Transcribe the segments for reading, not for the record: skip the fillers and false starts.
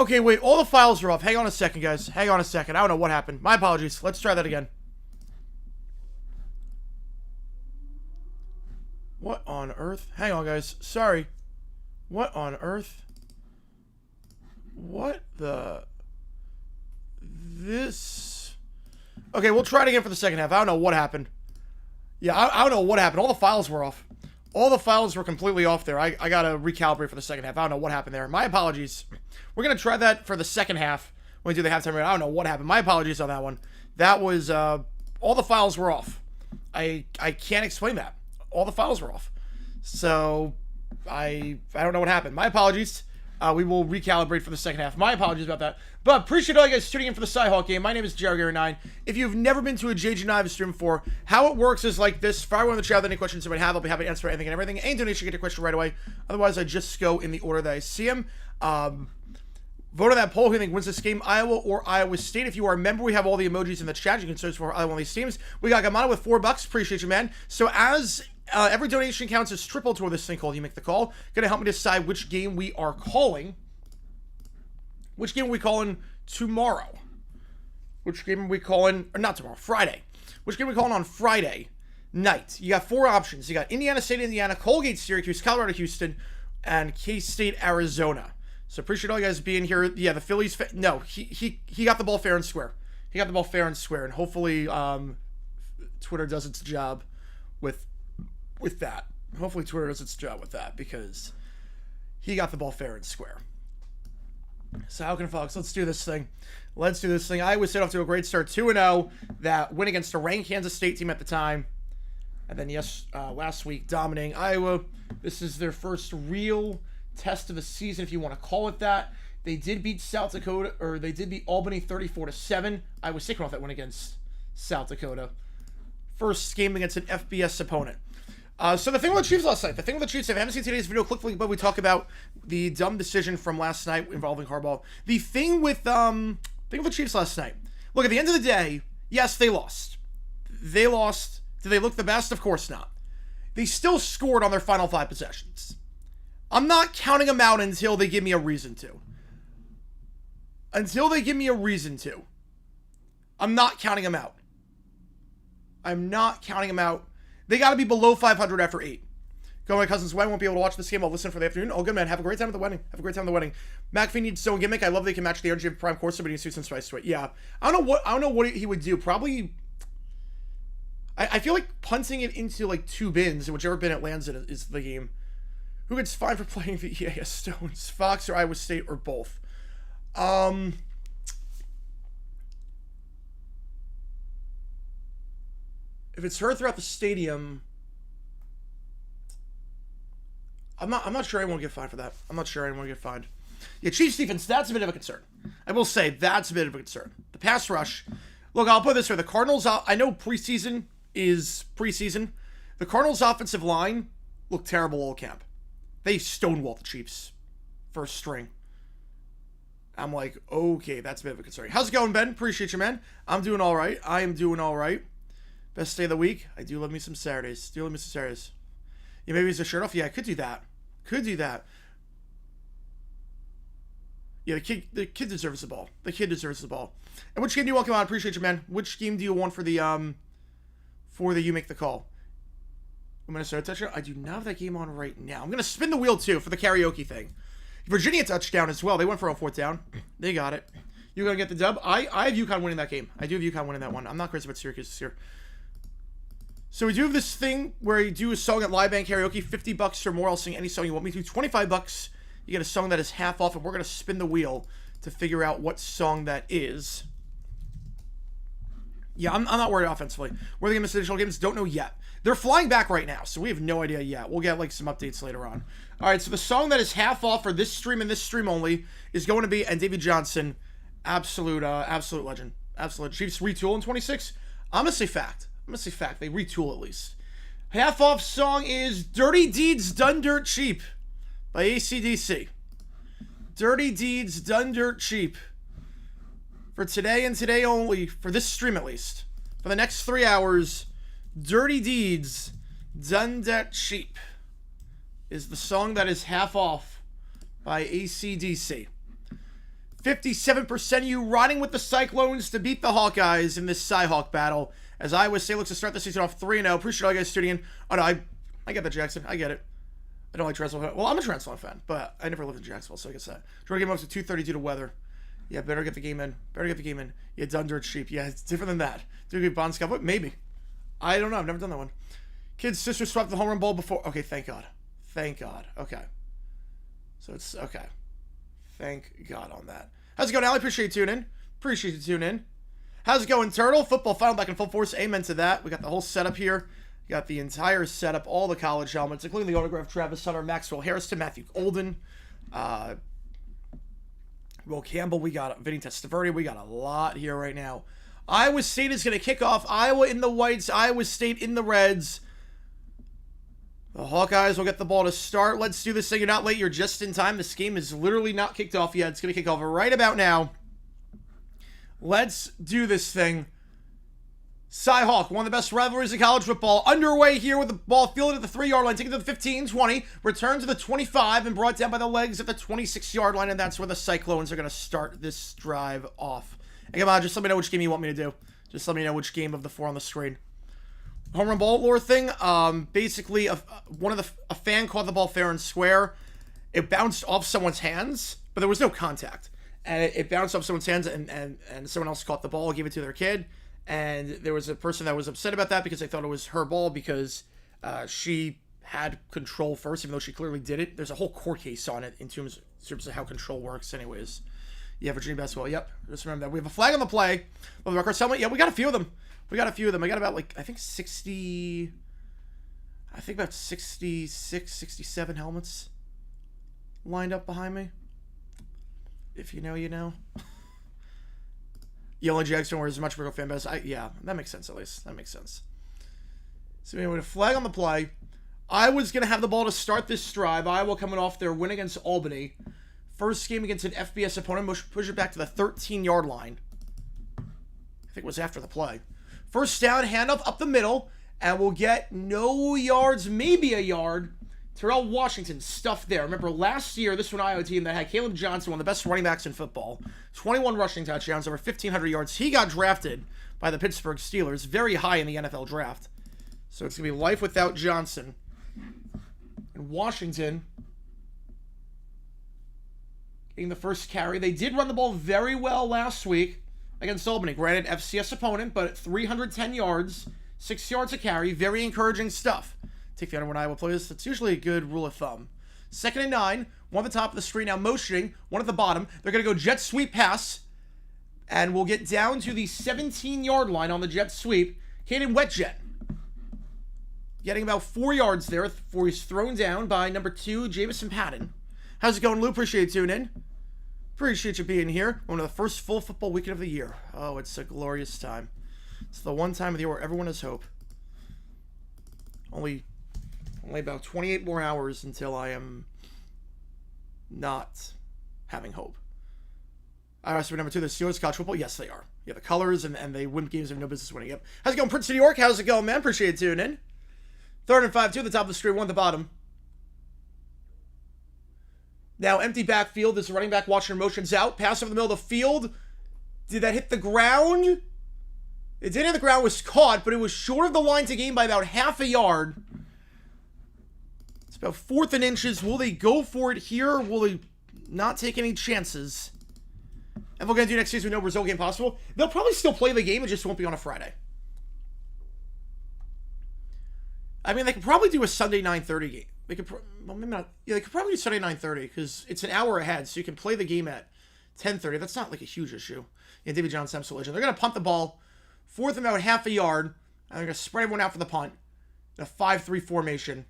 Okay, wait. All the files are off. Hang on a second, guys. Hang on a second. I don't know what happened. My apologies. Let's try that again. What on earth? Hang on, guys. Sorry. What on earth? What the... This... Okay, we'll try it again for the second half. I don't know what happened. Yeah, I don't know what happened. All the files were off. All the files were completely off there. I gotta recalibrate for the second half. I don't know what happened there. My apologies. We're gonna try that for the second half when we do the halftime rate. I don't know what happened. My apologies on that one. That was, all the files were off. I can't explain that. All the files were off. So, I don't know what happened. My apologies. We will recalibrate for the second half. My apologies about that. But appreciate all you guys tuning in for the Cyhawk game. My name is cgiulianihpu. If you've never been to a JG9 stream before, how it works is like this. If I want to chat with any questions you might have, I'll be happy to answer anything and everything. Any donation, get a question right away. Otherwise, I just go in the order that I see them. Vote on that poll. Who you think wins this game, Iowa or Iowa State? If you are a member, we have all the emojis in the chat. You can search for either one of these teams. We got Gamana with $4. Appreciate you, man. So as every donation counts as triple toward this thing called You Make the Call. Going to help me decide which game we are calling. Which game are we calling tomorrow? Which game are we calling, or not tomorrow, Friday. Which game are we calling on Friday night? You got 4 options. You got Indiana State, Indiana, Colgate, Syracuse, Colorado, Houston, and K-State, Arizona. So appreciate all you guys being here. Yeah, the Phillies, no, he got the ball fair and square. He got the ball fair and square, and hopefully Twitter does its job with that. Hopefully Twitter does its job with that, because he got the ball fair and square. So how can folks, let's do this thing. Let's do this thing. Iowa State off to a great start, 2-0. That win against a ranked Kansas State team at the time. And then last week dominating Iowa. This is their first real test of the season, if you want to call it that. They did beat South Dakota, or they did beat Albany 34-7. Iowa State off that win against South Dakota. First game against an FBS opponent. So the thing with the Chiefs last night, if you haven't seen today's video, click the link above. We talk about the dumb decision from last night involving Harbaugh. The thing with the Chiefs last night, look, at the end of the day, yes, they lost. They lost. Did they look the best? Of course not. They still scored on their final 5 possessions. I'm not counting them out until they give me a reason to. Until they give me a reason to. I'm not counting them out. I'm not counting them out. They got to be below 500 after 8. Go to my cousin's wedding. Won't be able to watch this game. I'll listen for the afternoon. Oh, good, man. Have a great time at the wedding. Have a great time at the wedding. McAfee needs so gimmick. I love they can match the energy of Prime Corso, but he needs to some spice to it. Yeah. I don't know what he would do. Probably. I feel like punting it into like 2 bins, and whichever bin it lands in is the game. Who gets fined for playing the EAS Stones? Fox or Iowa State or both? If it's heard throughout the stadium, I'm not sure anyone will get fined for that. I'm not sure anyone will get fined. Yeah, Chiefs defense, that's a bit of a concern. I will say, that's a bit of a concern. The pass rush. Look, I'll put it this way. The Cardinals, I know preseason is preseason. The Cardinals' offensive line looked terrible all camp. They stonewalled the Chiefs first string. I'm like, okay, that's a bit of a concern. How's it going, Ben? Appreciate you, man. I'm doing all right. I am doing all right. Best day of the week. I do love me some Saturdays. Yeah, maybe it's a shirt off. Yeah, I could do that. Yeah, the kid deserves the ball. And which game do you want? Come on, appreciate you, man. Which game do you want for the You Make the Call? Minnesota touchdown. I do not have that game on right now. I'm gonna spin the wheel too for the karaoke thing. Virginia touchdown as well. They went for a 4th down. They got it. You gonna get the dub? I have UConn winning that game. I do have UConn winning that one. I'm not crazy about Syracuse this year. So we do have this thing where you do a song at Live Band Karaoke, $50 or more. I'll sing any song you want me to. $25, you get a song that is half off, and we're going to spin the wheel to figure out what song that is. Yeah, I'm not worried offensively. Where they going to miss additional games? Don't know yet. They're flying back right now, so we have no idea yet. We'll get like some updates later on. All right, so the song that is half off for this stream and this stream only is going to be, and David Johnson, absolute legend. Absolute. Chiefs retool in 26. I'm going to say fact. They retool at least. Half off song is Dirty Deeds Done Dirt Cheap by AC/DC. Dirty Deeds Done Dirt Cheap. For today and today only, for this stream at least. For the next 3 hours, Dirty Deeds Done Dirt Cheap is the song that is half off by AC/DC. 57% of you riding with the Cyclones to beat the Hawkeyes in this Cy-Hawk battle. As Iowa State looks to start the season off 3-0. Appreciate all you guys tuning in. Oh, no, I get the Jackson. I get it. I don't like Transform. Well, I'm a Transform fan, but I never lived in Jacksonville, so I guess that. Jordan game up to 2:30 due to weather. Yeah, better get the game in. Yeah, done dirt cheap. Yeah, it's different than that. Do we get Bond Scout? What? Maybe. I don't know. I've never done that one. Kid's sister swept the home run ball before. Okay, thank God. Thank God. Okay. So it's okay. Thank God on that. How's it going, Allie? Appreciate you tuning in. How's it going, Turtle? Football final back in full force. Amen to that. We got the whole setup here. We got the entire setup, all the college helmets, including the autographed Travis Hunter, Maxwell Harrison, Matthew Golden, Will Campbell. We got Vinny Testaverde. We got a lot here right now. Iowa State is going to kick off. Iowa in the whites, Iowa State in the reds. The Hawkeyes will get the ball to start. Let's do this thing. You're not late. You're just in time. This game is literally not kicked off yet. It's going to kick off right about now. Let's do this thing. Cy-Hawk, one of the best rivalries in college football, underway here with the ball fielded at the 3-yard line, taken to the 15, 20, returned to the 25, and brought down by the legs at the 26-yard line, and that's where the Cyclones are going to start this drive off. And come on, just let me know which game you want me to do. Just let me know which game of the 4 on the screen. Home run ball lore thing, basically, a fan caught the ball fair and square. It bounced off someone's hands, but there was no contact. And it bounced off someone's hands, and someone else caught the ball, gave it to their kid. And there was a person that was upset about that because they thought it was her ball because she had control first, even though she clearly did it. There's a whole court case on it in terms of how control works anyways. Yeah, Virginia basketball. Yep, just remember that. We have a flag on the play. Well, the record helmet. Yeah, we got a few of them. I got about, like, I think 66, 67 helmets lined up behind me. If you know, you know. Yolan Jackson wears as much Virgo fan base. Yeah, that makes sense at least. That makes sense. So anyway, a flag on the play. Iowa's going to have the ball to start this drive. Iowa coming off their win against Albany. First game against an FBS opponent. Push it back to the 13-yard line. I think it was after the play. First down, handoff up the middle. And we'll get no yards, maybe a yard. Terrell Washington stuffed there. Remember last year, this was an Iowa team that had Caleb Johnson, one of the best running backs in football. 21 rushing touchdowns, over 1,500 yards. He got drafted by the Pittsburgh Steelers, very high in the NFL draft. So it's going to be life without Johnson. And Washington getting the first carry. They did run the ball very well last week against Albany. Granted, FCS opponent, but 310 yards, 6 yards a carry. Very encouraging stuff. Take the under when Iowa plays. That's usually a good rule of thumb. 2nd and 9. One at the top of the screen now motioning. One at the bottom. They're going to go jet sweep pass. And we'll get down to the 17-yard line on the jet sweep. Caden Wetjet getting about 4 yards there before he's thrown down by number 2, Jamison Patton. How's it going, Lou? Appreciate you tuning in. Appreciate you being here. One of the first full football weekend of the year. Oh, it's a glorious time. It's the one time of the year where everyone has hope. Only about 28 more hours until I am not having hope. I also remember, too, the Steelers college football. Yes, they are. Yeah, the colors and they win games they have no business winning. Yep. How's it going, Prince of New York? How's it going, man? Appreciate you tuning in. 3rd and 5, 2 at the top of the screen, 1 at the bottom. Now, empty backfield. This running back watching motions out. Pass over the middle of the field. Did that hit the ground? It did hit the ground, was caught, but it was short of the line to gain by about half a yard. It's about 4th and inches. Will they go for it here? Will they not take any chances? And we're going to do next season with no result game possible. They'll probably still play the game. It just won't be on a Friday. I mean, they could probably do a Sunday 9:30 game. They could, well, maybe not. Yeah, they could probably do Sunday 9:30 because it's an hour ahead, so you can play the game at 10:30. That's not like a huge issue. Yeah, David Johnson, absolute legend. They're going to punt the ball, 4th and about half a yard, and they're going to spread everyone out for the punt. In a 5-3 formation.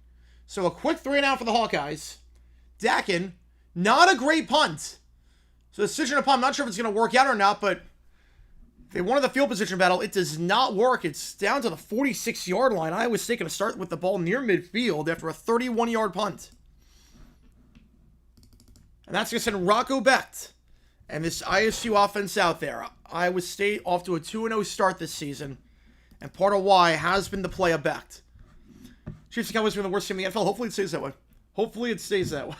So a quick 3 and out for the Hawkeyes. Dakin, not a great punt. So decision upon, I'm not sure if it's going to work out or not, but they wanted the field position battle. It does not work. It's down to the 46-yard line. Iowa State going to start with the ball near midfield after a 31-yard punt. And that's going to send Rocco Becht and this ISU offense out there. Iowa State off to a 2-0 start this season. And part of why has been the play of Becht. Chiefs and Cowboys have been the worst team in the NFL. Hopefully it stays that way.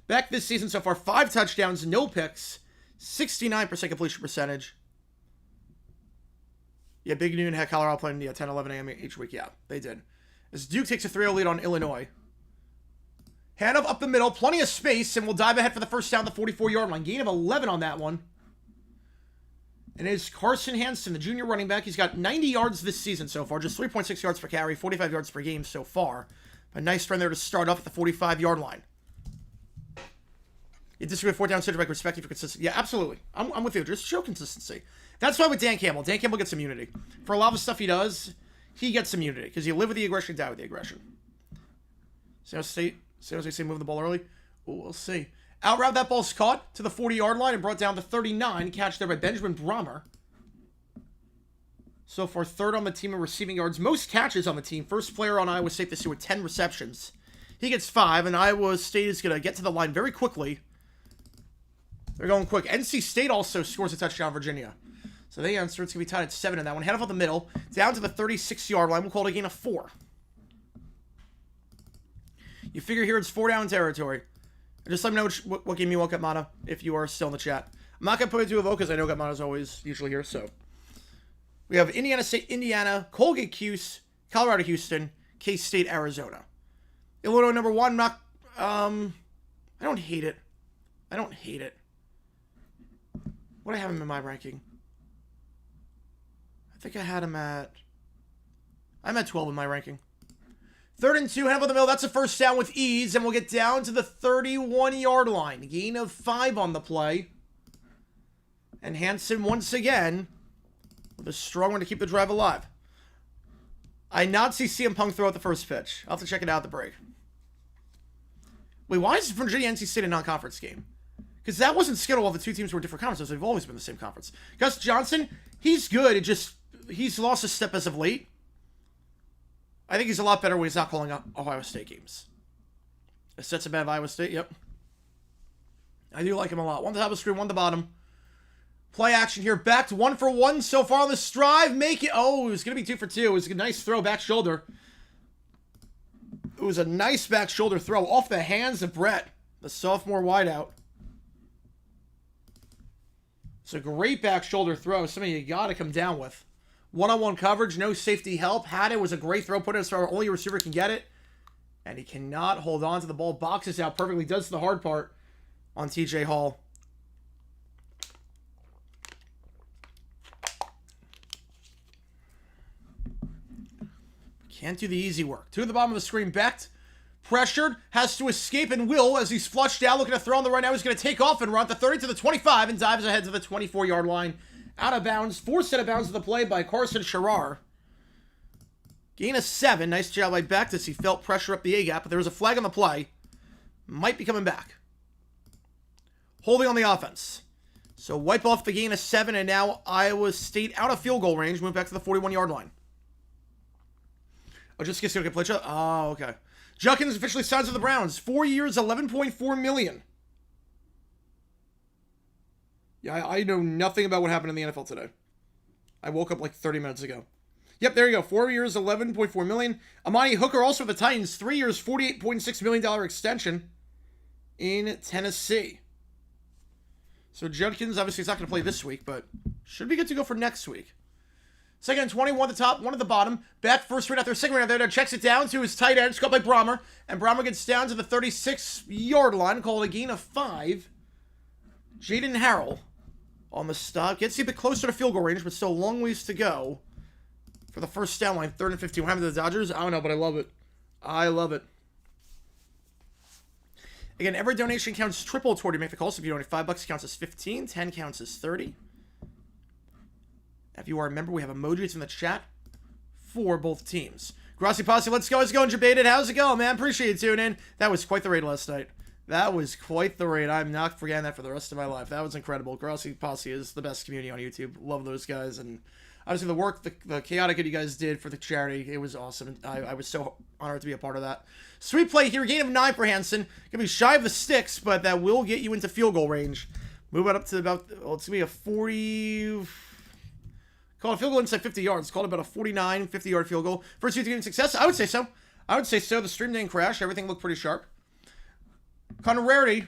Back this season so far, 5 touchdowns, no picks, 69% completion percentage. Yeah, Big Noon had Colorado playing 10, 11 a.m. each week. Yeah, they did. As Duke takes a 3-0 lead on Illinois. Handoff up the middle, plenty of space, and we'll dive ahead for the first down, the 44-yard line. Gain of 11 on that one. And it is Carson Hansen, the junior running back. He's got 90 yards this season so far, just 3.6 yards per carry, 45 yards per game so far. A nice run there to start off at the 45-yard line. You disagree with 4th down center back, respect you for consistency. Yeah, absolutely. I'm with you. Just show consistency. That's why with Dan Campbell gets immunity. For a lot of the stuff he does, he gets immunity. Because you live with the aggression, die with the aggression. San Jose State move the ball early. Ooh, we'll see. Out route, that ball's caught to the 40-yard line and brought down to 39. Catch there by Benjamin Brommer. So far, 3rd on the team in receiving yards. Most catches on the team. First player on Iowa State this year with 10 receptions. He gets 5, and Iowa State is going to get to the line very quickly. They're going quick. NC State also scores a touchdown, Virginia. So they answer. It's going to be tied at 7 in that one. Head off at the middle. Down to the 36-yard line. We'll call it a gain of 4. You figure here it's 4-down territory. Just let me know what game you want, Gatmana, if you are still in the chat. I'm not going to put it to a vote because I know Gatmana's always usually here. So we have Indiana State, Indiana, Colgate, Cuse, Colorado, Houston, K-State, Arizona. Illinois number 1. I don't hate it. I don't hate it. What do I have him in my ranking? I think I had him at... I'm at 12 in my ranking. 3rd and 2, head up the middle. That's a first down with ease, and we'll get down to the 31-yard line. Gain of 5 on the play. And Hansen, once again, with a strong one to keep the drive alive. I not see CM Punk throw out the first pitch. I'll have to check it out at the break. Wait, why is Virginia NC State a non-conference game? Because that wasn't scheduled while the 2 teams were different conferences. They've always been the same conference. Gus Johnson, he's good. He's lost a step as of late. I think he's a lot better when he's not calling out Ohio State games. It sets him out of Iowa State, yep. I do like him a lot. 1 the top of the screen, 1 the bottom. Play action here. Back to 1 for 1 so far on this drive. Make it. Oh, it was going to be 2 for 2. It was a nice throw, back shoulder. It was a nice back shoulder throw off the hands of Brett, the sophomore wideout. It's a great back shoulder throw. Something you got to come down with. One-on-one coverage, no safety help. Had it, was a great throw. Put it as far as only a receiver can get it. And he cannot hold on to the ball. Boxes out perfectly. Does the hard part on TJ Hall. Can't do the easy work. 2 at the bottom of the screen. Becht, pressured, has to escape and will as he's flushed out. Looking to throw on the right now. He's going to take off and run the 30 to the 25 and dives ahead to the 24-yard line. Out of bounds. 4th set of bounds of the play by Carson Sherrar. Gain of 7. Nice job by Becht as he felt pressure up the A-gap, but there was a flag on the play. Might be coming back. Holding on the offense. So wipe off the gain of 7, and now Iowa State out of field goal range. Move back to the 41-yard line. Oh, just gets going to play. Oh, okay. Judkins officially signs with the Browns. 4 years, $11.4 million. Yeah, I know nothing about what happened in the NFL today. I woke up like 30 minutes ago. Yep, there you go. 4 years, $11.4 million. Amani Hooker also with the Titans. 3 years, $48.6 million extension in Tennessee. So Judkins, obviously, is not going to play this week, but should be good to go for next week. Second and 20, 1 at the top, 1 at the bottom. Back first read out there, second read out there. Checks it down to his tight end. It's caught by Brommer. And Brommer gets down to the 36-yard line. Call it a gain of 5. Jaden Harrell on the stop. Gets a bit closer to field goal range, but still a long ways to go for the first down line. 3rd and 15. What happened to the Dodgers? I don't know, but I love it. I love it. Again, every donation counts triple toward you make the call. So if you donate $5 counts as 15, 10 counts as 30. If you are a member, we have emojis in the chat for both teams. Grassi Posse, let's go. How's it going, Jabaited? How's it going, man? Appreciate you tuning in. That was quite the raid last night. That was quite the raid. I'm not forgetting that for the rest of my life. That was incredible. Grassi Posse is the best community on YouTube. Love those guys. And obviously the work, the chaotic that you guys did for the charity, it was awesome. I was so honored to be a part of that. Sweet play here. Gain of 9 for Hansen. Gonna be shy of the sticks, but that will get you into field goal range. Move it up to about, well, it's gonna be a 40... Call a field goal inside 50 yards. Called about a 49, 50-yard field goal. First 2 game success? I would say so. I would say so. The stream didn't crash. Everything looked pretty sharp. Conrarity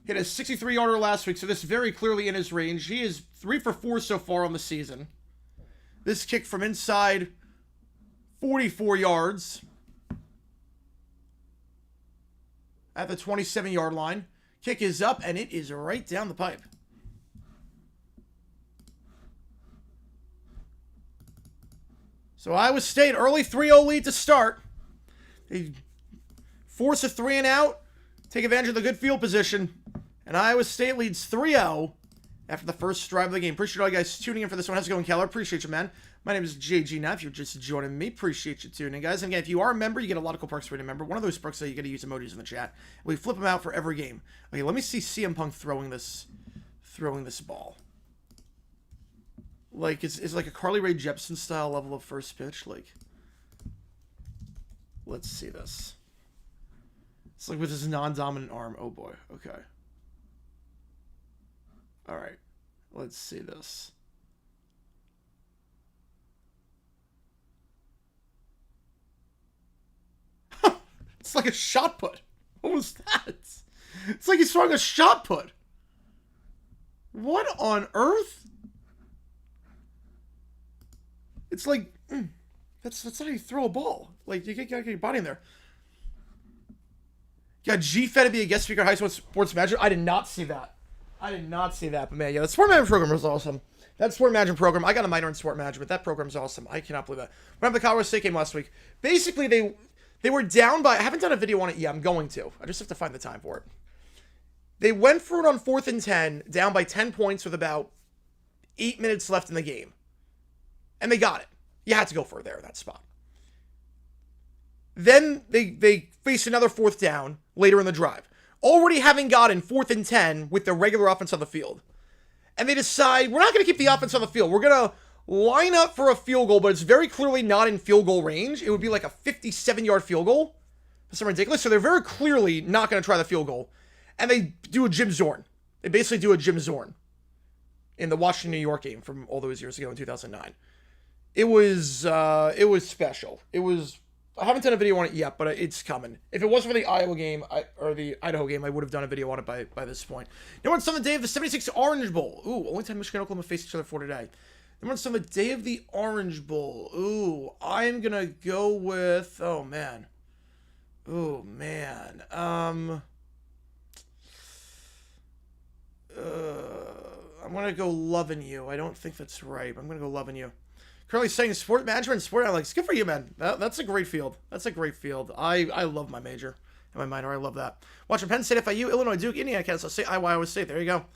hit a 63-yarder last week, so this is very clearly in his range. He is 3 for 4 so far on the season. This kick from inside 44 yards at the 27-yard line. Kick is up, and it is right down the pipe. So Iowa State, early 3-0 lead to start. They force a 3-and-out, take advantage of the good field position, and Iowa State leads 3-0 after the first drive of the game. Appreciate all you guys tuning in for this one. How's it going, Keller? Appreciate you, man. My name is JG. Now, if you're just joining me, appreciate you tuning in, guys. And again, if you are a member, you get a lot of cool perks for being a member. One of those perks that you get to use emojis in the chat. We flip them out for every game. Okay, let me see CM Punk throwing this ball. Like, it's like a Carly Rae Jepsen style level of first pitch. Like, let's see this. It's like with his non-dominant arm. Oh boy. Okay. All right. Let's see this. It's like a shot put. What was that? It's like he's throwing a shot put. What on earth? It's like, that's not how you throw a ball. Like, you gotta get your body in there. You got G-Fed to be a guest speaker at High School Sports Management. I did not see that. But man, yeah, the Sport Management program was awesome. That Sport Management program, I got a minor in Sport Management. That program's awesome. I cannot believe that. Went up the Colorado State game last week. Basically, they were down by, I haven't done a video on it yet. I'm going to. I just have to find the time for it. They went for it on 4th and 10, down by 10 points with about 8 minutes left in the game. And they got it. You had to go for it there in that spot. Then they faced another 4th down later in the drive. Already having gotten 4th and 10 with the regular offense on the field. And they decide, we're not going to keep the offense on the field. We're going to line up for a field goal, but it's very clearly not in field goal range. It would be like a 57-yard field goal. That's something ridiculous. So they're very clearly not going to try the field goal. And they do a Jim Zorn. They basically do a Jim Zorn in the Washington, New York game from all those years ago in 2009. It was special. I haven't done a video on it yet, but it's coming. If it wasn't for the Iowa game, or the Idaho game, I would have done a video on it by this point. Now, on the day of the 76 Orange Bowl. Ooh, only time Michigan and Oklahoma faced each other for today. Then on the day of the Orange Bowl. Ooh, I'm going to go with, oh, man. I'm going to go Loving You. I don't think that's right, but I'm going to go Loving You. Currently studying sport management and sport analytics. Good for you, man. That's a great field. I love my major and my minor. I love that. Watching Penn State, FIU, Illinois, Duke, Indiana, Kansas State, Iowa State. There you go.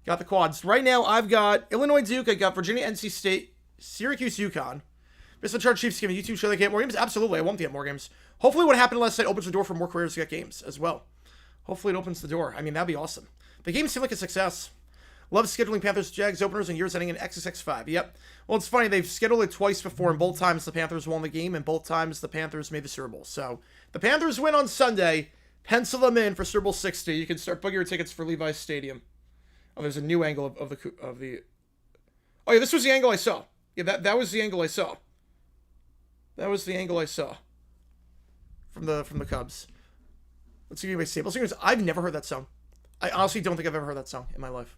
Got the quads. Right now, I've got Illinois, Duke. I got Virginia, NC State, Syracuse, UConn. Mr. Charge Chiefs give me YouTube show they get more games. Absolutely, I want to get more games. Hopefully, what happened last night opens the door for more careers to get games as well. Hopefully, it opens the door. I mean, that'd be awesome. The game seemed like a success. Love scheduling Panthers Jags openers and years ending in XXX5. Yep. Well, it's funny. They've scheduled it twice before, and both times the Panthers won the game, and both times the Panthers made the Super Bowl. So the Panthers win on Sunday. Pencil them in for Super Bowl 60. You can start booking your tickets for Levi's Stadium. Oh, there's a new angle of the. Oh yeah, this was the angle I saw. Yeah, that was the angle I saw. That was the angle I saw from the Cubs. Let's see anybody Staples Singers. I've never heard that song. I honestly don't think I've ever heard that song in my life.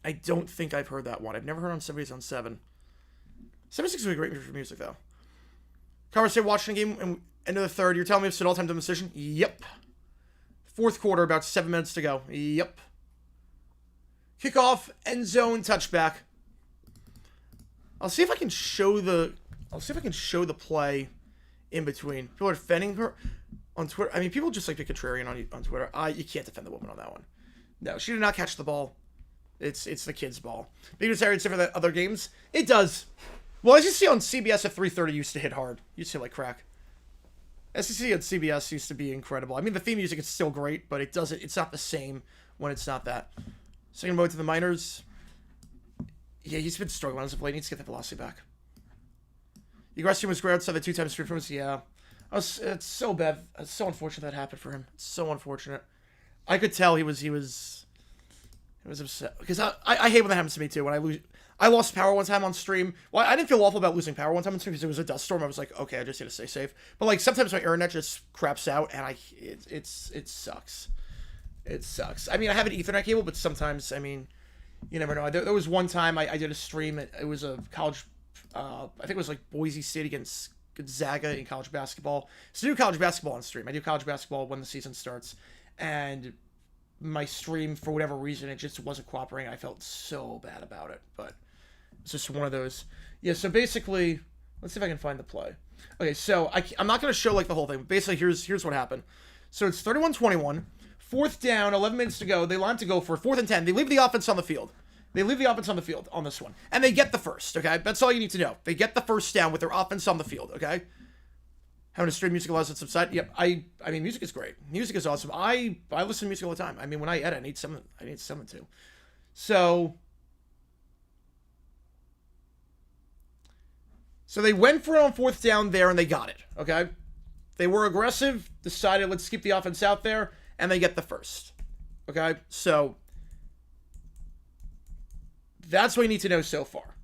I don't think I've heard that one. I've never heard on 70s on 7. 76 was a great for music, though. Colorado State watching the game and end of the third. You're telling me it's an all-time decision? Yep. Fourth quarter, about 7 minutes to go. Yep. Kickoff, end zone, touchback. I'll see if I can show the play in between. People are defending her on Twitter. I mean, people just like to contrarian on Twitter. You can't defend the woman on that one. No, she did not catch the ball. It's the kid's ball. Big Saturday for the other games. It does. Well, as you see on CBS at 3:30, used to hit hard. Used to hit like crack. SEC at CBS used to be incredible. I mean, the theme music is still great, but it doesn't. It's not the same when it's not that. Second mode to the minors. Yeah, he's been struggling as of late. He needs to get the velocity back. Egression was great outside the 2-time street performance. Yeah, it's so bad. It's so unfortunate that happened for him. It's so unfortunate. I could tell he was upset because I hate when that happens to me too. When I lost power one time on stream. Well, I didn't feel awful about losing power one time on stream because it was a dust storm. I was like, okay, I just need to stay safe. But like sometimes my internet just craps out, and it sucks. It sucks. I mean, I have an Ethernet cable, but sometimes, I mean, you never know. There was one time I did a stream. It was a college, I think it was like Boise State against Gonzaga in college basketball. So I do college basketball on stream. I do college basketball when the season starts, and my stream, for whatever reason, it just wasn't cooperating. I felt so bad about it, but it's just one of those. Yeah, so basically, let's see if I can find the play. Okay, so I'm not going to show like the whole thing. But basically, here's what happened. So it's 31-21. 4th down, 11 minutes to go. They line to go for 4th and 10. They leave the offense on the field. They leave the offense on the field on this one. And they get the first, okay? That's all you need to know. They get the first down with their offense on the field, okay? Having a stream music allows it to subside. Yep, I mean, music is great. Music is awesome. I listen to music all the time. I mean, when I edit, I need someone to. So they went for it on 4th down there, and they got it, okay? They were aggressive, decided, let's keep the offense out there, and they get the first, okay? So that's what you need to know so far.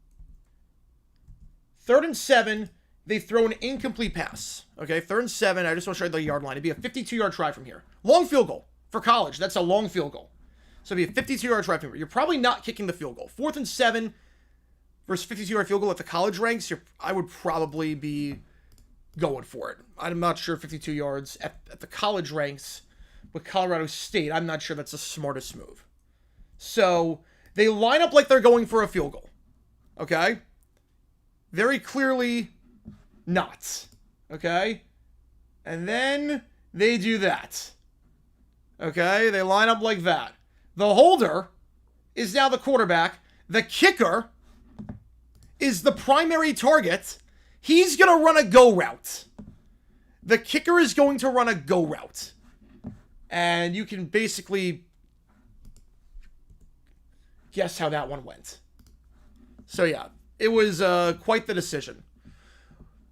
3rd and 7, they throw an incomplete pass, okay? 3rd and 7, I just want to show you the yard line. It'd be a 52-yard try from here. Long field goal. For college, that's a long field goal. So it'd be a 52-yard try from here. You're probably not kicking the field goal. 4th and 7 versus 52-yard field goal at the college ranks, I would probably be going for it. I'm not sure 52 yards at the college ranks with Colorado State. I'm not sure that's the smartest move. So they line up like they're going for a field goal. Okay? Very clearly not. Okay? And then they do that. Okay? They line up like that. The holder is now the quarterback. The kicker is the primary target. He's going to run a go route. The kicker is going to run a go route. And you can basically guess how that one went. So yeah, it was quite the decision.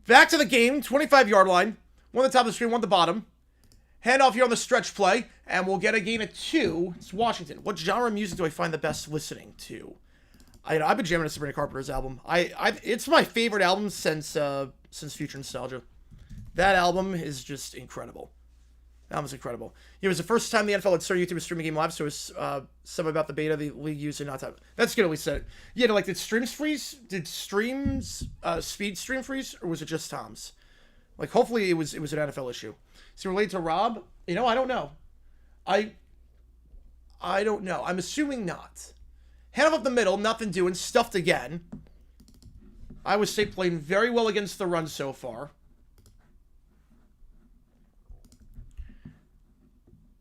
Back to the game, 25-yard line. One at the top of the screen, one at the bottom. Handoff here on the stretch play, and we'll get a gain of 2. It's Washington. What genre of music do I find the best listening to? I've been jamming to Sabrina Carpenter's album. It's my favorite album since Future Nostalgia. That album is just incredible. That was incredible. It was the first time the NFL had started YouTube streaming game live, so it was something about the beta the league used and not time. That's good at least said. Yeah, like did streams freeze? Did streams speed stream freeze, or was it just Tom's? Like hopefully it was an NFL issue. Is it related to Rob? You know, I don't know. I don't know. I'm assuming not. Hand up the middle, nothing doing, stuffed again. Iowa State playing very well against the run so far.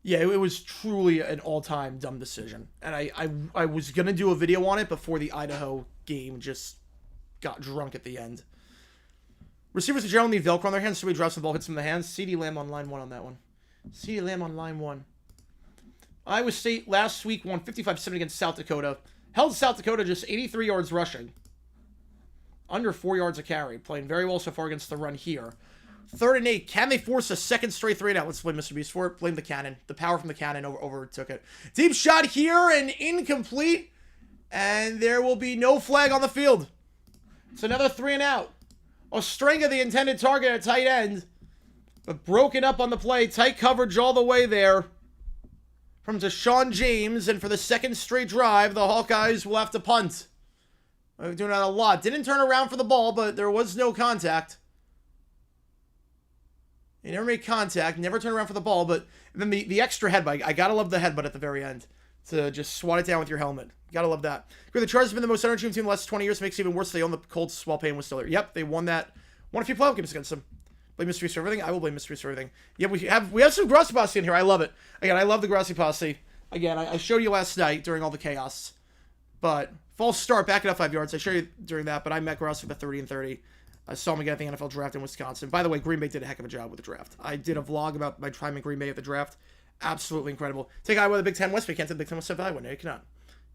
Yeah, it was truly an all-time dumb decision. And I was going to do a video on it before the Idaho game just got drunk at the end. Receivers in general need Velcro on their hands, so he drops the ball, hits him in the hands. CeeDee Lamb on line 1 on that one. CeeDee Lamb on line 1. Iowa State last week won 55-7 against South Dakota. Held South Dakota just 83 yards rushing. Under 4 yards a carry. Playing very well so far against the run here. 3rd and 8. Can they force a second straight 3-and-out? Let's blame Mr. Beast for it. Blame the cannon. The power from the cannon overtook it. Deep shot here and incomplete. And there will be no flag on the field. It's another 3-and-out. Ostrenga, the intended target at tight end. But broken up on the play. Tight coverage all the way there. From Deshaun James. And for the second straight drive, the Hawkeyes will have to punt. We're doing that a lot. Didn't turn around for the ball, but there was no contact. He never made contact, never turned around for the ball, but then the extra headbutt. I gotta love the headbutt at the very end to just swat it down with your helmet. Gotta love that. The Chargers have been the most underachieving team in the last 20 years. Makes it even worse. They own the Colts while Payne was still there. Yep, they won a few playoff games against them. Blame Mystery for everything. I will blame Mystery for everything. Yeah, we have some Grassy Posse in here. I love it. Again, I love the Grassy Posse. Again, I showed you last night during all the chaos, but false start, back it up 5 yards. I showed you during that, but I met Grassy for 30 and 30. I saw him again at the NFL draft in Wisconsin. By the way, Green Bay did a heck of a job with the draft. I did a vlog about my time in Green Bay at the draft. Absolutely incredible. Take Iowa to the Big Ten West, but you can't take the Big Ten West of Iowa. No, you cannot.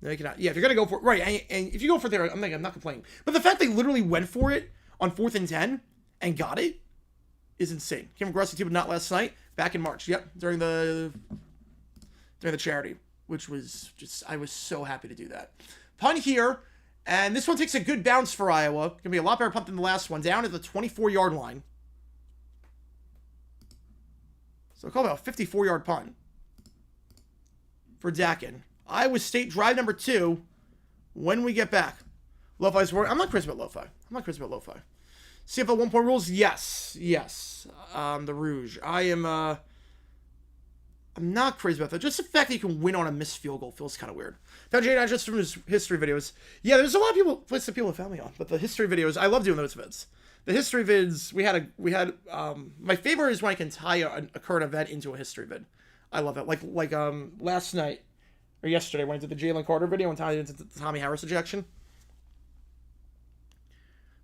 No, you cannot. Yeah, if you're going to go for it, right, and if you go for it there, I'm not complaining. But the fact they literally went for it on 4th and 10 and got it is insane. Came from Grassy too, but not last night. Back in March. Yep, during the charity, which was just, I was so happy to do that. Punt here, And this one takes a good bounce for Iowa. Going to be a lot better punt than the last one. Down at the 24-yard line. So I'll call it a 54-yard punt for Dakin. Iowa State drive number 2 when we get back. Lo-Fi's work. I'm not crazy about Lo-Fi. CFL 1-point rules? Yes. The Rouge. I'm not crazy about that. Just the fact that you can win on a missed field goal feels kind of weird. Found Jay just from his history videos. Yeah, there's a lot of people have found me on, but the history videos, I love doing those vids. The history vids, we had my favorite is when I can tie a current event into a history vid. I love it. Like last night or yesterday when I did the Jalen Carter video and tied it into the Tommy Harris ejection.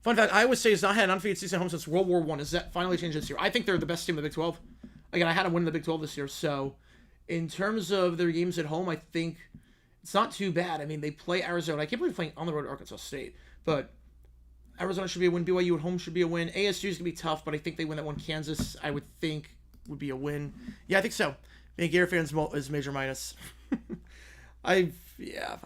Fun fact: Iowa State has not had an undefeated season at home since World War I. Is that finally changed this year? I think they're the best team in the Big 12. Again, I had them win the Big 12 this year, so in terms of their games at home, I think it's not too bad. I mean, they play Arizona. I can't believe playing on the road at Arkansas State, but Arizona should be a win. BYU at home should be a win. ASU is going to be tough, but I think they win that one. Kansas, I would think, would be a win. Yeah, I think so. Being a Gator fan is major minus. I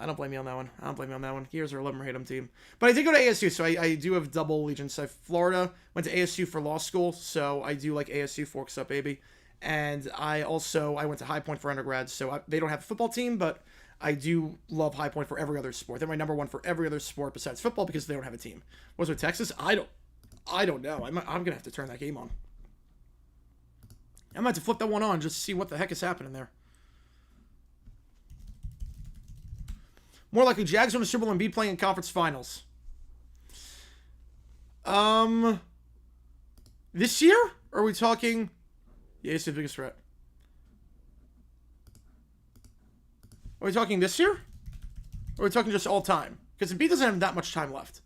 don't blame you on that one. Gators are a love them or hate them team. But I did go to ASU, so I do have double allegiance. I Florida, went to ASU for law school, so I do like ASU, forks up, baby. And I went to High Point for undergrad, so they don't have a football team, but I do love High Point for every other sport. They're my number one for every other sport besides football because they don't have a team. Was it Texas? I don't know. I'm gonna have to turn that game on. I might have to flip that one on just to see what the heck is happening there. More likely, Jags win the Super Bowl and Embiid playing in conference finals. This year? Or are we talking? Yeah, it's the biggest threat. Are we talking this year? Or are we talking just all time? Because Embiid doesn't have that much time left.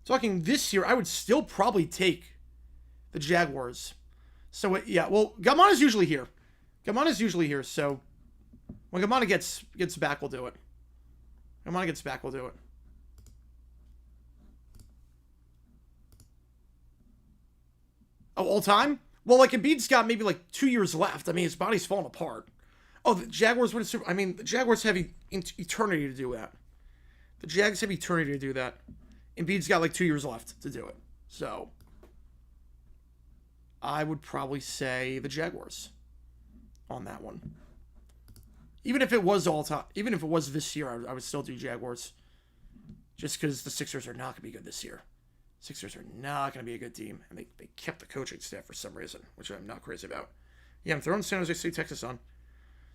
Talking this year, I would still probably take the Jaguars. So, yeah, well, Gamon is usually here. So when Gamana gets back, we'll do it. Oh, all time? Well, like, Embiid's got maybe, 2 years left. I mean, his body's falling apart. Oh, the Jaguars win a Super... I mean, the Jaguars have eternity to do that. The Jags have eternity to do that. Embiid's got, 2 years left to do it. So, I would probably say the Jaguars on that one. Even if it was all time... Even if it was this year, I would still do Jaguars. Just because the Sixers are not going to be good this year. Sixers are not going to be a good team, and they kept the coaching staff for some reason, which I'm not crazy about. Yeah, I'm throwing San Jose State, Texas on.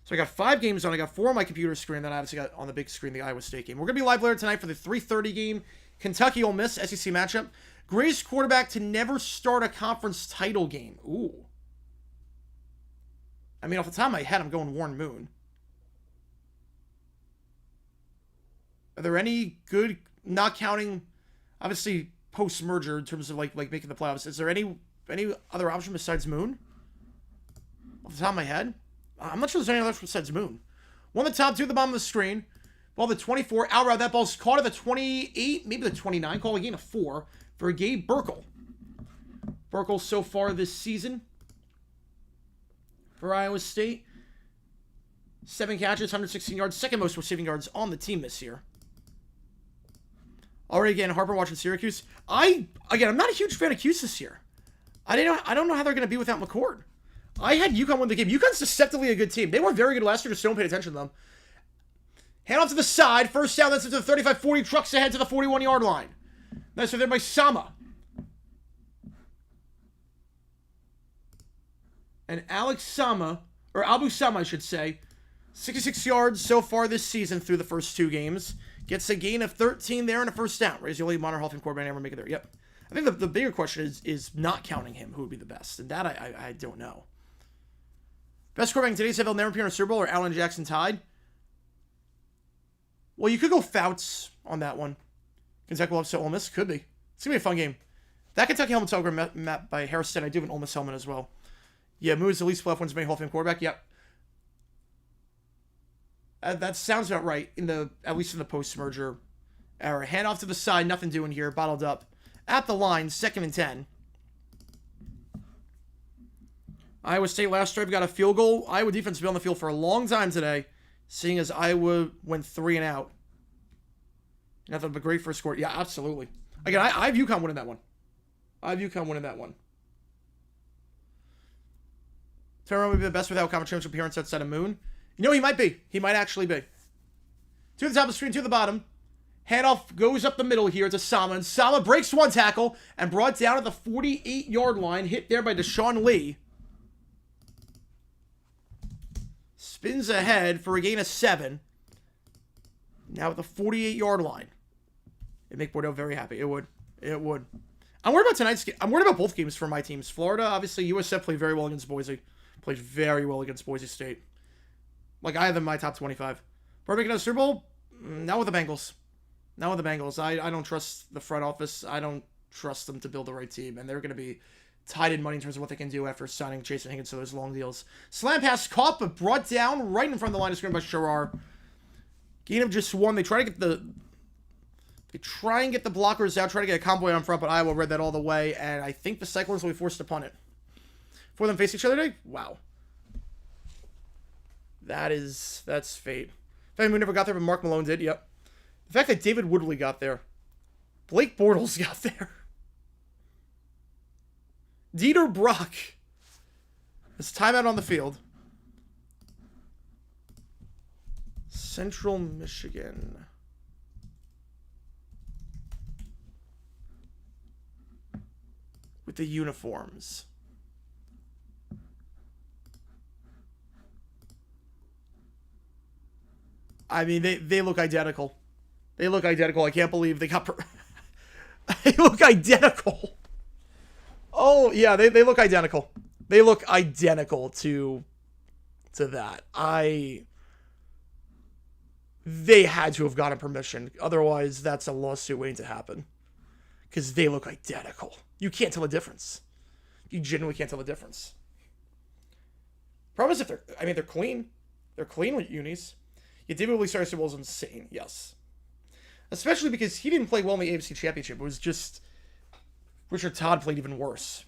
So I got 5 games on. I got 4 on my computer screen, then I obviously got on the big screen the Iowa State game. We're going to be live later tonight for the 3:30 game, Kentucky Ole Miss SEC matchup. Greatest quarterback to never start a conference title game. Ooh. I mean, off the top of my head, I'm going Warren Moon. Are there any good, not counting, obviously, post-merger in terms of making the playoffs? Is there any other option besides Moon? Off the top of my head? I'm not sure there's any other option besides Moon. One of the top, 2 at the bottom of the screen. Ball the 24, out route. That ball's caught at the 28, maybe the 29. Call a gain of 4 for Gabe Burkle. Burkle so far this season for Iowa State. 7 catches, 116 yards. Second most receiving yards on the team this year. Already again, Harper watching Syracuse. I'm not a huge fan of Cuse this year. I don't know how they're going to be without McCord. I had UConn win the game. UConn's deceptively a good team. They were very good last year, just no one paid attention to them. Hand off to the side. First down, that's into the 35-40. Trucks ahead to the 41-yard line. Nice there by Sama. And Alex Sama, or Abu Sama, I should say, 66 yards so far this season through the first 2 games. Gets a gain of 13 there and a first down. Raise your lead, Modern Hall of Fame quarterback, never make it there. Yep. I think the bigger question is not counting him, who would be the best. And that I don't know. Best quarterback in today's NFL never appeared in a Super Bowl or Allen Jackson tied? Well, you could go Fouts on that one. Kentucky will upset Ole Miss. Could be. It's going to be a fun game. That Kentucky helmet's autograph mapped by Harrison. I do have an Ole Miss helmet as well. Yeah, Moon's the least playoff wins many Hall of Fame quarterback. Yep. That sounds about right, at least in the post-merger era. Hand off to the side, nothing doing here, bottled up. At the line, 2nd and 10. Iowa State last drive got a field goal. Iowa defense has been on the field for a long time today. seeing as Iowa went 3 and out. Nothing but great first score. Yeah, absolutely. Again, I have UConn winning that one. Farrell would be the best without conference championship appearance outside of Moon. You know, he might be. He might actually be. To the top of the screen, to the bottom. Handoff goes up the middle here to Sama. And Sama breaks one tackle and brought down at the 48-yard line. Hit there by Deshaun Lee. Spins ahead for a gain of 7. Now at the 48-yard line. It'd make Bordeaux very happy. It would. I'm worried about tonight's game. I'm worried about both games for my teams. Florida, obviously, USF played very well against Boise. Played very well against Boise State. Like, I have them in my top 25. We're making a Super Bowl? Not with the Bengals. I don't trust the front office. I don't trust them to build the right team. And they're going to be tied in money in terms of what they can do after signing Jason Higgins to those long deals. Slam pass caught, but brought down right in front of the line of scrimmage by Sherrar. Gain of just 1. They try and get the blockers out, try to get a convoy on front, but Iowa read that all the way, and I think the Cyclones will be forced to punt it. For them face each other today? Wow. That's fate. Fan who never got there, but Mark Malone did, yep. The fact that David Woodley got there. Blake Bortles got there. Dieter Brock. It's timeout on the field. Central Michigan. With the uniforms. I mean, they look identical. They look identical. I can't believe they got... They look identical. Oh, yeah, they look identical. They look identical to that. They had to have gotten permission. Otherwise, that's a lawsuit waiting to happen. Because they look identical. You can't tell the difference. You genuinely can't tell the difference. Problem is if they're clean. They're clean with unis. Yeah, David Woodley starting Super Bowl is insane, yes. Especially because he didn't play well in the AFC Championship. It was just... Richard Todd played even worse.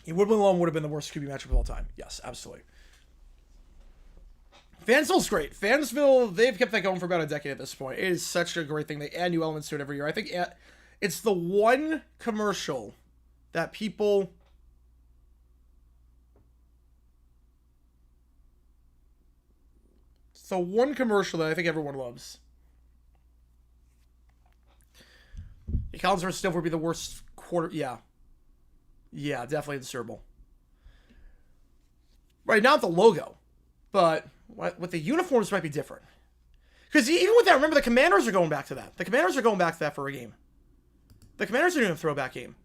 Woodland alone would have been the worst QB matchup of all time. Yes, absolutely. Fansville's great. Fansville, they've kept that going for about a decade at this point. It is such a great thing. They add new elements to it every year. I think it's the one commercial that people... It's the one commercial that I think everyone loves. Collins versus Silver would be the worst quarter... Yeah. Yeah, definitely the Super Bowl. Right, not the logo. But with the uniforms might be different. Because even with that, remember the Commanders are going back to that. The Commanders are going back to that for a game. The Commanders are doing a throwback game.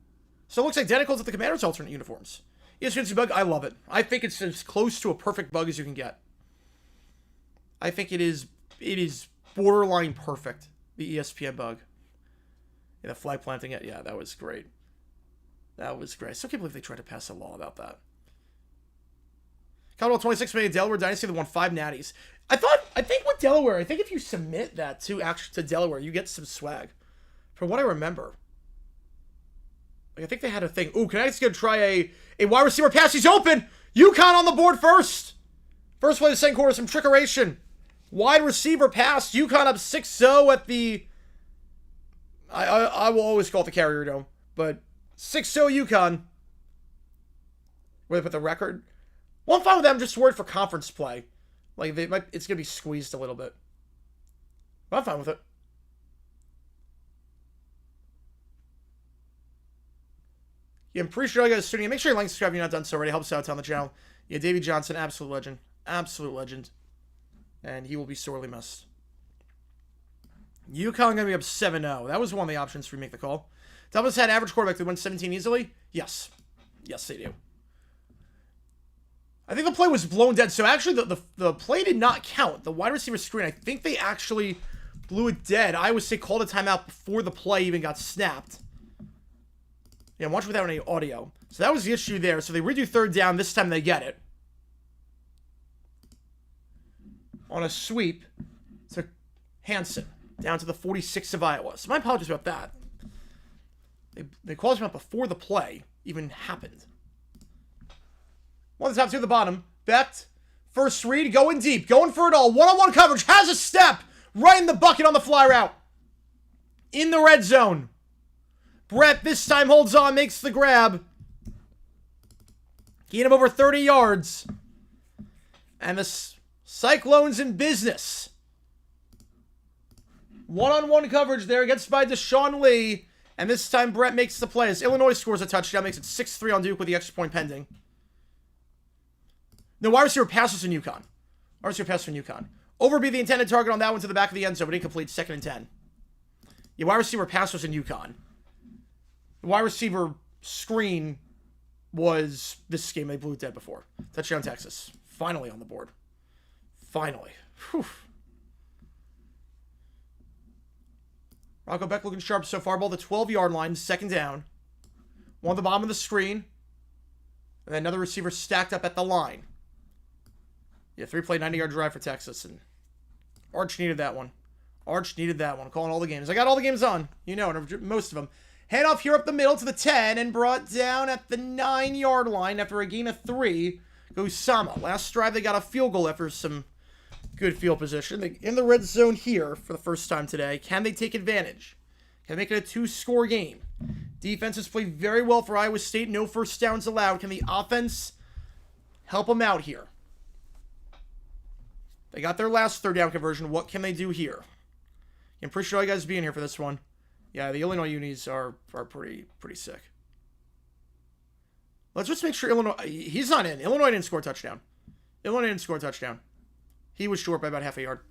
So it looks identical to the Commanders' alternate uniforms. ESPN bug, I love it. I think it's as close to a perfect bug as you can get. I think it is borderline perfect, the ESPN bug. Yeah, the flag planting it, yeah, that was great. That was great. I still can't believe they tried to pass a law about that. Colorado 26 made Delaware Dynasty that won 5 natties. I think with Delaware, I think if you submit that to Delaware, you get some swag. From what I remember. Like, I think they had a thing. Ooh, Connecticut's going to try a wide receiver pass. He's open! UConn on the board first! First play of the second quarter, some trickeration. Wide receiver pass. UConn up 6-0 at the... I will always call it the Carrier Dome. But 6-0 UConn. Where they put the record. Well, I'm fine with that. I'm just worried for conference play. Like, it's going to be squeezed a little bit. But I'm fine with it. Yeah, I'm pretty sure I got a studio. Make sure you like and subscribe if you're not done so already. It helps out on the channel. Yeah, Davey Johnson, absolute legend. Absolute legend. And he will be sorely missed. UConn going to be up 7-0. That was one of the options for you to make the call. Double's had average quarterback that won 17 easily? Yes. Yes, they do. I think the play was blown dead. So actually, the play did not count. The wide receiver screen, I think they actually blew it dead. Iowa State called a timeout before the play even got snapped. Yeah, watch without any audio. So that was the issue there. So they redo third down. This time they get it. On a sweep to Hansen. Down to the 46 of Iowa. So my apologies about that. They called him out before the play even happened. One of the top, two at the bottom. Becht, first read, going deep, going for it all. One-on-one coverage, has a step. Right in the bucket on the fly route. In the red zone. Brett this time holds on, makes the grab. Gain of over 30 yards. And the Cyclones in business. One-on-one coverage there, gets by Deshaun Lee. And this time Brett makes the play as Illinois scores a touchdown, makes it 6-3 on Duke with the extra point pending. No, wide receiver passes in UConn. Wide receiver passes in UConn. Overby the intended target on that one to the back of the end zone, but incomplete, 2nd and 10. Yeah, wide receiver pass was in UConn. The wide receiver screen was this game. They blew it dead before. Touchdown Texas. Finally on the board. Finally. Whew. Rocco Becht looking sharp so far. Ball the 12-yard line. 2nd down. One at the bottom of the screen. And then another receiver stacked up at the line. Yeah, 3-play, 90-yard drive for Texas. And Arch needed that one. Arch needed that one. Calling all the games. I got all the games on. You know, most of them. Handoff here up the middle to the 10 and brought down at the 9-yard line after a gain of 3. Goes Sama. Last drive, they got a field goal after some good field position. They in the red zone here for the first time today. Can they take advantage? Can they make it a 2-score game? Defense has played very well for Iowa State. No first downs allowed. Can the offense help them out here? They got their last 3rd down conversion. What can they do here? I appreciate all you guys being here for this one. Yeah, the Illinois unis are pretty sick. Let's just make sure Illinois... He's not in. Illinois didn't score a touchdown. Illinois didn't score a touchdown. He was short by about half a yard.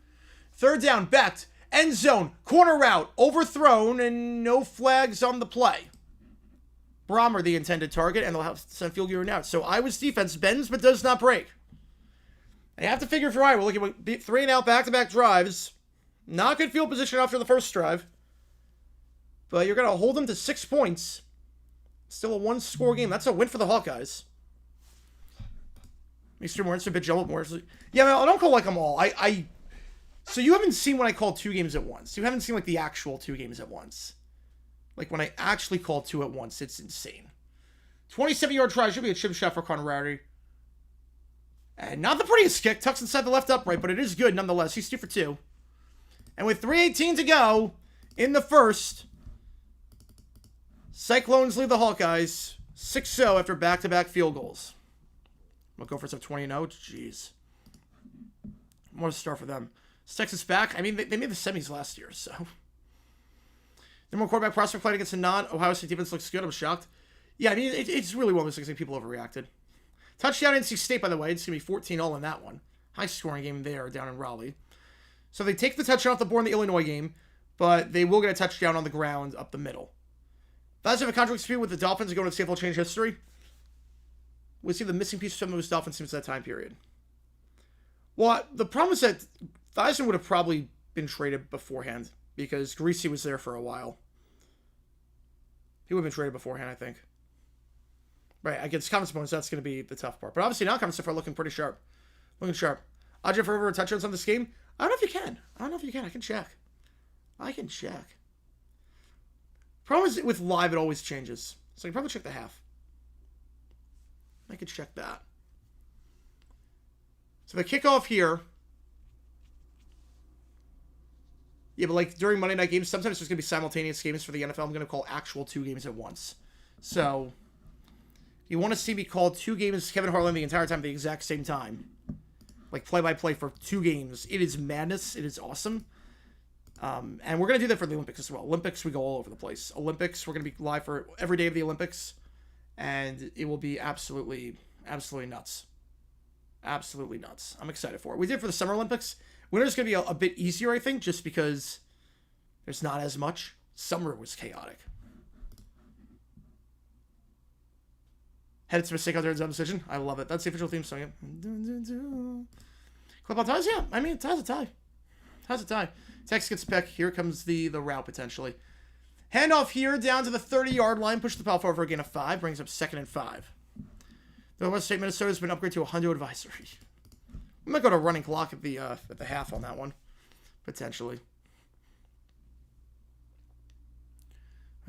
3rd down, Becht. End zone. Corner route. Overthrown and no flags on the play. Brommer the intended target, and they'll have to send field goal out. So Iowa's defense bends but does not break. And you have to figure for Iowa. Look at 3-and-out back-to-back drives. Not good field position after the first drive. But you're going to hold them to 6 points. Still a 1-score game. That's a win for the Hawkeyes. Mr. Moore, it's a bit jumbled more. Yeah, man, I don't call like them all. So you haven't seen when I call 2 games at once. You haven't seen like the actual 2 games at once. Like when I actually call 2 at once, it's insane. 27-yard try should be a chip shot for Conradi. And not the prettiest kick. Tucks inside the left upright, but it is good nonetheless. He's 2 for 2. And with 3:18 to go in the first, Cyclones lead the Hawkeyes 6-0 after back-to-back field goals. We'll go for some 20-0. Jeez. What a start for them. Is Texas back? I mean, they made the semis last year, so. The more quarterback prospect playing against a non-Ohio State defense looks good. I'm shocked. Yeah, I mean, it's really one of those things. I think people overreacted. Touchdown NC State, by the way. It's going to be 14-0 in that one. High-scoring game there down in Raleigh. So they take the touchdown off the board in the Illinois game, but they will get a touchdown on the ground up the middle. Guys have a contract dispute with the Dolphins going to see if they'll change history. We see the missing piece from those Dolphins since that time period. Well, the problem is that Theisen would have probably been traded beforehand because Greasy was there for a while. He would have been traded beforehand, I think. Right, against conference opponents, that's going to be the tough part. But obviously, non-conference stuff are looking pretty sharp. Looking sharp. Ajay for over touchdowns on this game? I don't know if you can. I can check. I can check. Problem is with live, it always changes. So I can probably check the half. I could check that. So the kickoff here. Yeah, but like during Monday night games, sometimes there's going to be simultaneous games for the NFL. I'm going to call actual 2 games at once. So you want to see me call 2 games, Kevin Harlan, the entire time at the exact same time. Like play-by-play for 2 games. It is madness. It is awesome. And we're going to do that for the Olympics as well. Olympics, we go all over the place. Olympics, we're going to be live for every day of the Olympics. And it will be absolutely nuts. Absolutely nuts. I'm excited for it. We did it for the Summer Olympics. Winter's going to be a bit easier, I think, just because there's not as much. Summer was chaotic. Headed to mistake out there in zone decision. I love it. That's the official theme song. Clip on ties? Yeah. I mean, ties a tie. Ties a tie. Tex gets back. Here comes the route, potentially. Handoff here down to the 30-yard line. Push the ball forward for a gain of 5. Brings up 2nd and 5. The West State, Minnesota has been upgraded to a Hundo advisory. We might go to running clock at the half on that one. Potentially.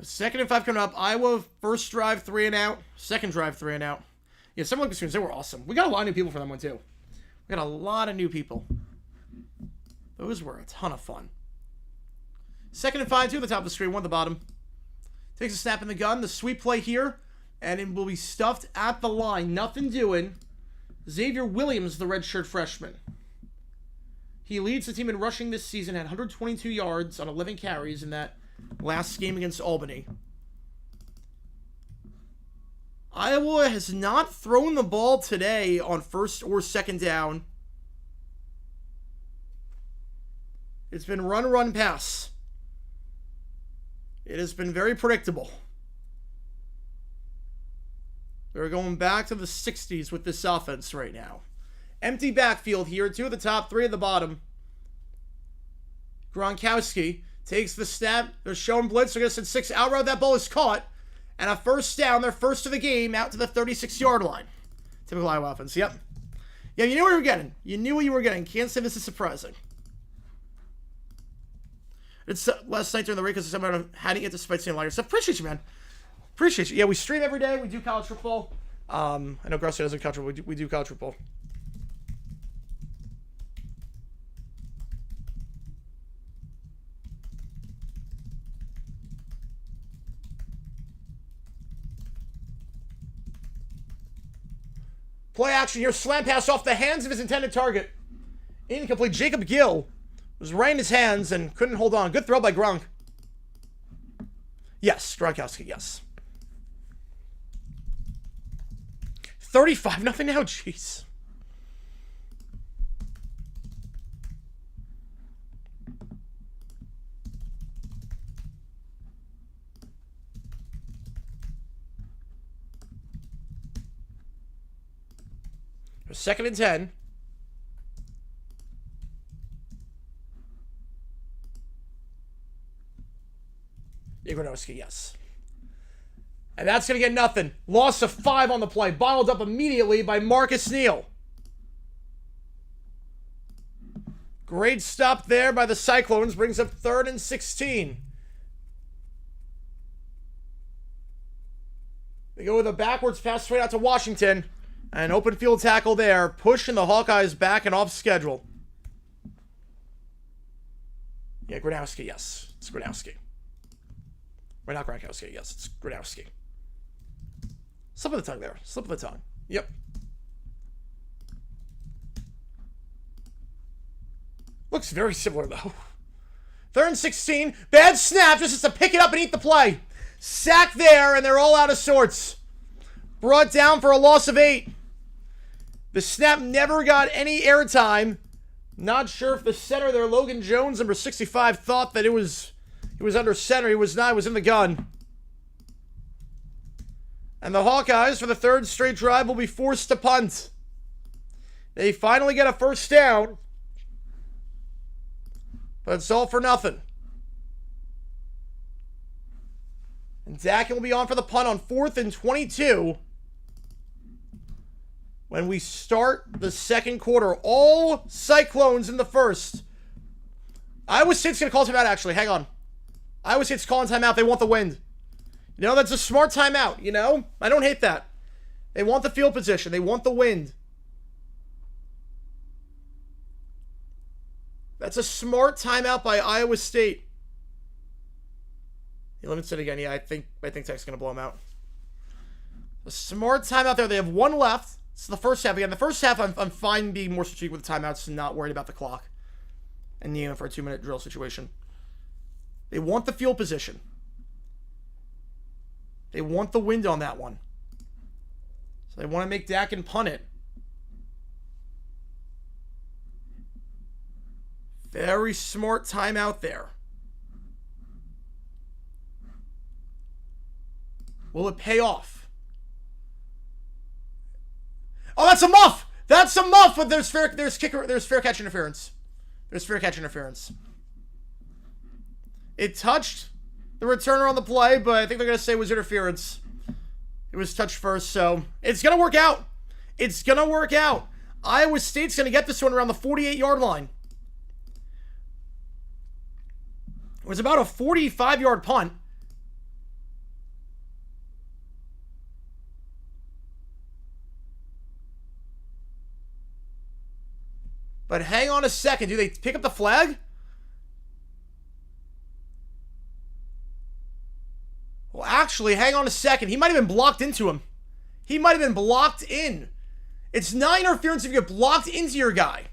2nd and 5 coming up. Iowa, first drive, 3 and out. Second drive, 3 and out. Yeah, some Olympic screens, they were awesome. We got a lot of new people for that one, too. We got a lot of new people. Those were a ton of fun. 2nd and 5, 2 at the top of the screen, 1 at the bottom. Takes a snap in the gun. The sweep play here. And it will be stuffed at the line. Nothing doing. Xavier Williams, the redshirt freshman. He leads the team in rushing this season at 122 yards on 11 carries in that last game against Albany. Iowa has not thrown the ball today on first or second down. It's been run, run, pass. It has been very predictable. They're going back to the 60s with this offense right now. Empty backfield here. 2 at the top, 3 at the bottom. Gronkowski takes the snap. They're showing blitz. They're going to send 6 out route. That ball is caught. And a first down. Their first of the game out to the 36-yard line. Typical Iowa offense. Yep. Yeah, you knew what you were getting. You knew what you were getting. Can't say this is surprising. It's last night during the break because someone hadn't yet despite seeing a lot of stuff. Appreciate you, man. Appreciate you. Yeah, we stream every day. We do college football. I know Garcia doesn't college football. We do college football. Play action here. Slam pass off the hands of his intended target. Incomplete. Jacob Gill was right in his hands and couldn't hold on. Good throw by Gronk. Yes, Gronkowski, yes. 35-0 now, jeez. Second and 10. Igorowski, yes. And that's going to get nothing. Loss of 5 on the play. Bottled up immediately by Marcus Neal. Great stop there by the Cyclones. Brings up 3rd and 16. They go with a backwards pass straight out to Washington. An open field tackle there. Pushing the Hawkeyes back and off schedule. Yeah, Gronowski, yes. It's Gronowski. Or not Gronkowski, yes. It's Gronowski. Slip of the tongue there. Slip of the tongue. Yep. Looks very similar, though. 3rd and 16. Bad snap. Just has to pick it up and eat the play. Sack there, and they're all out of sorts. Brought down for a loss of 8. The snap never got any airtime. Not sure if the center there, Logan Jones, number 65, thought that he was under center. He was not. He was in the gun. And the Hawkeyes, for the 3rd straight drive, will be forced to punt. They finally get a first down. But it's all for nothing. And Dak will be on for the punt on 4th and 22. When we start the second quarter. All Cyclones in the first. Iowa State's going to call timeout, actually. Hang on. Iowa State's calling timeout. They want the wind. You know, that's a smart timeout, you know? I don't hate that. They want the field position. They want the wind. That's a smart timeout by Iowa State. He limits it again. Yeah, I think Tech's going to blow him out. A smart timeout there. They have 1 left. It's the first half. Again, the first half, I'm fine being more strategic with the timeouts and not worried about the clock. And kneeling for a 2-minute drill situation. They want the field position. They want the wind on that one. So they want to make Dak and punt it. Very smart timeout there. Will it pay off? Oh, that's a muff! That's a muff! But there's fair catch interference. There's fair catch interference. It touched the returner on the play, but I think they're going to say it was interference. It was touched first, so it's going to work out. It's going to work out. Iowa State's going to get this one around the 48-yard line. It was about a 45-yard punt. But hang on a second. Do they pick up the flag? Well, actually, hang on a second. He might have been blocked into him. He might have been blocked in. It's not interference if you get blocked into your guy.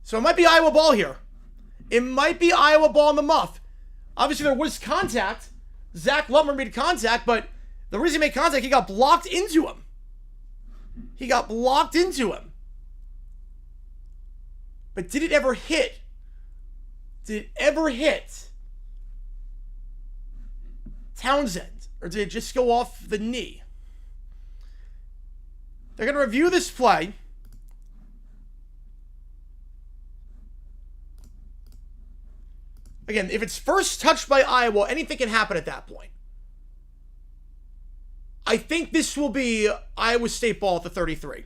So it might be Iowa ball here. It might be Iowa ball in the muff. Obviously, there was contact. Zach Lutmer made contact, but the reason he made contact, he got blocked into him. He got blocked into him. But did it ever hit? Did it ever hit Townsend? Or did it just go off the knee? They're going to review this play. Again, if it's first touched by Iowa, anything can happen at that point. I think this will be Iowa State ball at the 33.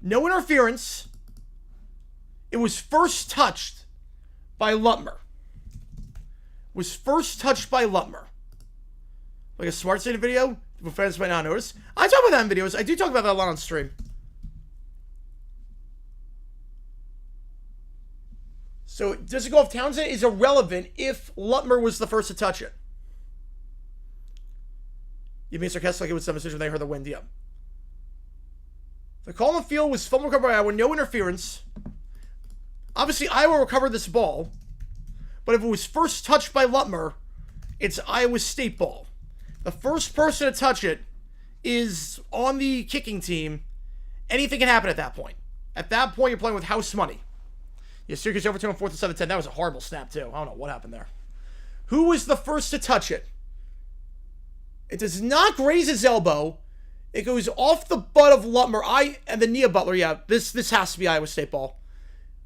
No interference. It was first touched by Lutmer. Was first touched by Lutmer. Like a Smart State video? Fans might not notice. I talk about that in videos. I do talk about that a lot on stream. So, does it go off Townsend? Is irrelevant if Lutmer was the first to touch it. You mean sarcastic like it was some decision when they heard the wind? Yeah. The call on the field was fumble recovered by Iowa. No interference. Obviously, Iowa recovered this ball. But if it was first touched by Lutmer, it's Iowa State ball. The first person to touch it is on the kicking team. Anything can happen at that point. At that point, you're playing with house money. Yeah, Syracuse overtime on 4th and 7, 10. That was a horrible snap, too. I don't know what happened there. Who was the first to touch it? It does not graze his elbow. It goes off the butt of Lutmer. And the knee of Butler. Yeah, this has to be Iowa State ball.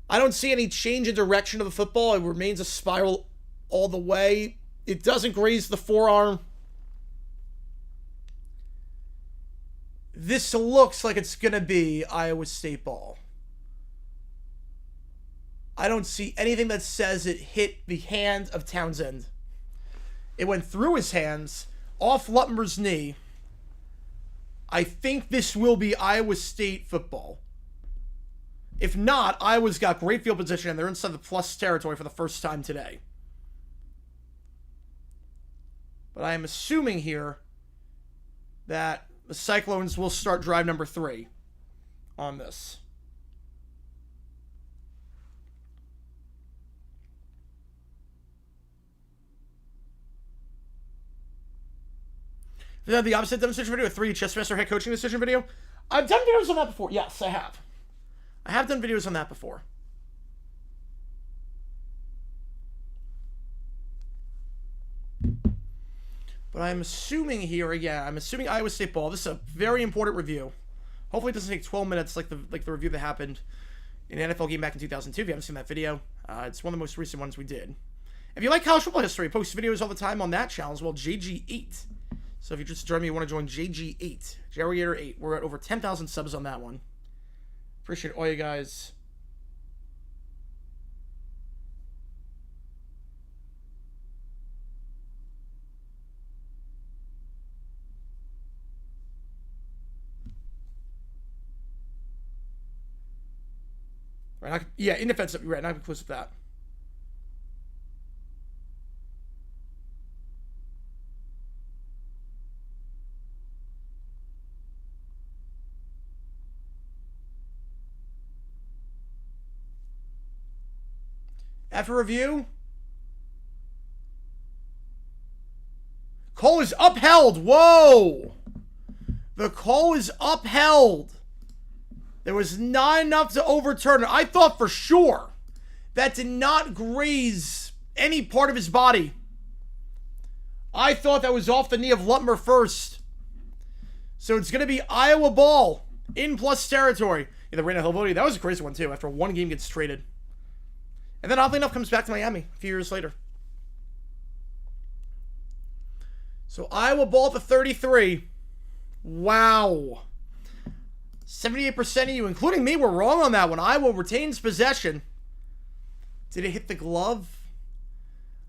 I don't see any change in direction of the football. It remains a spiral all the way. It doesn't graze the forearm. This looks like it's going to be Iowa State ball. I don't see anything that says it hit the hand of Townsend. It went through his hands, off Lutmer's knee. I think this will be Iowa State football. If not, Iowa's got great field position and they're inside the plus territory for the first time today. But I am assuming here that the Cyclones will start drive number 3 on this. The opposite demonstration video, a 3 chess master head coaching decision video. I've done videos on that before. Yes, I have. I have done videos on that before. But I'm assuming here, again, I'm assuming Iowa State ball. This is a very important review. Hopefully it doesn't take 12 minutes like the review that happened in an NFL game back in 2002. If you haven't seen that video, it's one of the most recent ones we did. If you like college football history, I post videos all the time on that channel as well, JG8. So if you just joined me, you want to join JG8, Jerriator 8. We're at over 10,000 subs on that one. Appreciate all you guys. Right, yeah, indefensive. You're right. Not close with that. After review, call is upheld. Whoa! The call is upheld. There was not enough to overturn it. I thought for sure that did not graze any part of his body. I thought that was off the knee of Lutmer first. So it's going to be Iowa ball in plus territory. Yeah, the Reina Helvoti, that was a crazy one too, after one game gets traded. And then oddly enough comes back to Miami a few years later. So Iowa ball at the 33. Wow. 78% of you, including me, were wrong on that one. Iowa retains possession. Did it hit the glove?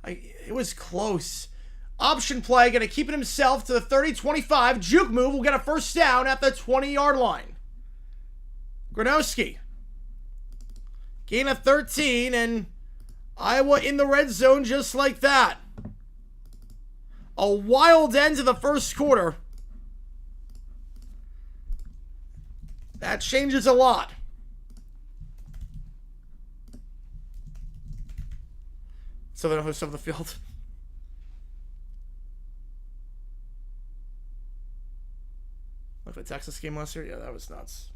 It was close. Option play, going to keep it himself to the 30-25. Juke move will get a first down at the 20-yard line. Gronowski. Gain of 13, and Iowa in the red zone just like that. A wild end to the first quarter. That changes a lot. Southern host of the field. Look at the Texas game last year. Yeah, that was nuts.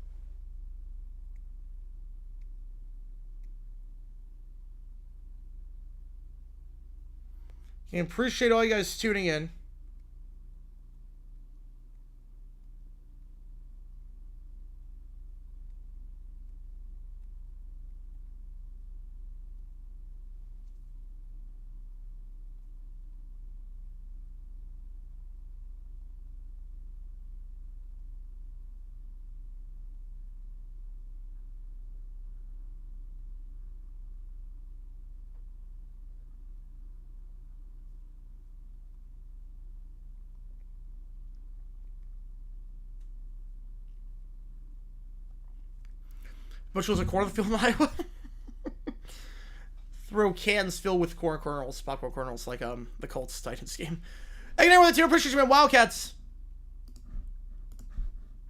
I appreciate all you guys tuning in. Which was a corner of the field in Iowa. Throw cans filled with corn kernels, popcorn kernels, like the Colts Titans game. Hey, good night with the team. Appreciate you, man. Wildcats.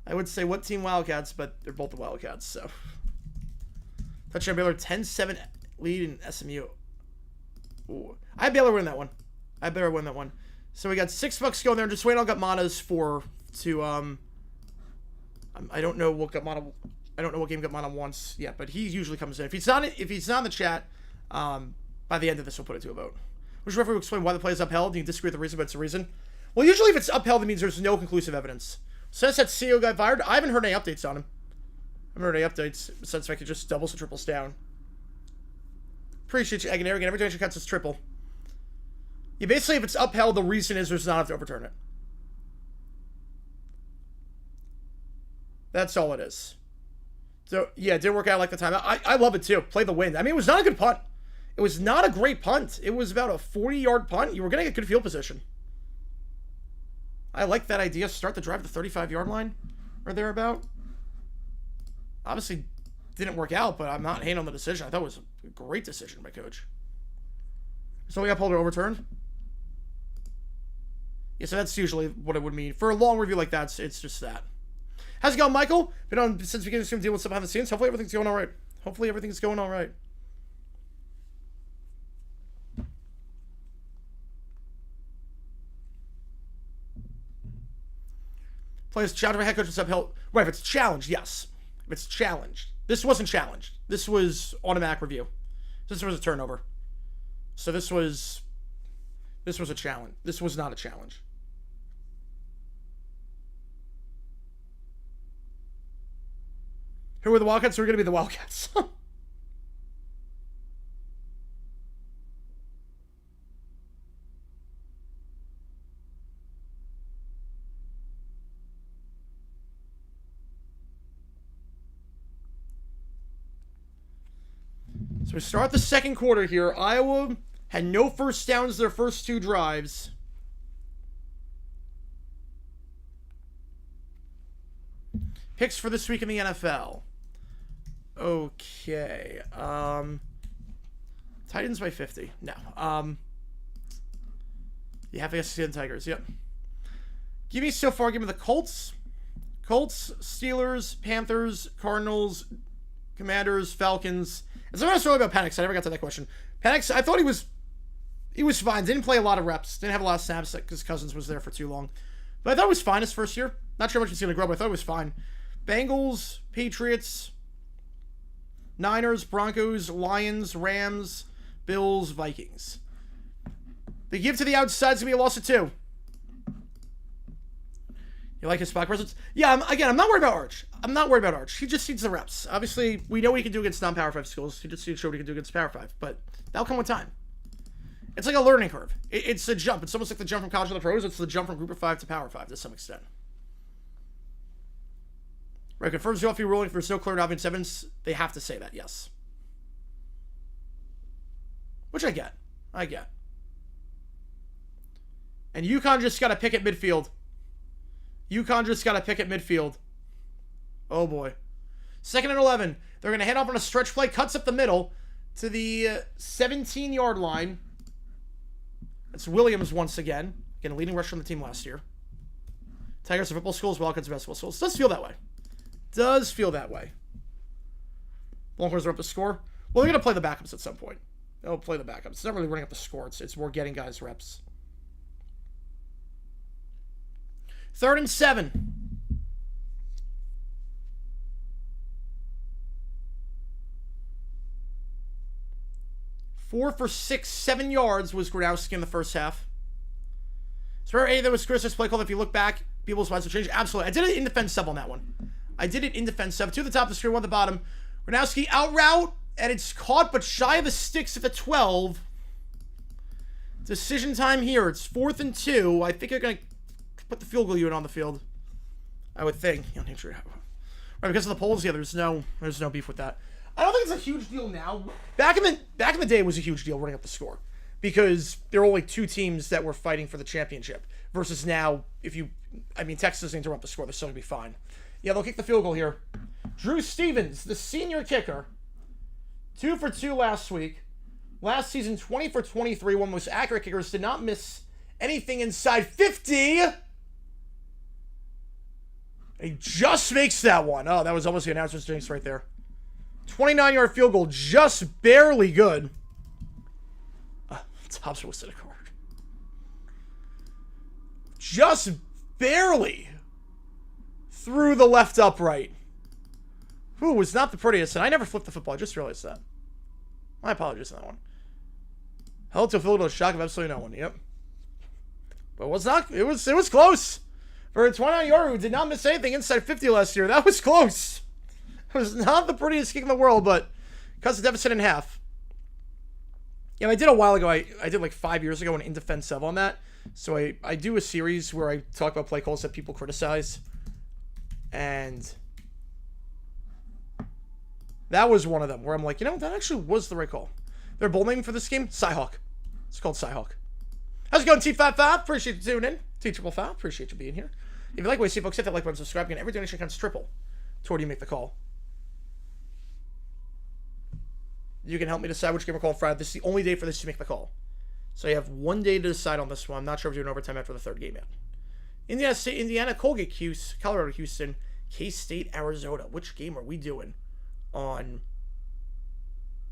I would say what team Wildcats, but they're both the Wildcats, so. Touchdown Baylor, 10-7 lead in SMU. Ooh. I had Baylor win that one. So we got $6 going there. Just waiting on Gutmana's I don't know what game Gutmana wants yet, but he usually comes in. If he's not in the chat, by the end of this, we'll put it to a vote. Which referee will explain why the play is upheld? You can disagree with the reason, but it's a reason. Well, usually if it's upheld, it means there's no conclusive evidence. Since that CEO got fired, I haven't heard any updates on him. I haven't heard any updates since I could just doubles and triples down. Appreciate you, Egg and Eric. Every donation counts as triple. Yeah, basically, if it's upheld, the reason is there's not enough to overturn it. That's all it is. So, yeah, it did work out like the time. I love it, too. Play the wind. I mean, it was not a good punt. It was not a great punt. It was about a 40-yard punt. You were going to get good field position. I like that idea. Start the drive at the 35-yard line or thereabout. Obviously, didn't work out, but I'm not hating on the decision. I thought it was a great decision by Coach. So we got pulled or overturned. Yeah, so that's usually what it would mean. For a long review like that, it's just that. How's it going, Michael? Been on since beginning of the stream, dealing with stuff behind the scenes. Hopefully everything's going all right. Players challenged by head coach and upheld. Right, if it's challenged, yes. If it's challenged. This wasn't challenged. This was automatic review. This was a turnover. So this was a challenge. This was not a challenge. Who are the Wildcats? Who are going to be the Wildcats? So we start the second quarter here. Iowa had no first downs their first two drives. Picks for this week in the NFL. Okay. Titans by 50. No. You have to guess the Tigers. Yep. Give me the Colts, Steelers, Panthers, Cardinals, Commanders, Falcons. It's not necessarily about Penix. I never got to that question. Penix, I thought he was fine. Didn't play a lot of reps. Didn't have a lot of snaps because Cousins was there for too long. But I thought it was fine his first year. Not sure how much he's going to grow, but I thought it was fine. Bengals, Patriots, Niners, Broncos, Lions, Rams, Bills, Vikings. The give to the outside is going to be a loss of 2. You like his spot presence? Yeah, I'm not worried about Arch. He just needs the reps. Obviously, we know what he can do against non-Power 5 schools. He just needs to show what he can do against Power 5. But that'll come with time. It's like a learning curve. It's a jump. It's almost like the jump from college to the pros. It's the jump from Group of 5 to Power 5 to some extent. Right, confirms the off-field ruling for no clear and obvious evidence. They have to say that, yes. Which I get. And UConn just got to pick at midfield. Oh, boy. 2nd and 11. They're going to hand off on a stretch play. Cuts up the middle to the 17-yard line. It's Williams once again. Again, a leading rusher on the team last year. Tigers are football schools, Wildcats are basketball schools. Does feel that way. Does feel that way. Longhorns are up to score. Well, they're going to play the backups at some point. They'll play the backups. It's not really running up the score. It's more getting guys reps. 3rd and 7. Four for 6, 7 yards was Gronowski in the first half. So remember, hey, there was Chris's play call. If you look back, people's minds will change. Absolutely. I did it in defense sub on that one. I did it in defense sub. 2 at the top of the screen, 1 at the bottom. Gronowski out route, and it's caught but shy of the sticks at the 12. Decision time here. It's 4th and 2. I think they're going to put the field goal unit on the field. I would think. Right, because of the polls, yeah, there's no beef with that. I don't think it's a huge deal now. Back in the day, it was a huge deal running up the score because there were only 2 teams that were fighting for the championship. Versus now, Texas doesn't interrupt the score, they're still gonna be fine. Yeah, they'll kick the field goal here. Drew Stevens, the senior kicker, 2 for 2 last week. Last season, 20 for 23. One of the most accurate kickers. Did not miss anything inside 50. He just makes that one. Oh, that was almost the announcer's jinx right there. 29-yard field goal, just barely good. Tops was in a card. Just barely through the left upright. Who was not the prettiest, and I never flipped the football. I just realized that. My apologies on that one. Held to a field goal, shock of absolutely no one. Yep. But it was not. It was close. For a 29-yarder who did not miss anything inside 50 last year, that was close. It was not the prettiest kick in the world, but cuts the deficit in half. Yeah, I did a while ago. I did like 5 years ago an in defense sub on that. So I do a series where I talk about play calls that people criticize. And that was one of them where I'm like, that actually was the right call. Their bowl name for this game? Cyhawk. It's called Cyhawk. How's it going, T55? Appreciate you tuning in. T55, appreciate you being here. If you like what you see, folks, hit that like button, subscribe. Again, every donation counts triple toward you make the call. You can help me decide which game we're calling Friday. This is the only day for this to make the call. So you have 1 day to decide on this one. I'm not sure if we're doing overtime after the 3rd game yet. Indiana State, Indiana, Colgate, Colorado, Houston, K-State, Arizona. Which game are we doing on...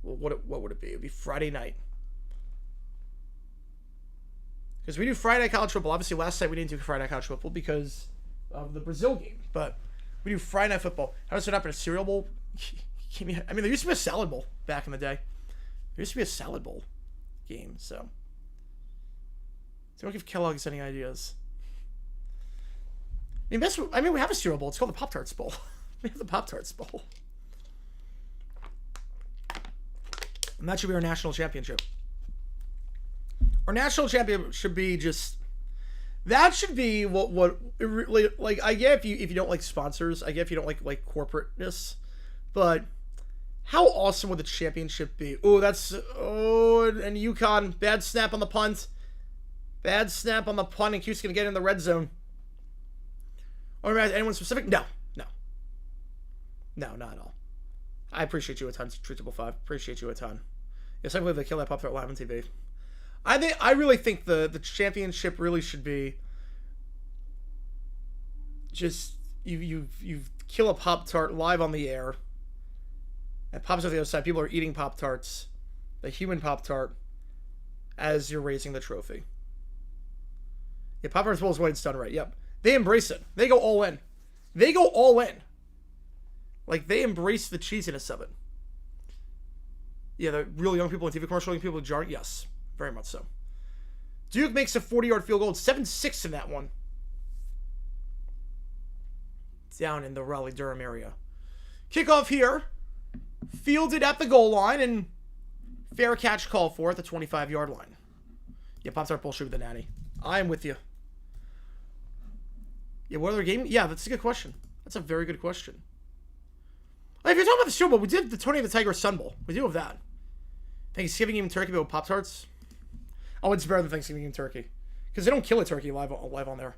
Well, what would it be? It would be Friday night. Because we do Friday night college football. Obviously, last night we didn't do Friday night college football because of the Brazil game. But we do Friday night football. How does it happen? A cereal bowl? There used to be a salad bowl back in the day. There used to be a salad bowl game, so don't give Kellogg's any ideas. We have a cereal bowl. It's called the Pop-Tarts Bowl. We have the Pop-Tarts Bowl. And that should be our national championship. Our national championship should be just... That should be what it really... Like, I get if you don't like sponsors. I get if you don't like corporateness. But how awesome would the championship be? And UConn, bad snap on the punt. Bad snap on the punt, and Q's going to get in the red zone. Or anyone specific? No, not at all. I appreciate you a ton, Truthable 5. Appreciate you a ton. Yes, I believe they kill that Pop-Tart live on TV. I really think the championship really should be just you kill a Pop-Tart live on the air. And pops on the other side. People are eating Pop-Tarts, the human Pop-Tart, as you're raising the trophy. Yeah, Pop-Tarts Bowl is when it's done right. Yep. They embrace it. They go all in. Like, they embrace the cheesiness of it. Yeah, the real young people in TV commercial, young people in jar. Yes, very much so. Duke makes a 40-yard field goal. It's 7-6 in that one. Down in the Raleigh-Durham area. Kickoff here. Fielded at the goal line, and fair catch call for at the 25-yard line. Yeah, Pop-Tart Bowl should be the natty. I am with you. Yeah, what other game? Yeah, that's a good question. That's a very good question. If you're talking about the Super Bowl, we did the Tony the Tiger Sun Bowl. We do have that. Thanksgiving even turkey, but with Pop-Tarts. Oh, it's better than Thanksgiving even turkey. Because they don't kill a turkey live on there.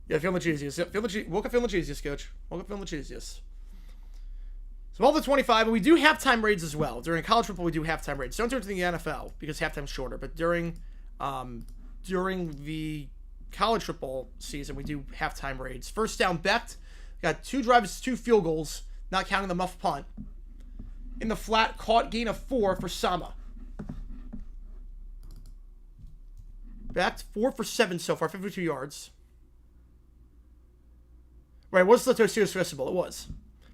Yeah, feeling the cheesiest. Yep, woke up feeling the cheesiest, coach. Woke up feeling the cheesiest. So all the 25, but we do halftime raids as well. During college football, we do halftime raids. Don't do it to the NFL because halftime's shorter. But during the college football season, we do halftime raids. First down, Becht. Got 2 drives, 2 field goals, not counting the muff punt. In the flat, caught gain of 4 for Sama. Becht, 4 for 7 so far, 52 yards. Right, what's the Tostitos Festival? It was.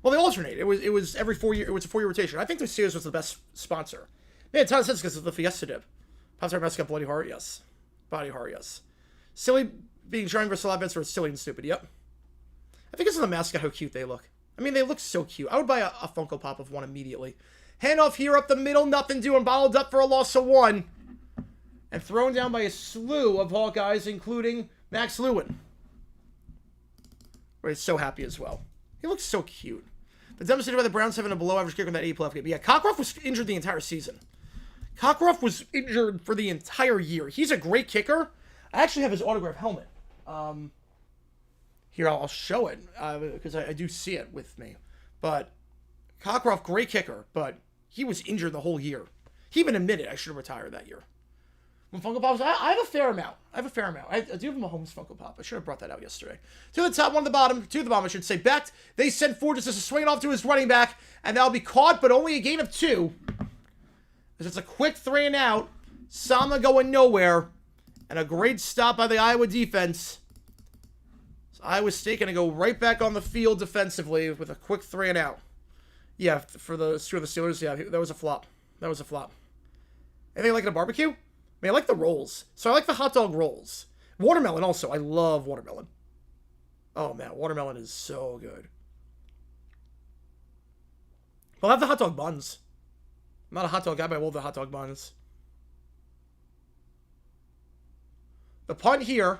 Well, they alternate. It was every 4 year. It was a 4-year rotation. I think Tostitos was the best sponsor. It made a ton of sense because of the Fiesta dip. Pops our mascot, Bloody Heart, yes. Body Heart, yes. Silly being trying for live events where it's silly and stupid, yep. I think it's the mascot how cute they look. I mean, they look so cute. I would buy a Funko Pop of one immediately. Handoff here up the middle, nothing doing. Bottled up for a loss of 1. And thrown down by a slew of Hawkeyes, including Max Lewin. Where he's so happy as well. He looks so cute. The demonstrated by the Browns having a below-average kicker in that 8 playoff game. Yeah, Cockcroft was injured the entire season. Cockcroft was injured for the entire year. He's a great kicker. I actually have his autograph helmet. Here, I'll show it, because I do see it with me. But Cockcroft, great kicker, but he was injured the whole year. He even admitted I should have retired that year. When Funko Pops, I have a fair amount. I do have a Mahomes Funko Pop. I should have brought that out yesterday. 2 at the top, 1 at the bottom. 2 at the bottom, I should say. Becht, they send Ford just to swing it off to his running back, and that'll be caught, but only a gain of 2. As it's a quick 3 and out. Sama going nowhere. And a great stop by the Iowa defense. So Iowa State going to go right back on the field defensively with a quick 3 and out. Yeah, for the Steelers, yeah, that was a flop. Anything like a barbecue? I mean, I like the rolls. So I like the hot dog rolls. Watermelon also. I love watermelon. Oh, man. Watermelon is so good. I'll have the hot dog buns. I'm not a hot dog guy, but I love the hot dog buns. The punt here.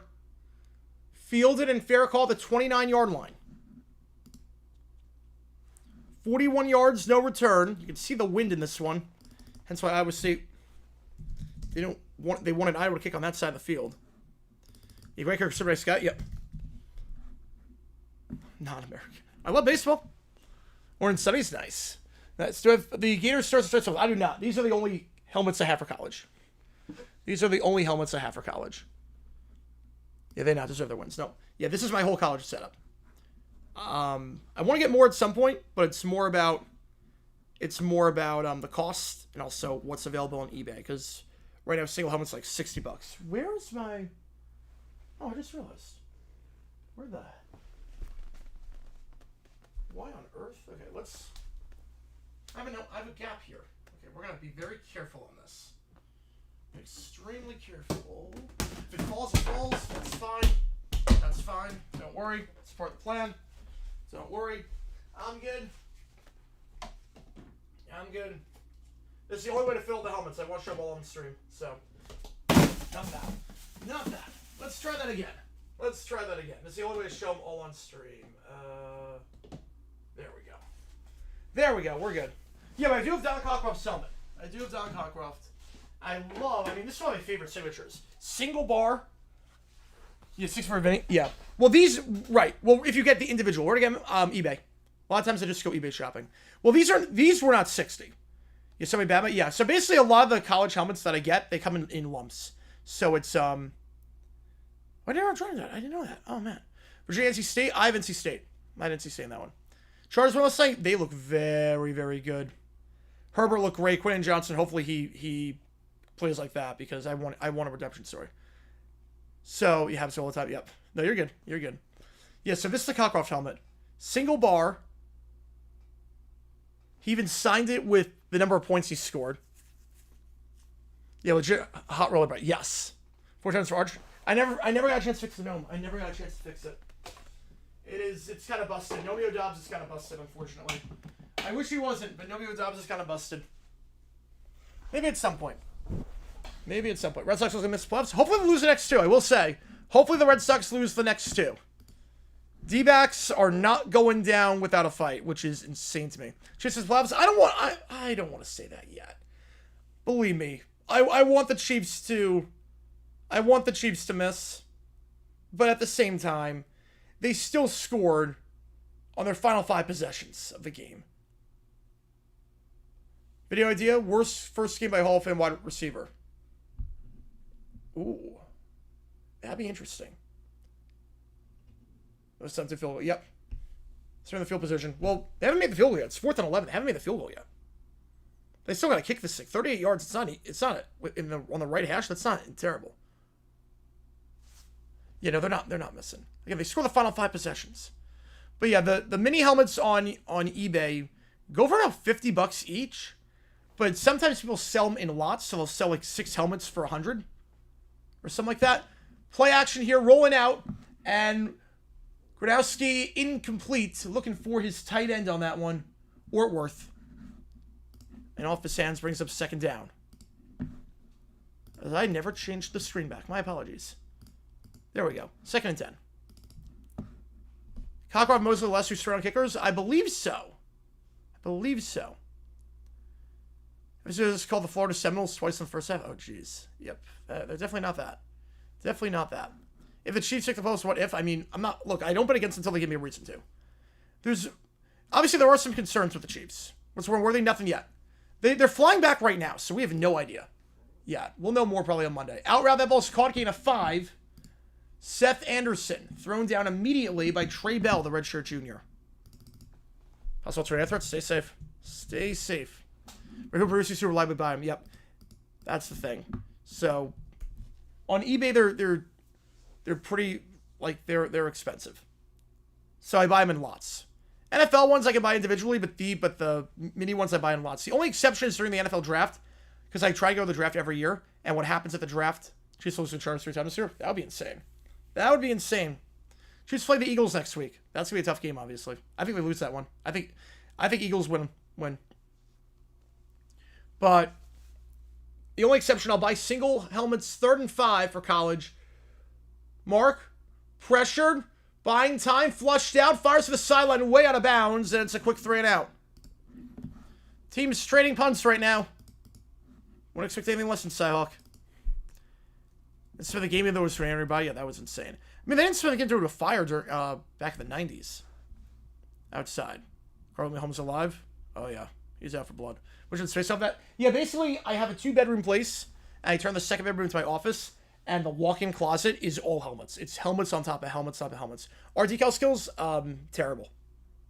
Fielded and fair call at the 29-yard line. 41 yards, no return. You can see the wind in this one. Hence why Iowa State... They wanted Iowa to kick on that side of the field. You break her, Scott? Yep. Not American. I love baseball. Orange Sunny's nice. Do I have the Gators starts? I do not. These are the only helmets I have for college. Yeah, they not deserve their wins. No. Yeah, this is my whole college setup. I want to get more at some point, but it's more about the cost and also what's available on eBay, because right now single helmet's like $60. Where's my... Oh, I just realized. Where the... Why on earth? Okay, let's... I have a gap here. Okay, we're going to be very careful on this. Extremely careful. If it falls, it falls. That's fine. That's fine. Don't worry. It's part of the plan. Don't worry. I'm good. This is the only way to fill the helmets. I want to show them all on the stream. So, not that. Let's try that again. This is the only way to show them all on stream. There we go. We're good. Yeah, but I do have Don Cockcroft's helmet. I mean, this is one of my favorite signatures. Single bar. Yeah, 6 for Vinny. Yeah. Well, these, right. Well, if you get the individual, where to get eBay. A lot of times I just go eBay shopping. Well, these were not 60. Yeah, somebody bad, but yeah. So basically, a lot of the college helmets that I get, they come in lumps. So it's Why did I try that? I didn't know that. Oh man. Virginia, NC State. I have NC State. I had NC State in that one. Chargers, what I was saying, they look very, very good. Herbert looked great. Quentin Johnson, hopefully he plays like that, because I want a redemption story. So you have it all the time. Yep. No, you're good. Yeah. So this is the Cockcroft helmet. Single bar. He even signed it with the number of points he scored. Yeah, legit hot roller bright. Yes. 4 times for Arch. I never got a chance to fix the gnome. It's kind of busted. Nomeo Dobbs is kind of busted, unfortunately. I wish he wasn't, but Nomeo Dobbs is kind of busted. Maybe at some point. Red Sox are going to miss playoffs. Hopefully they lose the next 2, I will say. Hopefully the Red Sox lose the next 2. D-backs are not going down without a fight, which is insane to me. Chiefs playoffs. I don't want to say that yet. Believe me, I want the Chiefs to miss, but at the same time, they still scored on their final 5 possessions of the game. Video idea, worst first game by Hall of Fame wide receiver. Ooh. That'd be interesting. It was something to field goal. Yep. They're in the field position. Well, they haven't made the field goal yet. It's 4th and 11. They haven't made the field goal yet. They still got to kick this thing. 38 yards. It's not on the right hash. That's not terrible. Yeah, no, they're not missing. Again, they score the final 5 possessions. But yeah, the mini helmets on eBay go for about $50 each. But sometimes people sell them in lots, so they'll sell like 6 helmets for $100 or something like that. Play action here, rolling out, and Gradowski incomplete, looking for his tight end on that one, Ortworth. And off his hands brings up 2nd down. I never changed the screen back. My apologies. There we go. 2nd and 10. Cockroft Mosley, the last 2 straight on kickers? I believe so. This is called the Florida Seminoles twice in the first half. Oh, jeez. Yep. They're definitely not that. Definitely not that. If the Chiefs take the post, what if? I mean, I'm not... Look, I don't bet against until they give me a reason to. Obviously, there are some concerns with the Chiefs. What's worthy? Nothing yet. They're flying back right now, so we have no idea. Yeah, we'll know more probably on Monday. Out route, that ball's caught, gain of 5. Seth Anderson, thrown down immediately by Trey Bell, the redshirt junior. Possible trade threats. Stay safe. Stay safe. Who produces who reliably buy him? Yep, that's the thing. So, on eBay, they're pretty, like, they're expensive. So I buy them in lots. NFL ones I can buy individually, but the mini ones I buy in lots. The only exception is during the NFL draft, because I try to go to the draft every year, and what happens at the draft? Chiefs lose to Chargers 3 times this year. That would be insane. That would be insane. Chiefs play the Eagles next week. That's gonna be a tough game, obviously. I think they lose that one. I think Eagles win. But the only exception, I'll buy single helmets 3rd and 5 for college. Mark, pressured, buying time, flushed out, fires to the sideline, way out of bounds, and it's a quick 3 and out. Team's trading punts right now. Wouldn't expect anything less than Cyhawk. It's for the game that was for everybody. Yeah, that was insane. I mean, they didn't spend the game through a fire back in the 90s. Outside. Carly Holmes alive? Oh, yeah. He's out for blood. Which is space off that. Yeah, basically, I have a 2-bedroom place, and I turn the 2nd bedroom into my office, and the walk-in closet is all helmets. It's helmets on top of helmets on top of helmets. Our decal skills, terrible.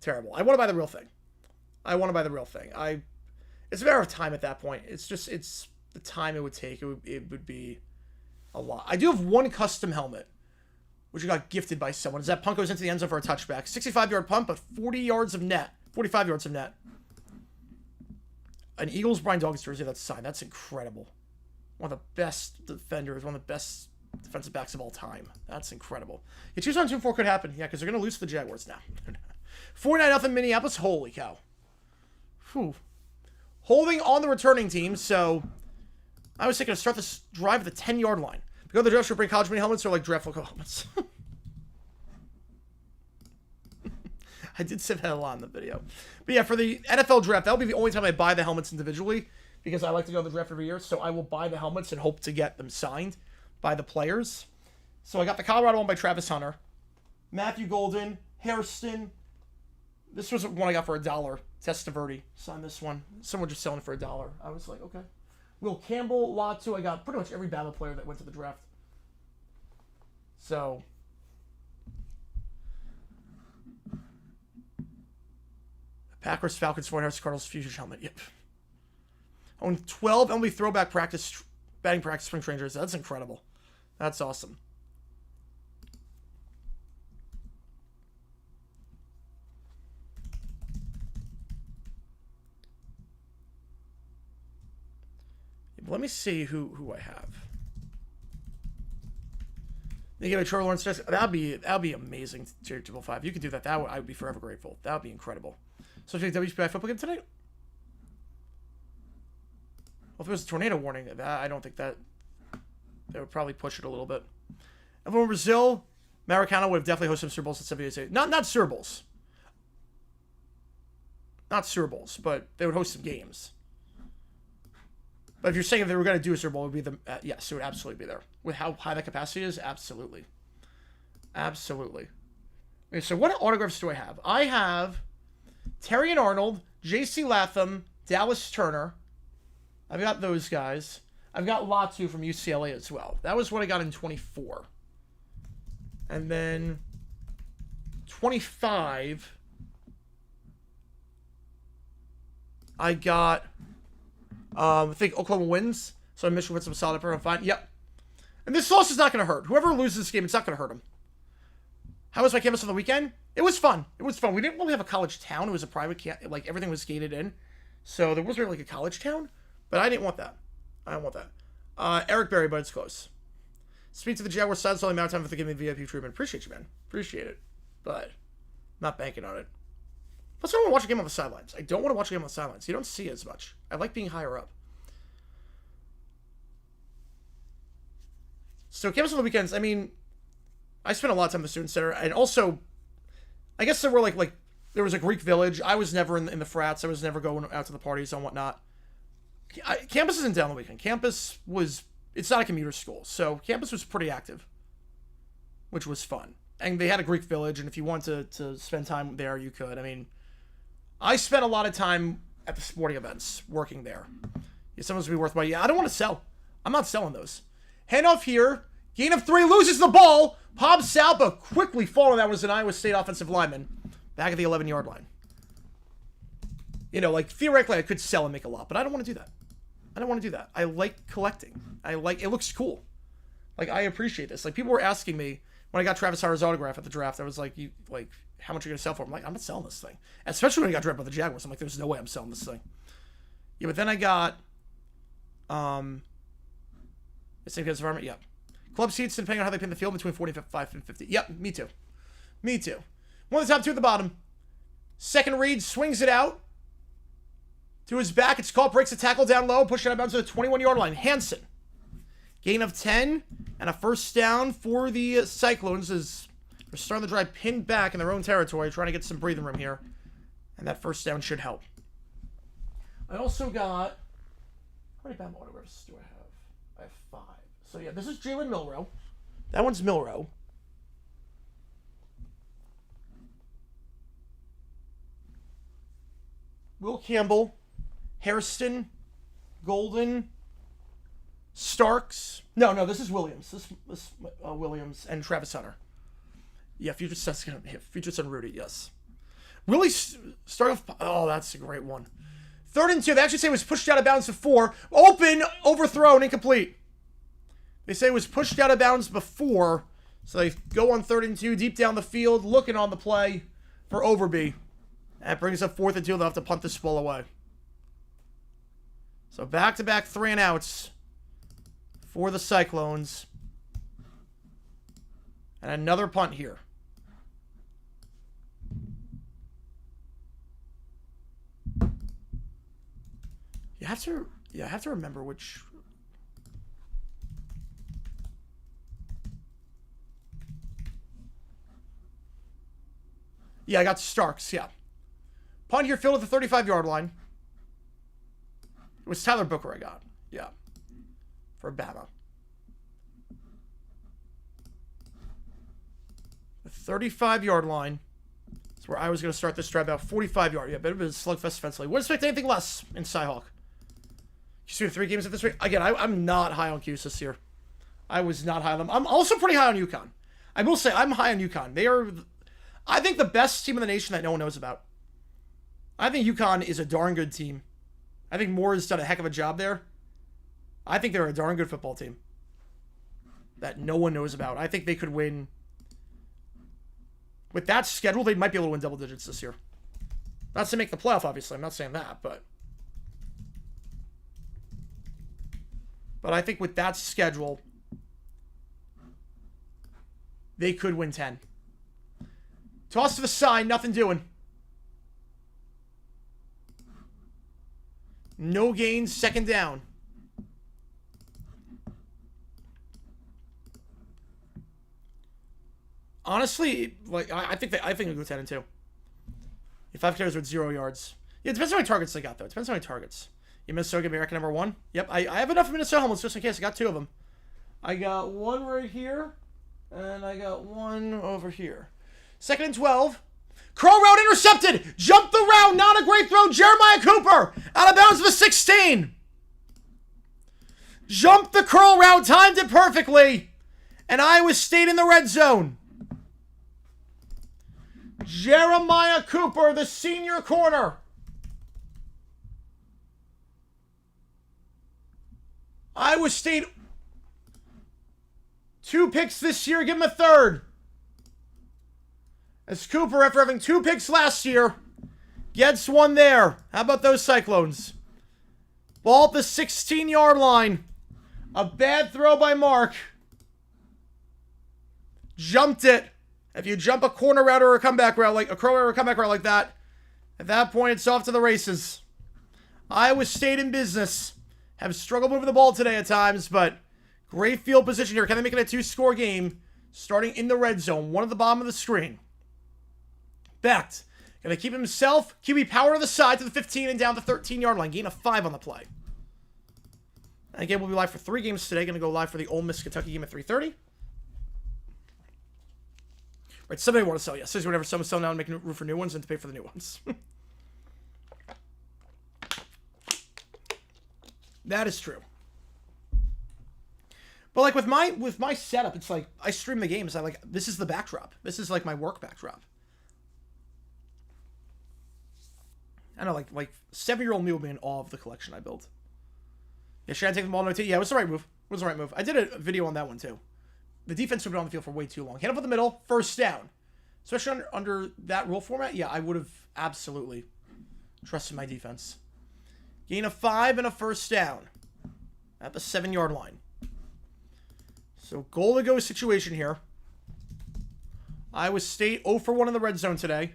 Terrible. I want to buy the real thing. It's a matter of time at that point. It's the time it would take. It would be a lot. I do have one custom helmet, which I got gifted by someone. Is that punt goes into the end zone for a touchback. 65-yard punt, but 40 yards of net. 45 yards of net. An Eagles Brian Dawkins jersey that's signed. That's incredible. One of the best defenders, one of the best defensive backs of all time. That's incredible. Yeah, 2-4 could happen. Yeah, because they're going to lose to the Jaguars now. 49-0 Minneapolis. Holy cow. Whew. Holding on the returning team, so I was thinking to start this drive at the 10-yard line. Go to the draft, should bring college mini helmets or like draft local helmets. I did say that a lot in the video. But yeah, for the NFL draft, that'll be the only time I buy the helmets individually because I like to go to the draft every year. So I will buy the helmets and hope to get them signed by the players. So I got the Colorado one by Travis Hunter. Matthew Golden, Hairston. This was one I got for $1. Testaverde signed this one. Someone just selling it for $1. I was like, okay. Will Campbell, Latu. I got pretty much every Bama player that went to the draft. So Packers, Falcons, 49ers, Cardinals, Fusion helmet. Yep. Own 12 MLB throwback practice, batting practice, spring training jerseys. That's incredible. That's awesome. Let me see who I have. They give a Trevor Lawrence. That'd be amazing. Tier 205. You could do that. I would be forever grateful. That would be incredible. So take WPI football game tonight. Well, if it was a tornado warning, I don't think that would probably push it a little bit. Everyone in Brazil, Maracana would have definitely hosted Super Bowls at 78. Not Super Bowls. Not Super Bowls, but they would host some games. But if you're saying if they were going to do a Super Bowl, it would be yes, it would absolutely be there. With how high that capacity is, absolutely. Absolutely. Okay, so what autographs do I have? I have Terry and Arnold, J.C. Latham, Dallas Turner, I've got those guys. I've got Latu from UCLA as well. That was what I got in 24. And then 25, I got, I think Oklahoma wins. So Michigan with some solid prayer. I'm fine. Yep. And this loss is not going to hurt. Whoever loses this game, it's not going to hurt them. How was my campus on the weekend? It was fun. It was fun. We didn't really have a college town. It was a private camp. Like, everything was gated in. So there wasn't really like a college town. But I didn't want that. I don't want that. Eric Berry, but it's close. Speak to the Jaguars side, so amount of time for giving me VIP treatment. Appreciate you, man. Appreciate it. But not banking on it. Plus, I don't want to watch a game on the sidelines. I don't want to watch a game on the sidelines. You don't see it as much. I like being higher up. So campus on the weekends, I mean, I spent a lot of time at the Student Center. And also, I guess there were like there was a Greek village. I was never in the frats. I was never going out to the parties and whatnot. Campus isn't down the weekend. Campus was, it's not a commuter school. So campus was pretty active, which was fun. And they had a Greek village. And if you wanted to spend time there, you could. I mean, I spent a lot of time at the sporting events working there. Yeah, someone's be worth money. Yeah, I don't want to sell. I'm not selling those. Handoff here. Gain of 3, loses the ball. Bob Salpa quickly falling. That was an Iowa State offensive lineman. Back at the 11-yard line. You know, like, theoretically, I could sell and make a lot, but I don't want to do that. I don't want to do that. I like collecting. It looks cool. Like, I appreciate this. Like, people were asking me, when I got Travis Harris' autograph at the draft, I was like, how much are you going to sell for? I'm like, I'm not selling this thing. Especially when I got drafted by the Jaguars. I'm like, there's no way I'm selling this thing. Yeah, but then I got, it's in environment, yep. Club seats, depending on how they pin the field, between 45 and 50. Yep, me too. Me too. One at the top, two at the bottom. Second read, swings it out. To his back, it's caught, breaks the tackle down low, pushing out of bounds to the 21-yard line. Hansen. Gain of 10, and a first down for the Cyclones as they're starting the drive pinned back in their own territory, trying to get some breathing room here. And that first down should help. I also got, how many Bama autographs do I have? I have 5. So yeah, this is Jalen Milroe. That one's Milroe. Will Campbell, Hairston, Golden, Starks. No, this is Williams. This Williams and Travis Hunter. Yeah, Future Son Rudy, yes. Willie start off. Oh, that's a great one. 3rd and 2. They actually say it was pushed out of bounds before. Open, overthrown, incomplete. They say it was pushed out of bounds before. So they go on 3rd and 2, deep down the field, looking on the play for Overby. That brings up 4th and 2. They'll have to punt this ball away. So back-to-back 3 and outs for the Cyclones. And another punt here. You have to remember which. Yeah, I got Starks, yeah. Punt here, filled at the 35-yard line. It was Tyler Booker I got. Yeah. For Bama. The 35-yard line. That's where I was going to start this drive, about 45-yard. Yeah, bit of a slugfest defensively. Wouldn't expect anything less in Cyhawk. You see 3 games at this rate. Again, I'm not high on Cuse this year. I was not high on them. I'm also pretty high on UConn. I will say, I'm high on UConn. They are, I think, the best team in the nation that no one knows about. I think UConn is a darn good team. I think Moore has done a heck of a job there. I think they're a darn good football team that no one knows about. I think they could win. With that schedule, they might be able to win double digits this year. Not to make the playoff, obviously. I'm not saying that, but I think with that schedule, they could win 10. Toss to the side, nothing doing. No gains, 2nd down. Honestly, like I think it'll go 10 and 2. If 5 carries with 0 yards. Yeah, it depends on how many targets they got, though. It depends on how many targets. You Minnesota American number 1? Yep, I have enough of Minnesota helmets just in case. I got 2 of them. I got 1 right here, and I got 1 over here. 2nd and 12. Crow route intercepted. Jump the route. Not a great throw. Jeremiah Cooper out of bounds for 16. Jumped the curl route, timed it perfectly. And Iowa State in the red zone. Jeremiah Cooper, the senior corner. Iowa State, 2 picks this year, give him a third. As Cooper, after having 2 picks last year, gets one there. How about those Cyclones? Ball at the 16-yard line. A bad throw by Mark. Jumped it. If you jump a corner route or a comeback route, like a curl route or a comeback route like that, at that point, it's off to the races. Iowa State in business. Have struggled moving the ball today at times, but great field position here. Can they make it a 2-score game? Starting in the red zone. One at the bottom of the screen. Becht. Gonna keep himself. QB power to the side to the 15 and down the 13-yard line. Gain of 5 on the play. Again, we'll be live for 3 games today. Gonna go live for the Ole Miss Kentucky game at 3:30. Right, somebody want to sell. Yeah, says whenever someone's selling now and making room for new ones and to pay for the new ones. That is true. But like with my setup, it's like I stream the games. This is the backdrop. This is like my work backdrop. I know, like 7-year-old me will be in awe of the collection I built. Yeah, should I take the ball? No, yeah, it was the right move. It was the right move. I did a video on that one too. The defense would have been on the field for way too long. Hit up in the middle, first down. Especially under that rule format, yeah, I would have absolutely trusted my defense. Gain of 5 and a first down at the 7-yard line. So goal to go situation here. Iowa State 0 for 1 in the red zone today.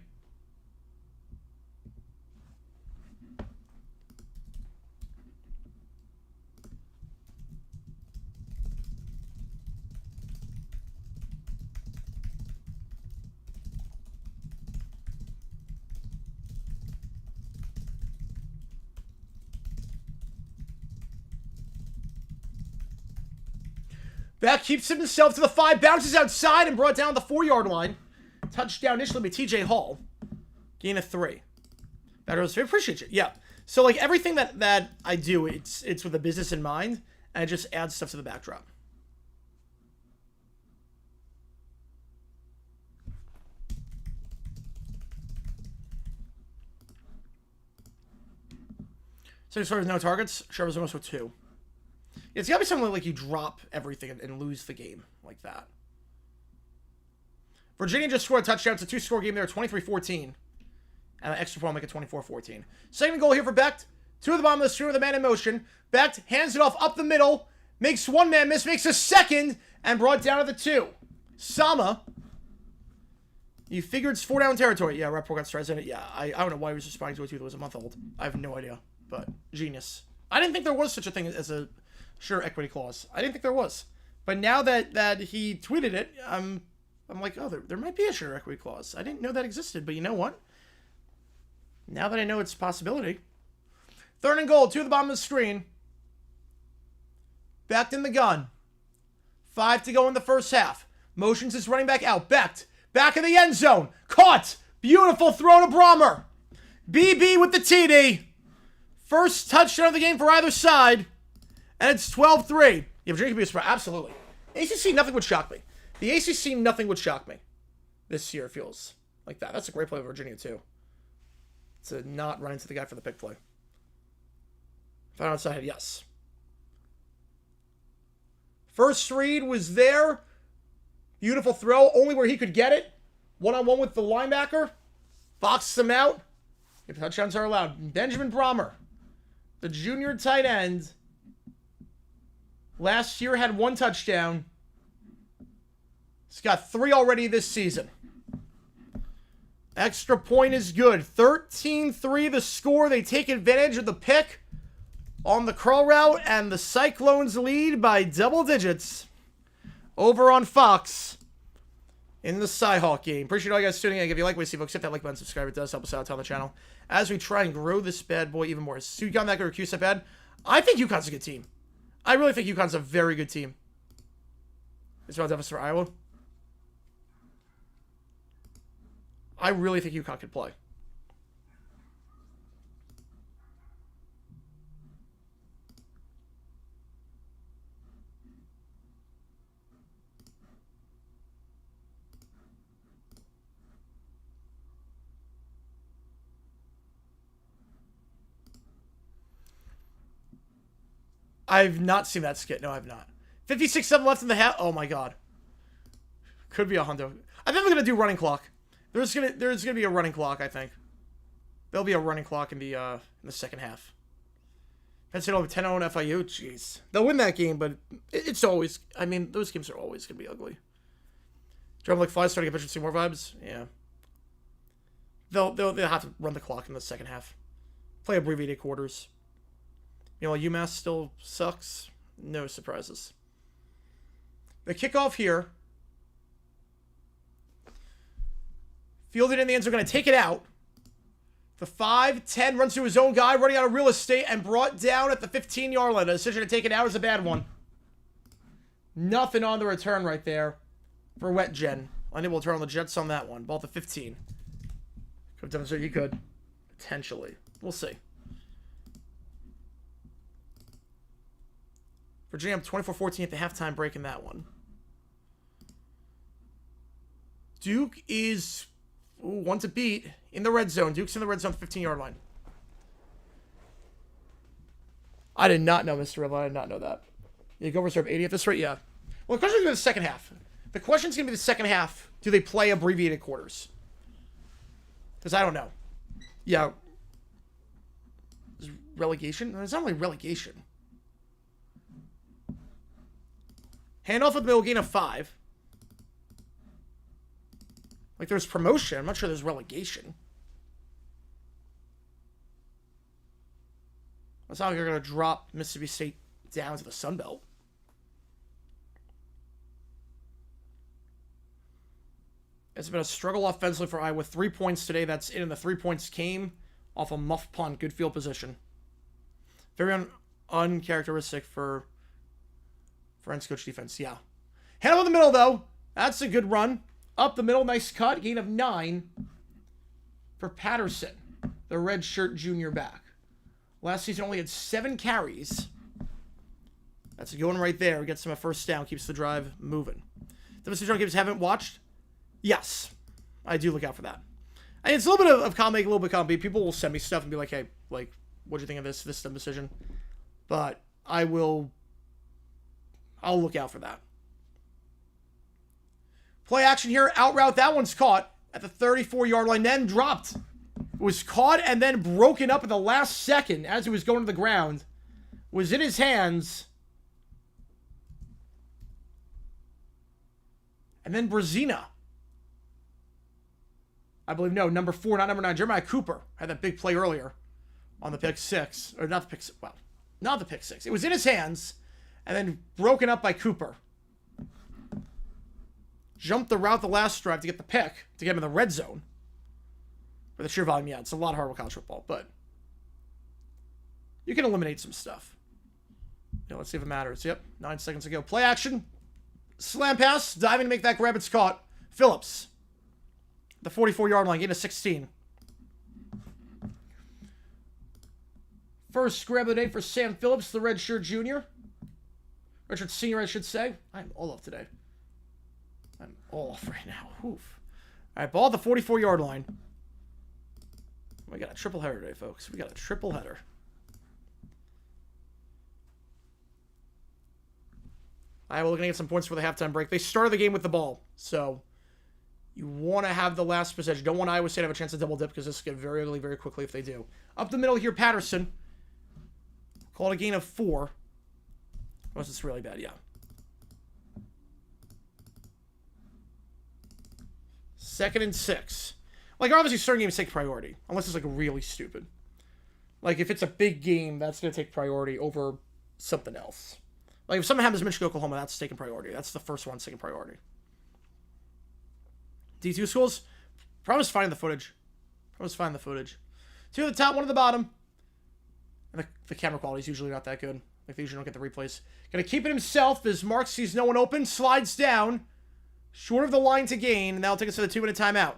Becht keeps himself to the 5, bounces outside and brought down the 4-yard line. Touchdown initially by TJ Hall. Gain of 3. Better, appreciate you. Yeah. So like everything that I do, it's with a business in mind, and I just add stuff to the backdrop. So as far as no targets, Sherman's almost with 2. It's gotta be something like you drop everything and lose the game like that. Virginia just scored a touchdown. It's a 2-score game there, 23-14. And an extra point will make it 24-14. Second goal here for Becht. 2 at the bottom of the screen with a man in motion. Becht hands it off up the middle. Makes one man miss. Makes a second. And brought down to the 2. Sama. You figure it's 4-down territory. Yeah, Rapport got stressed in it. Yeah, I don't know why he was responding to a tweet that was a month old. I have no idea. But genius. I didn't think there was such a thing as a sure equity clause. I didn't think there was. But now that he tweeted it, I'm like, oh, there might be a sure equity clause. I didn't know that existed, but you know what? Now that I know it's a possibility. 3rd and goal, 2 at the bottom of the screen. Becht in the gun. 5 to go in the first half. Motions his running back out. Becht, back of the end zone. Caught. Beautiful throw to Brommer. BB with the TD. First touchdown of the game for either side. And it's 12-3. Yeah, Virginia could be a surprise. Absolutely. ACC, nothing would shock me. The ACC, nothing would shock me. This year feels like that. That's a great play of Virginia, too. To not run into the guy for the pick play. Found outside, yes. First read was there. Beautiful throw, only where he could get it. One-on-one with the linebacker. Boxes him out. If touchdowns are allowed. Benjamin Brommer, the junior tight end. Last year had 1 touchdown. He's got 3 already this season. Extra point is good. 13-3 the score. They take advantage of the pick on the curl route, and the Cyclones lead by double digits over on Fox in the Cyhawk game. Appreciate all you guys tuning in. If you like what you see, folks, hit that like button, subscribe. It does help us out on the channel as we try and grow this bad boy even more. Is UConn that good or QSEP bad? I think UConn's a good team. I really think UConn's a very good team. It's about deficit for Iowa. I really think UConn could play. I've not seen that skit. No, I've not. 56-7 left in the half. Oh my god. Could be a hundo. I think we're gonna do running clock. There's gonna be a running clock. I think there'll be a running clock in the second half. Penn State over 10-0 FIU. Jeez, they'll win that game, but it's always. I mean, those games are always gonna be ugly. Drum like flies starting to get pitch and see more vibes. Yeah. They'll have to run the clock in the second half. Play abbreviated quarters. You know, UMass still sucks. No surprises. The kickoff here. Fielded in the end zone, going to take it out. The 5-10 runs to his own guy, running out of real estate, and brought down at the 15-yard line. The decision to take it out is a bad one. Nothing on the return right there for Wet Jen. Unable to turn on the Jets on that one. Ball at the 15. Could have demonstrated you could. Potentially. We'll see. Virginia up 24-14 at the halftime break in that one. Duke is one to beat in the red zone. Duke's in the red zone, 15-yard line. I did not know, Mr. Riddle. I did not know that. You go reserve 80 at this rate? Yeah. Well, the question's going to be the second half. The question's going to be the second half. Do they play abbreviated quarters? Because I don't know. Yeah. Relegation? It's not really relegation. Handoff with the middle, gain of 5. Like, there's promotion. I'm not sure there's relegation. That's not like you're going to drop Mississippi State down to the Sun Belt. It's been a struggle offensively for Iowa. 3 points today. That's in, and the 3 points came off a muff punt. Good field position. Very uncharacteristic for Friends coach defense. Yeah. Hand over the middle, though. That's a good run. Up the middle. Nice cut. Gain of 9 for Patterson, the red shirt junior back. Last season only had 7 carries. That's a good one right there. Gets him a first down. Keeps the drive moving. The John games haven't watched? Yes. I do look out for that. And it's a little bit of column A, a little bit of column B. People will send me stuff and be like, hey, like, what'd you think of this dumb decision? But I'll look out for that. Play action here. Out route. That one's caught at the 34-yard line. Then dropped. It was caught and then broken up at the last second as it was going to the ground. Was in his hands. And then Brazina. I believe, no, number 4, not number 9. Jeremiah Cooper had that big play earlier on the pick 6. Or not the pick 6. Well, not the pick 6. It was in his hands and then broken up by Cooper. Jumped the route the last drive to get the pick, to get him in the red zone. For the sheer volume, yeah, it's a lot harder with college football, but you can eliminate some stuff. Yeah, let's see if it matters. Yep, 9 seconds to go. Play action. Slam pass. Diving to make that grab. It's caught. Phillips. The 44-yard line. Gain of 16. First grab of the day for Sam Phillips, the red shirt junior. Richard Senior, I should say. I'm all off today. I'm all off right now. Oof. All right, ball at the 44-yard line. We got a triple header today, folks. We got a triple header. Iowa looking to get some points for the halftime break. They started the game with the ball, so you want to have the last possession. Don't want Iowa State to have a chance to double dip because this will get very ugly very quickly if they do. Up the middle here, Patterson. Called a gain of 4. Unless it's really bad, yeah. Second and 6. Like, obviously, certain games take priority. Unless it's, like, really stupid. Like, if it's a big game, that's going to take priority over something else. Like, if something happens to Michigan, Oklahoma, that's taking priority. That's the first one taking priority. D2 schools, promise finding the footage. Promise find the footage. 2 at the top, 1 at the bottom. And the camera quality is usually not that good. Like, they usually don't get the replays. Gonna keep it himself as Mark sees no one open. Slides down. Short of the line to gain. And that'll take us to the 2-minute timeout.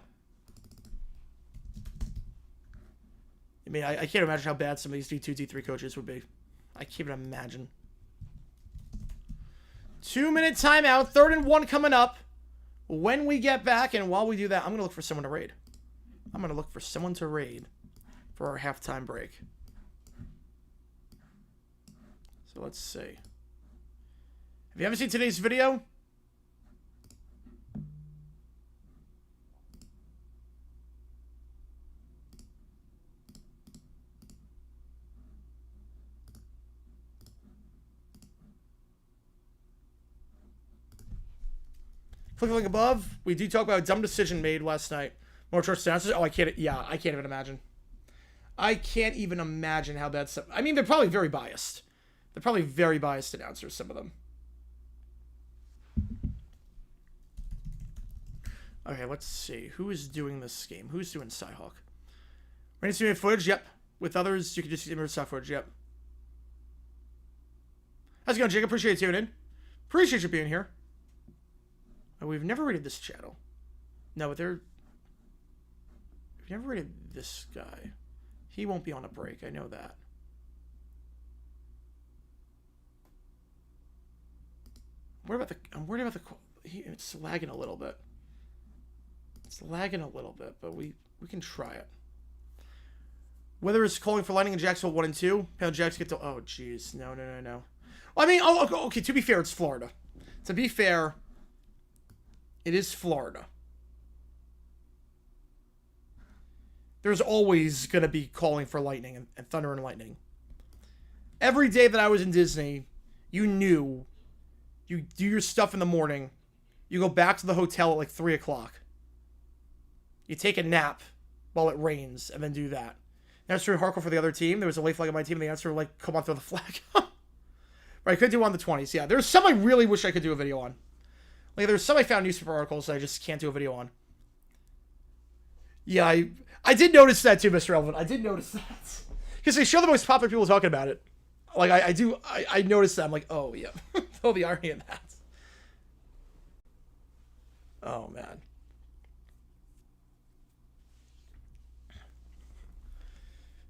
I mean, I can't imagine how bad some of these D2, D3 coaches would be. I can't even imagine. 2-minute timeout. 3rd and 1 coming up. When we get back, and while we do that, I'm going to look for someone to raid. I'm going to look for someone to raid for our halftime break. So let's see. If you haven't seen today's video, click the link above. We do talk about a dumb decision made last night. More church announcers. Oh, I can't. Yeah, I can't even imagine. I can't even imagine how that's. I mean, they're probably very biased. They're probably very biased announcers, some of them. Okay, let's see. Who is doing this game? Who's doing Cyhawk? Ready to see footage? Yep. With others, you can just see image footage. Yep. How's it going, Jake? Appreciate you tuning in. Appreciate you being here. Oh, we've never rated this channel. No, but we've never rated this guy. He won't be on a break. I know that. I'm worried about the. It's lagging a little bit. It's lagging a little bit, but we can try it. Whether it's calling for Lightning in Jacksonville 1 and 2, Pale Jacks get to. Oh, jeez, no. Well, I mean, okay. To be fair, it's Florida. To be fair, it is Florida. There's always going to be calling for lightning and thunder and lightning. Every day that I was in Disney, you knew you do your stuff in the morning. You go back to the hotel at like 3 o'clock. You take a nap while it rains and then do that. Now it's really hardcore for the other team. There was a late flag on my team and the answer like, come on, throw the flag. Right, I could do on the 20s. Yeah, there's some I really wish I could do a video on. Like, there's some I found newspaper articles that I just can't do a video on. Yeah, I did notice that too, Mr. Elvin. I did notice that. Because they show the most popular people talking about it. Like, I noticed that. I'm like, oh, yeah. Oh, the irony in that. Oh, man.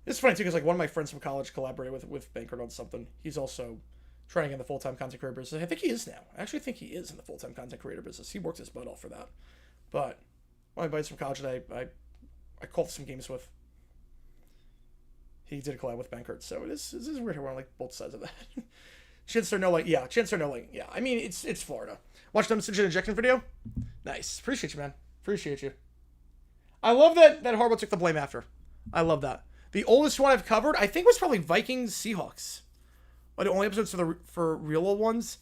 It's funny, too, because, like, one of my friends from college collaborated with Bankert on something. He's also trying to get in the full-time content creator business. I think he is now. I actually think he is in the full-time content creator business. He worked his butt off for that. But one of my buddies from college that I called some games with, he did a collab with Bankert. So it is weird how we're on, like, both sides of that. Chancellor no light. Yeah, Chancellor no light. Yeah, I mean, it's Florida. Watch the Message Injection video? Nice. Appreciate you, man. Appreciate you. I love that Harbaugh took the blame after. I love that. The oldest one I've covered, I think, was probably Vikings Seahawks. But the only episodes for real old ones.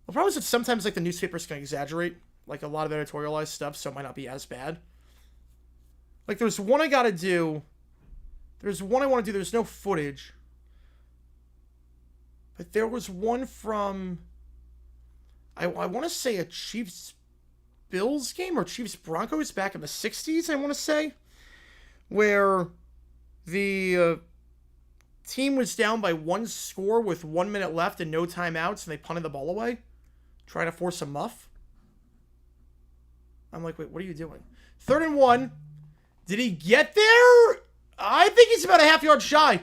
The problem is that sometimes like the newspapers can exaggerate like a lot of editorialized stuff, so it might not be as bad. Like there's one I gotta do. There's one I want to do. There's no footage. But there was one from I want to say a Chiefs-Bills game or Chiefs-Broncos back in the 60s, I want to say, where the team was down by 1 score with 1 minute left and no timeouts, and they punted the ball away, trying to force a muff. I'm like, wait, what are you doing? 3rd and 1. Did he get there? I think he's about a half yard shy.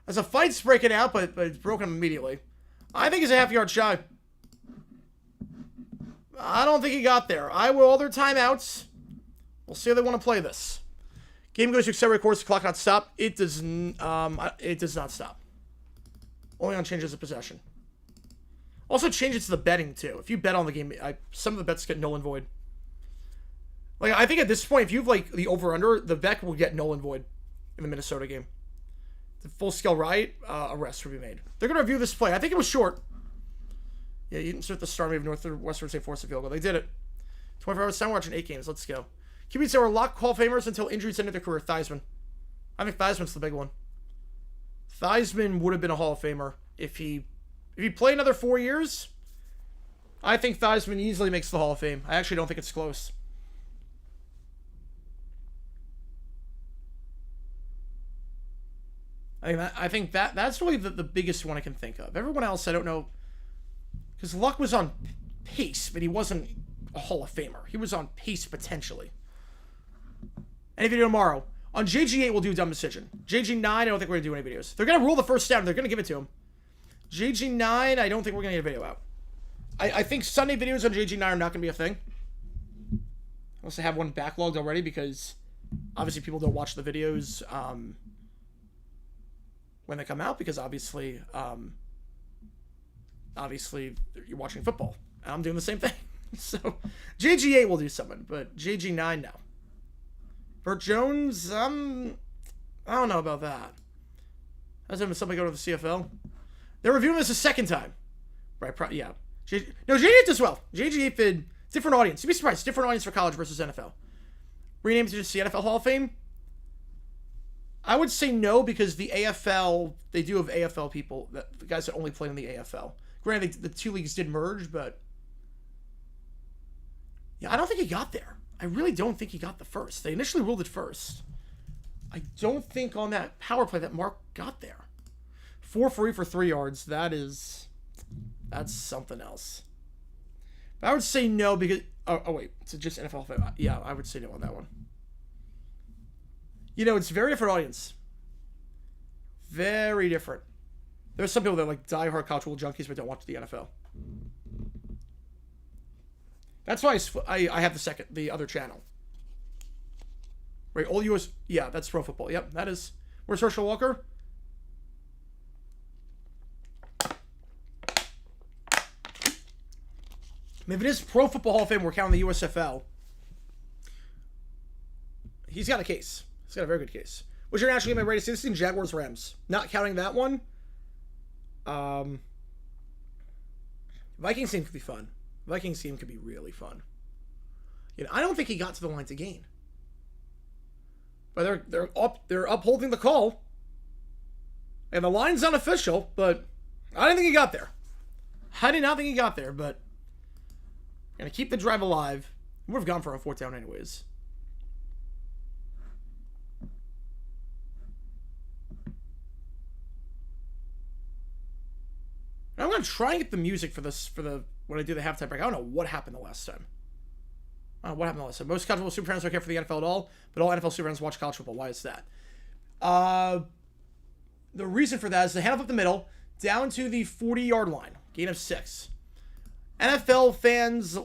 As a fight's breaking out, but it's broken immediately. I think he's a half yard shy. I don't think he got there. I will all their timeouts. We'll see how they want to play this. Game goes to accelerate course. The clock not stop. It does not stop. Only on changes of possession. Also changes to the betting too. If you bet on the game, some of the bets get null and void. Like I think at this point, if you have like the over under, the bet will get null and void in the Minnesota game. The full scale riot arrest will be made. They're gonna review this play. I think it was short. Yeah, you didn't start the start of Northwestern State force a field goal. They did it. 24 hours time watching 8 games. Let's go. QBs are locked Hall of Famers until injuries ended their career. Theismann. I think Theismann's the big one. Theismann would have been a Hall of Famer if he played another 4 years. I think Theismann easily makes the Hall of Fame. I actually don't think it's close. I think that's really the biggest one I can think of. Everyone else, I don't know. Because Luck was on pace, but he wasn't a Hall of Famer. He was on pace potentially. Any video tomorrow. On JG8, we'll do a dumb decision. JG9, I don't think we're going to do any videos. They're going to rule the first down. They're going to give it to him. JG9, I don't think we're going to get a video out. I think Sunday videos on JG9 are not going to be a thing. Unless I have one backlogged already, because obviously people don't watch the videos when they come out because obviously you're watching football. I'm doing the same thing. So JG8 will do something, but JG9 no. Burt Jones, I don't know about that. Has somebody go to the CFL? They're reviewing this a second time. Right, yeah. No, JG8 does well. JG8 did different audience. You'd be surprised. Different audience for college versus NFL. Renamed to just the NFL Hall of Fame? I would say no because the AFL, they do have AFL people, the guys that only play in the AFL. Granted, the two leagues did merge, but yeah, I don't think he got there. I really don't think he got the first. They initially ruled it first. I don't think on that power play that Mark got there. 4 free for 3 yards. That's something else. But I would say no because... Oh wait. It's just NFL. Yeah, I would say no on that one. You know, it's a very different audience. Very different. There's some people that are like diehard college football junkies but don't watch the NFL. That's why I have the other channel. Right, all US... Yeah, that's pro football. Yep, that is... Where's Herschel Walker? If it is Pro Football Hall of Fame, we're counting the USFL. He's got a case. He's got a very good case. What's your national game I'm ready to see? This is Jaguars Rams. Not counting that one. Vikings game could be fun. Vikings game could be really fun. You know, I don't think he got to the line to gain. But they're upholding the call. And the line's unofficial, but I didn't think he got there. I did not think he got there, but gonna keep the drive alive. Would have gone for a 4th down anyways. I'm gonna try and get the music for when I do the halftime break. I don't know what happened the last time. I don't know what happened the last time. Most college football super fans don't care for the NFL at all, but all NFL super fans watch college football. Why is that? The reason for that is the handoff up the middle, down to the 40-yard line, gain of 6. NFL fans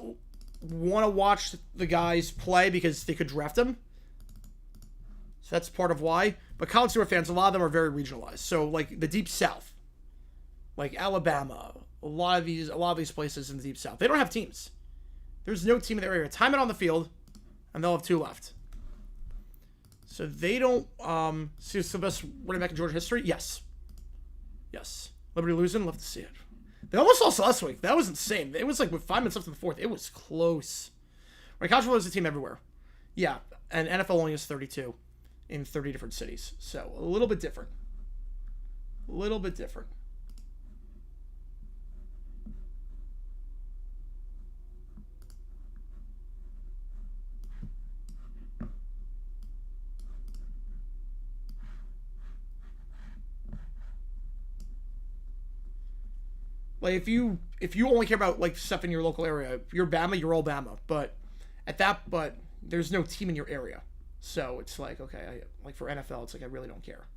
want to watch the guys play because they could draft them. So that's part of why. But college super fans, a lot of them are very regionalized. So like the Deep South, like Alabama, a lot of these places in the Deep South, they don't have teams. There's no team in their area. Time it on the field, and they'll have 2 left. So they don't see the best running back in Georgia history. Yes. Liberty losing, love to see it. They almost lost last week. That was insane. It was like with 5 minutes left in the 4th. It was close. Right, college football is a team everywhere. Yeah, and NFL only has 32 in 30 different cities. So a little bit different. Like if you only care about like stuff in your local area, if you're Bama, you're all Bama. But there's no team in your area, so it's like okay, like for NFL, it's like I really don't care.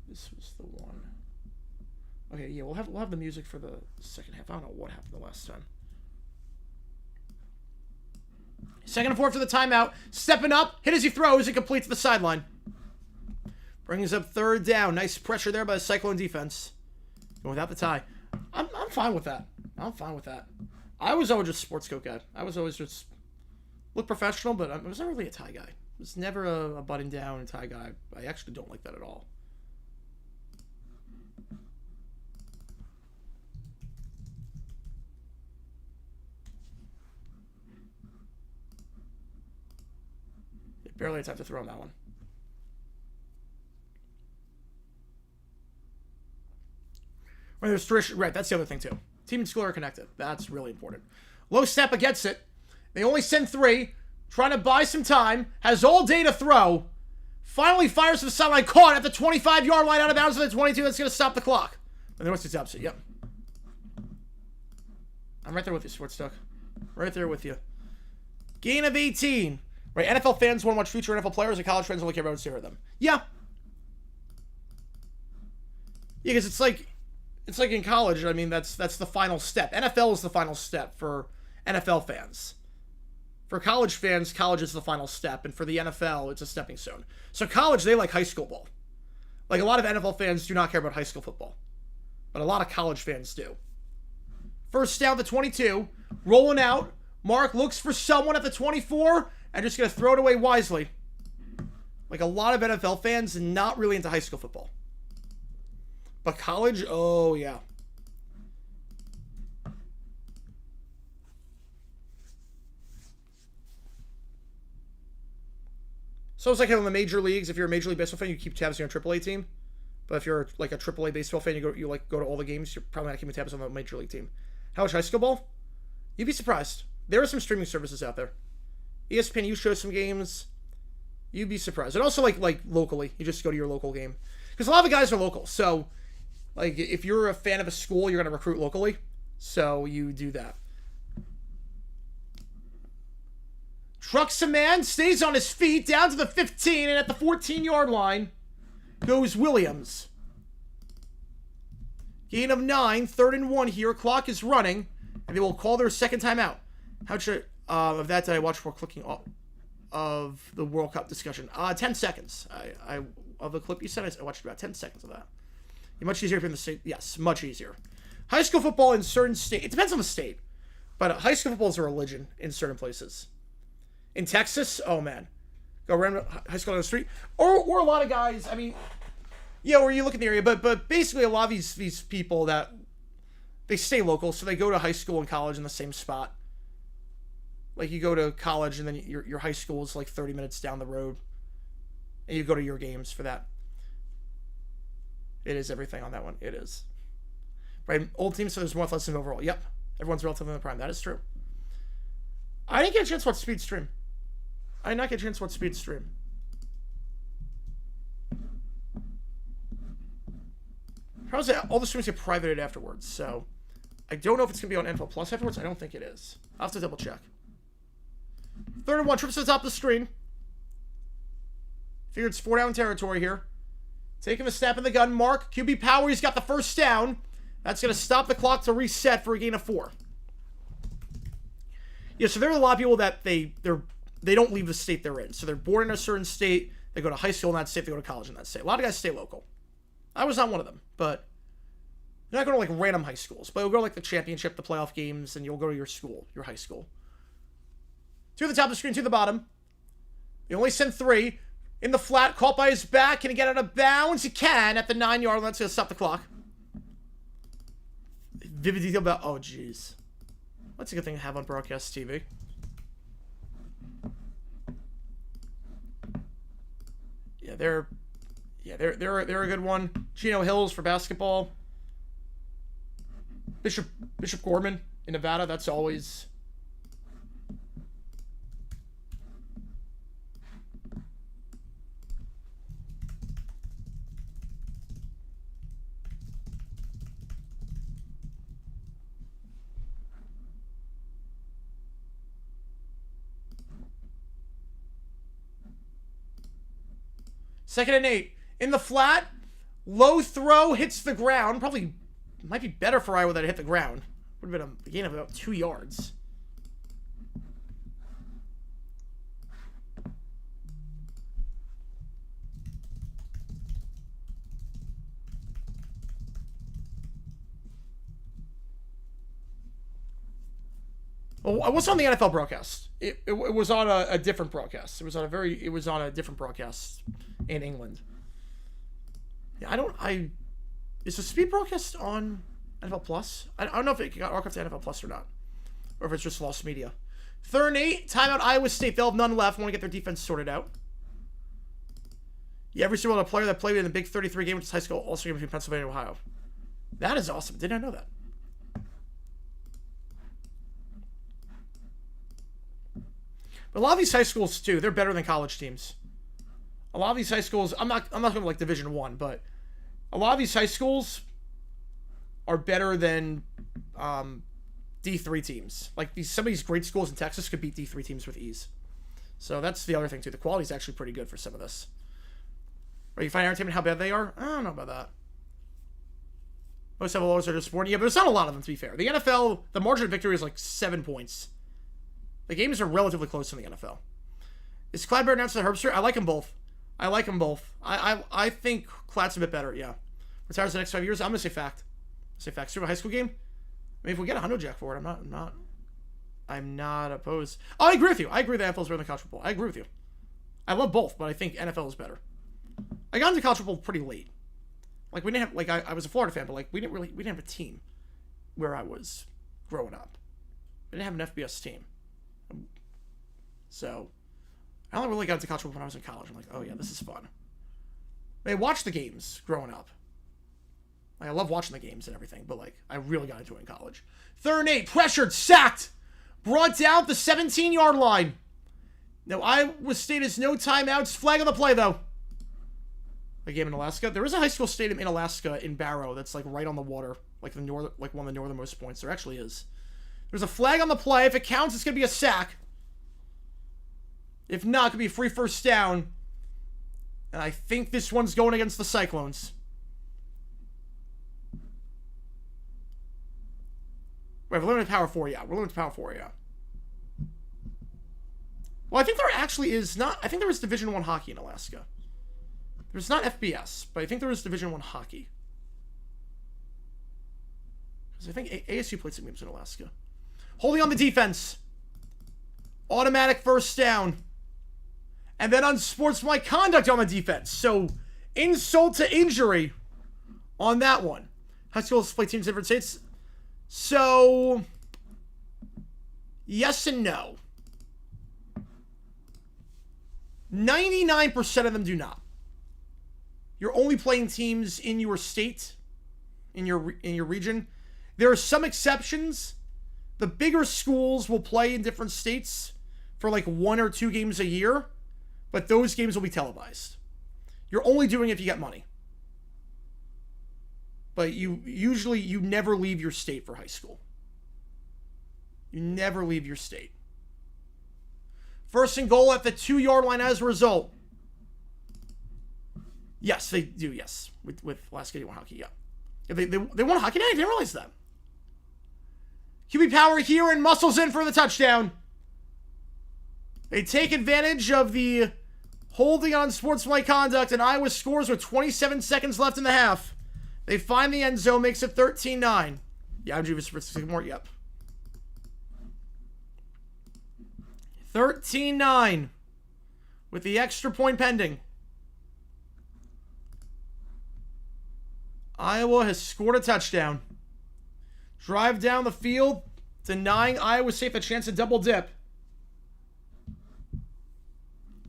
This was the one. Okay, yeah, we'll have the music for the second half. I don't know what happened the last time. 2nd and 4 for the timeout. Stepping up. Hit as he throws. And complete to the sideline. Brings up 3rd down. Nice pressure there by the Cyclone defense. Going without the tie. I'm fine with that. I was always just a sports coat guy. I was always just look professional, but I was not really a tie guy. I was never a button down and tie guy. I actually don't like that at all. Barely had time to throw on that one. Right, there's tradition. Right, that's the other thing too. Team and school are connected. That's really important. Low snap against it. They only send 3. Trying to buy some time. Has all day to throw. Finally fires to the sideline. Caught at the 25-yard line out of bounds at the 22. That's going to stop the clock. And then what's the opposite? Yep. I'm right there with you, Sports Duck. Right there with you. Gain of 18. Right, NFL fans want to watch future NFL players, and college fans only care about zero of them. Yeah. Yeah, because it's like in college. I mean, that's the final step. NFL is the final step for NFL fans. For college fans, college is the final step, and for the NFL, it's a stepping stone. So college, they like high school ball. Like, a lot of NFL fans do not care about high school football, but a lot of college fans do. First down, the 22, rolling out. Mark looks for someone at the 24, and just going to throw it away wisely. Like, a lot of NFL fans, not really into high school football. But college, oh yeah. So it's like in the major leagues, if you're a Major League Baseball fan, you keep tabs on your AAA team. But if you're like a AAA baseball fan, you go to all the games, you're probably not keeping tabs on the Major League team. How much high school ball? You'd be surprised. There are some streaming services out there. ESPN, you show some games. You'd be surprised. And also like locally, you just go to your local game. Because a lot of the guys are local. So like if you're a fan of a school, you're going to recruit locally. So you do that. Trucks a man, stays on his feet, down to the 15, and at the 14-yard line goes Williams. Gain of 9, 3rd and 1 here. Clock is running, and they will call their second timeout. How much of that did I watch before clicking off of the World Cup discussion? 10 seconds. I of the clip you sent, I watched about 10 seconds of that. Much easier if you're in the state. Yes, much easier. High school football in certain states, it depends on the state, but high school football is a religion in certain places. In Texas, oh man, go around high school on the street, or a lot of guys. I mean, yeah, where you look in the area, but basically a lot of these people that they stay local, so they go to high school and college in the same spot. Like you go to college and then your high school is like 30 minutes down the road, and you go to your games for that. It is everything on that one. It is. Right, old team, so there's more athleticism overall. Yep, everyone's relatively in the prime. That is true. I didn't get a chance to watch Speed stream. I did not get a chance to watch Speed stream. How's that? All the streams get privated afterwards, so I don't know if it's going to be on NFL Plus afterwards. I don't think it is. I'll have to double check. 3rd and 1, trips to the top of the screen. Figure it's 4 down territory here. Taking the snap in the gun. Mark, QB power, he's got the first down. That's going to stop the clock to reset for a gain of 4. Yeah, so there are a lot of people that they don't leave the state they're in. So they're born in a certain state, they go to high school in that state, they go to college in that state. A lot of guys stay local. I was not one of them, but you're not going to like random high schools, but you'll go to like the championship, the playoff games, and you'll go to your school, your high school. 2 at the top of the screen, 2 at the bottom. You only send 3. In the flat, caught by his back. Can he get out of bounds? He can at the 9-yard line. That's going to stop the clock. Vivid detail about, oh jeez. That's a good thing to have on broadcast TV. Yeah, they're a good one. Chino Hills for basketball. Bishop Gorman in Nevada. That's always. Second and 8. In the flat. Low throw. Hits the ground. Probably might be better for Iowa that it hit the ground. Would have been a gain of about 2 yards. Well, I wasn't on the NFL broadcast. It was on a different broadcast. It was on a different broadcast in England. Yeah, is the Speed broadcast on NFL Plus? I don't know if it got archived to NFL Plus or not, or if it's just lost media. 3rd and 8, timeout Iowa State. They'll have none left. Want to get their defense sorted out. Yeah, every single player that played in the Big 33 game, which is high school, also game between Pennsylvania and Ohio. That is awesome. Did not know that. But a lot of these high schools too, they're better than college teams. A lot of these high schools, I'm not going like Division 1, but a lot of these high schools are better than D3 teams. Like some of these great schools in Texas could beat D3 teams with ease. So that's the other thing too. The quality is actually pretty good for some of this. Or you find entertainment how bad they are? I don't know about that. Most FLOs are disappointing. Yeah, but there's not a lot of them, to be fair. The NFL, the margin of victory is like 7 points. The games are relatively close in the NFL. Is Clyde Bear announced the Herbster? I like them both. I think Clad's a bit better, yeah. Retires the next 5 years? I'm going to say fact. Super high school game? I mean, if we get a Hundo Jack for it, I'm not opposed. Oh, I agree with you. I agree that NFL is better than college football. I agree with you. I love both, but I think NFL is better. I got into college football pretty late. Like, we didn't have, like, I was a Florida fan, but, like, we didn't have a team where I was growing up. We didn't have an FBS team. So, I only really got into college football when I was in college. I'm like, oh, yeah, this is fun. I watched the games growing up. Like, I love watching the games and everything, but, like, I really got into it in college. 3rd and 8, pressured, sacked, brought down at the 17-yard line. Now, Iowa State has no timeouts. Flag on the play, though. A game in Alaska. There is a high school stadium in Alaska, in Barrow, that's, like, right on the water. Like, one of the northernmost points. There actually is. There's a flag on the play. If it counts, it's going to be a sack. If not, it could be a free first down. And I think this one's going against the Cyclones. Wait, we're limited to Power 4, yeah. We're limited to Power 4, yeah. Well, I think there actually is not... I think there is Division I hockey in Alaska. There's not FBS, but I think there is Division I hockey. Because I think ASU played some games in Alaska. Holding on the defense. Automatic first down. And then unsportsmanlike conduct on the defense. So, insult to injury on that one. High schools play teams in different states. So, yes and no. 99% of them do not. You're only playing teams in your state, in your region. There are some exceptions. The bigger schools will play in different states for like 1 or 2 games a year, but those games will be televised. You're only doing it if you get money. But you never leave your state for high school. You never leave your state. 1st and goal at the 2-yard line as a result. Yes, they do, yes. With Alaska, they won hockey, yeah. They won hockey night? I didn't realize that. QB power here and muscles in for the touchdown. They take advantage of the holding on sportsmanlike conduct, and Iowa scores with 27 seconds left in the half. They find the end zone, makes it 13-9. Yeah, I'm Juvis for Sycamore, yep. 13-9 with the extra point pending. Iowa has scored a touchdown. Drive down the field, denying Iowa State the chance to double dip.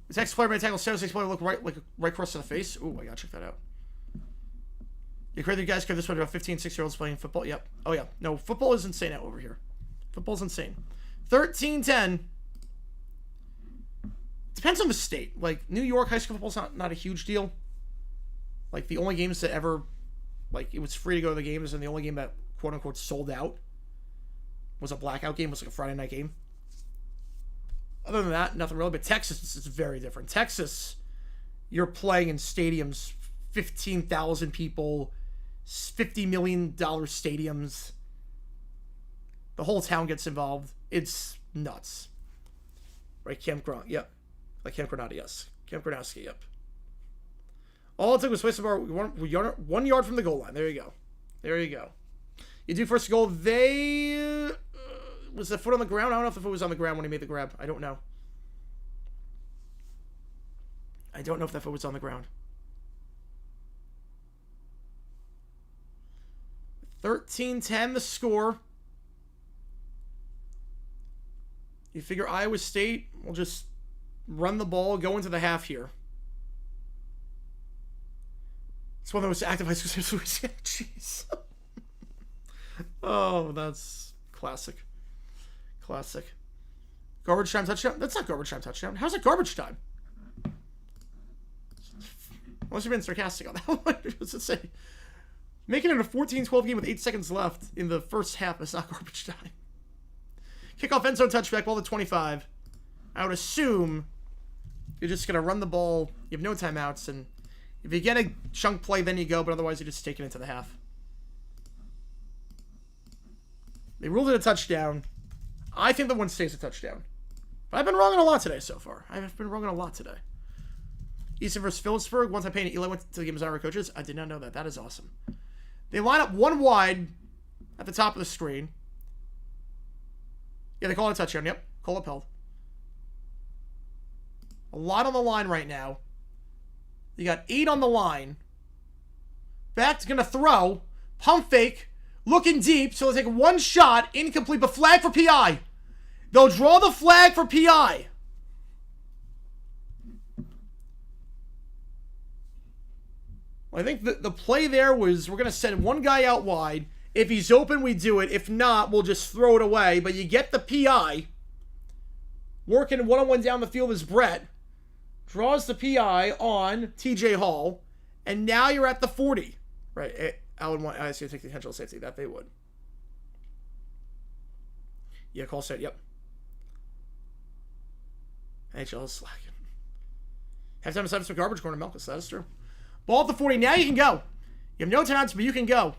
The Texas player made a tackle. Saturday player look right across to the face. Ooh, I gotta check that out. You crazy guys care this one about 15, 6-year-olds playing football? Yep. Oh yeah. No, football is insane out over here. Football's insane. 13-10. Depends on the state. Like, New York high school football's not a huge deal. Like, the only games that ever, like, it was free to go to the games, and the only game that, quote-unquote, sold out was a blackout game. It was like a Friday night game. Other than that, nothing really. But Texas is very different. Texas, you're playing in stadiums, 15,000 people, $50 million stadiums. The whole town gets involved. It's nuts. Right, Camp Gronowski, yep. Like Camp Granada, yes. Camp Gronowski, yep. All it took was place the bar 1 yard from the goal line. There you go. There you go. You do first goal. They... was the foot on the ground? I don't know if the foot was on the ground when he made the grab. I don't know. I don't know if that foot was on the ground. 13-10 the score. You figure Iowa State will just run the ball, go into the half here. It's one of the most active high school teams. Jeez. Oh, that's classic. Classic. Garbage time touchdown? That's not garbage time touchdown. How's it garbage time? Unless you're being sarcastic on that one. What's it say? Making it a 14-12 game with 8 seconds left in the first half is not garbage time. Kickoff end zone touchback, ball to 25. I would assume you're just going to run the ball. You have no timeouts, and if you get a chunk play, then you go, but otherwise you just take it into the half. They ruled it a touchdown. I think the one stays a touchdown. But I've been wrong on a lot today so far. I've been wrong on a lot today. Easton versus Phillipsburg. Once I paid Eli went to the game as our coaches. I did not know that. That is awesome. They line up one wide at the top of the screen. Yeah, they call it a touchdown. Yep. Call upheld. A lot on the line right now. You got 8 on the line. Back's going to throw. Pump fake. Looking deep. So they'll take one shot. Incomplete. But flag for PI. They'll draw the flag for PI. Well, I think the play there was we're going to send one guy out wide. If he's open, we do it. If not, we'll just throw it away. But you get the PI. Working one-on-one down the field is Brett. Draws the PI on TJ Hall. And now you're at the 40. Right. I would want ISU to take the intentional safety. That they would. Yeah, call set. Yep. NHL is slacking. Halftime is some garbage corner Melkus. That is true. Ball at the 40. Now you can go. You have no timeouts, but you can go.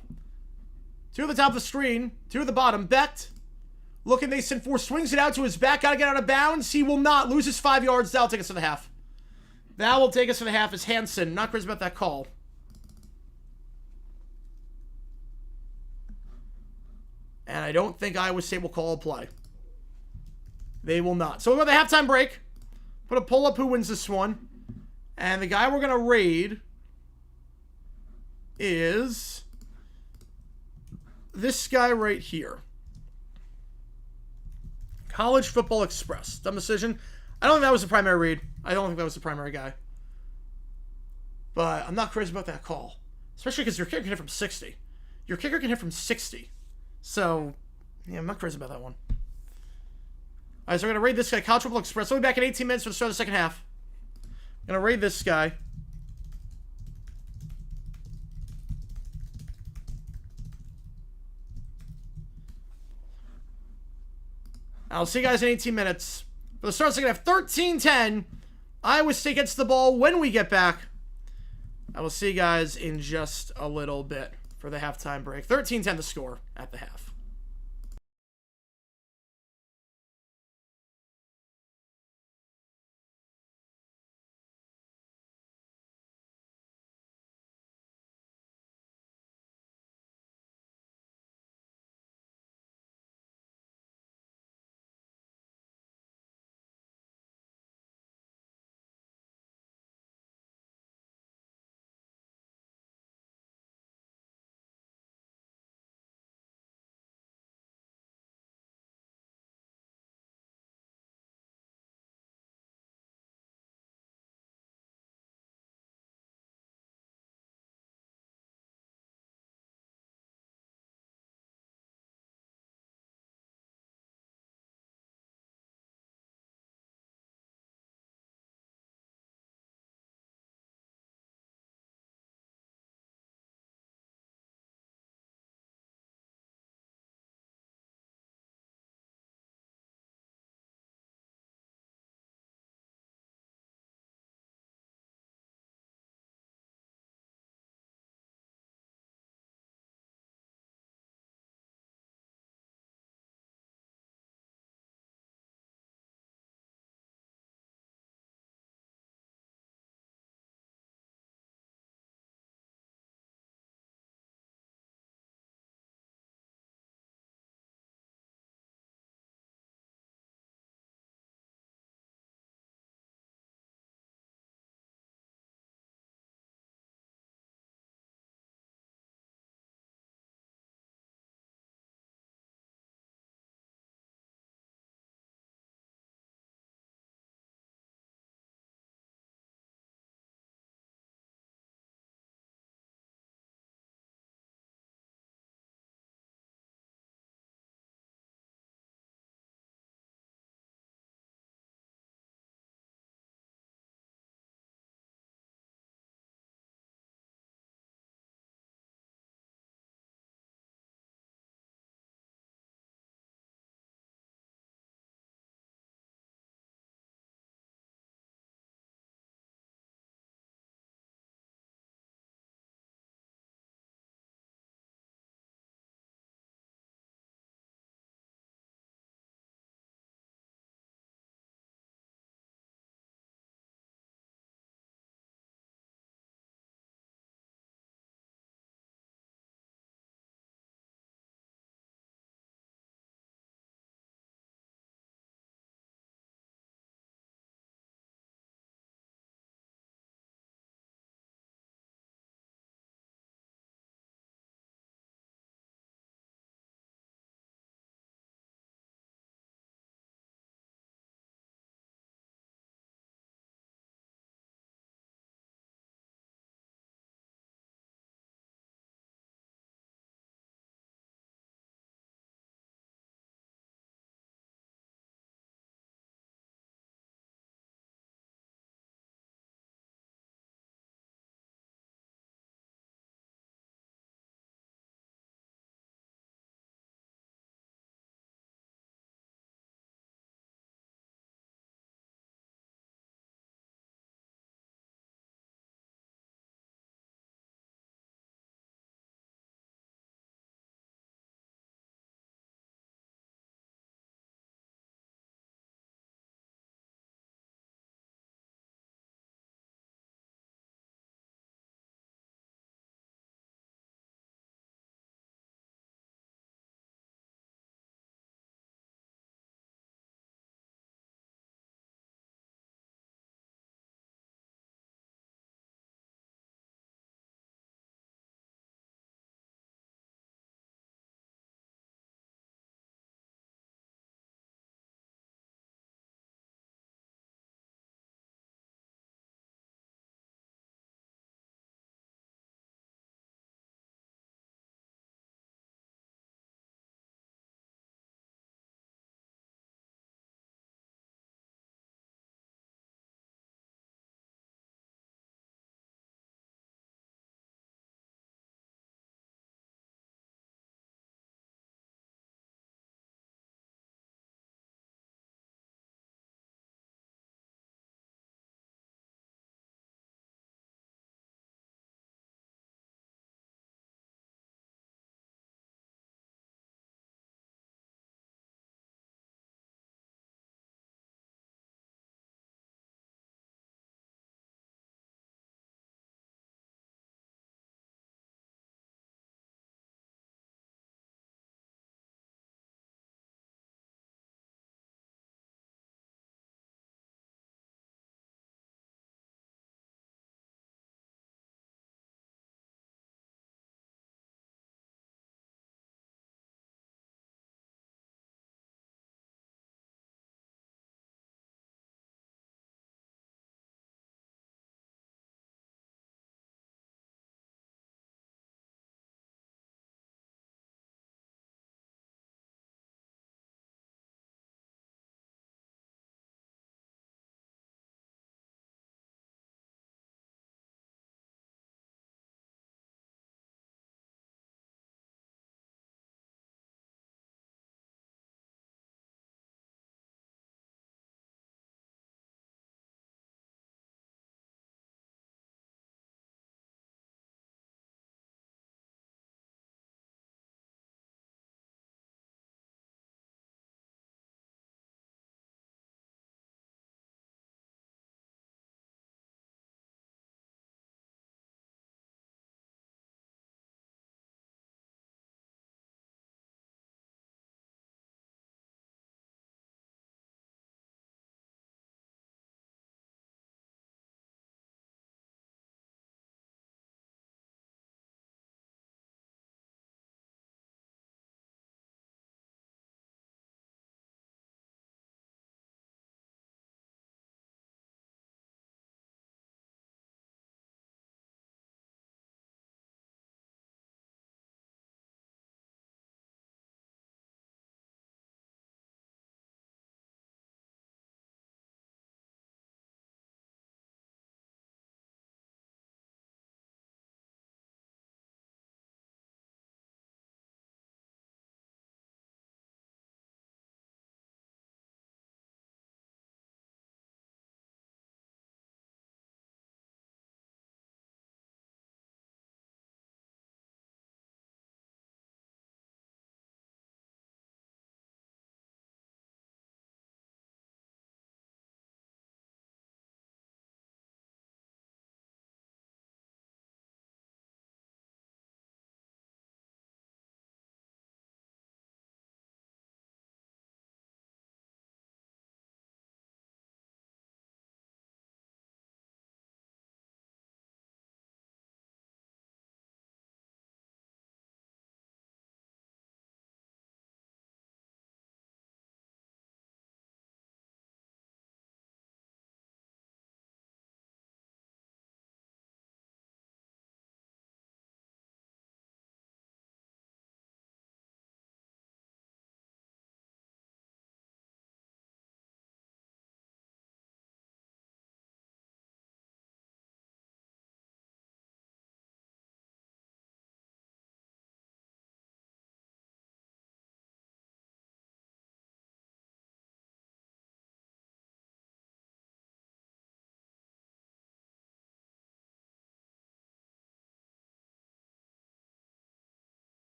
2 at the top of the screen. 2 at the bottom. Becht. Looking, they send 4. Swings it out to his back. Got to get out of bounds. He will not. Loses 5 yards. That'll take us to the half. That will take us to the half is Hansen. Not crazy about that call. And I don't think Iowa State will call a play. They will not. So we'll go to the halftime break. Put a pull-up who wins this one. And the guy we're going to raid is this guy right here. College Football Express. Dumb decision. I don't think that was the primary read. I don't think that was the primary guy. But I'm not crazy about that call. Especially because your kicker can hit from 60. Your kicker can hit from 60. So, yeah, I'm not crazy about that one. All right, so we're going to raid this guy. College Football Express. We'll be back in 18 minutes for the start of the second half. I'm going to raid this guy. I'll see you guys in 18 minutes. For the start of the second half, 13-10. Iowa State gets the ball when we get back. I will see you guys in just a little bit for the halftime break. 13-10 the score at the half.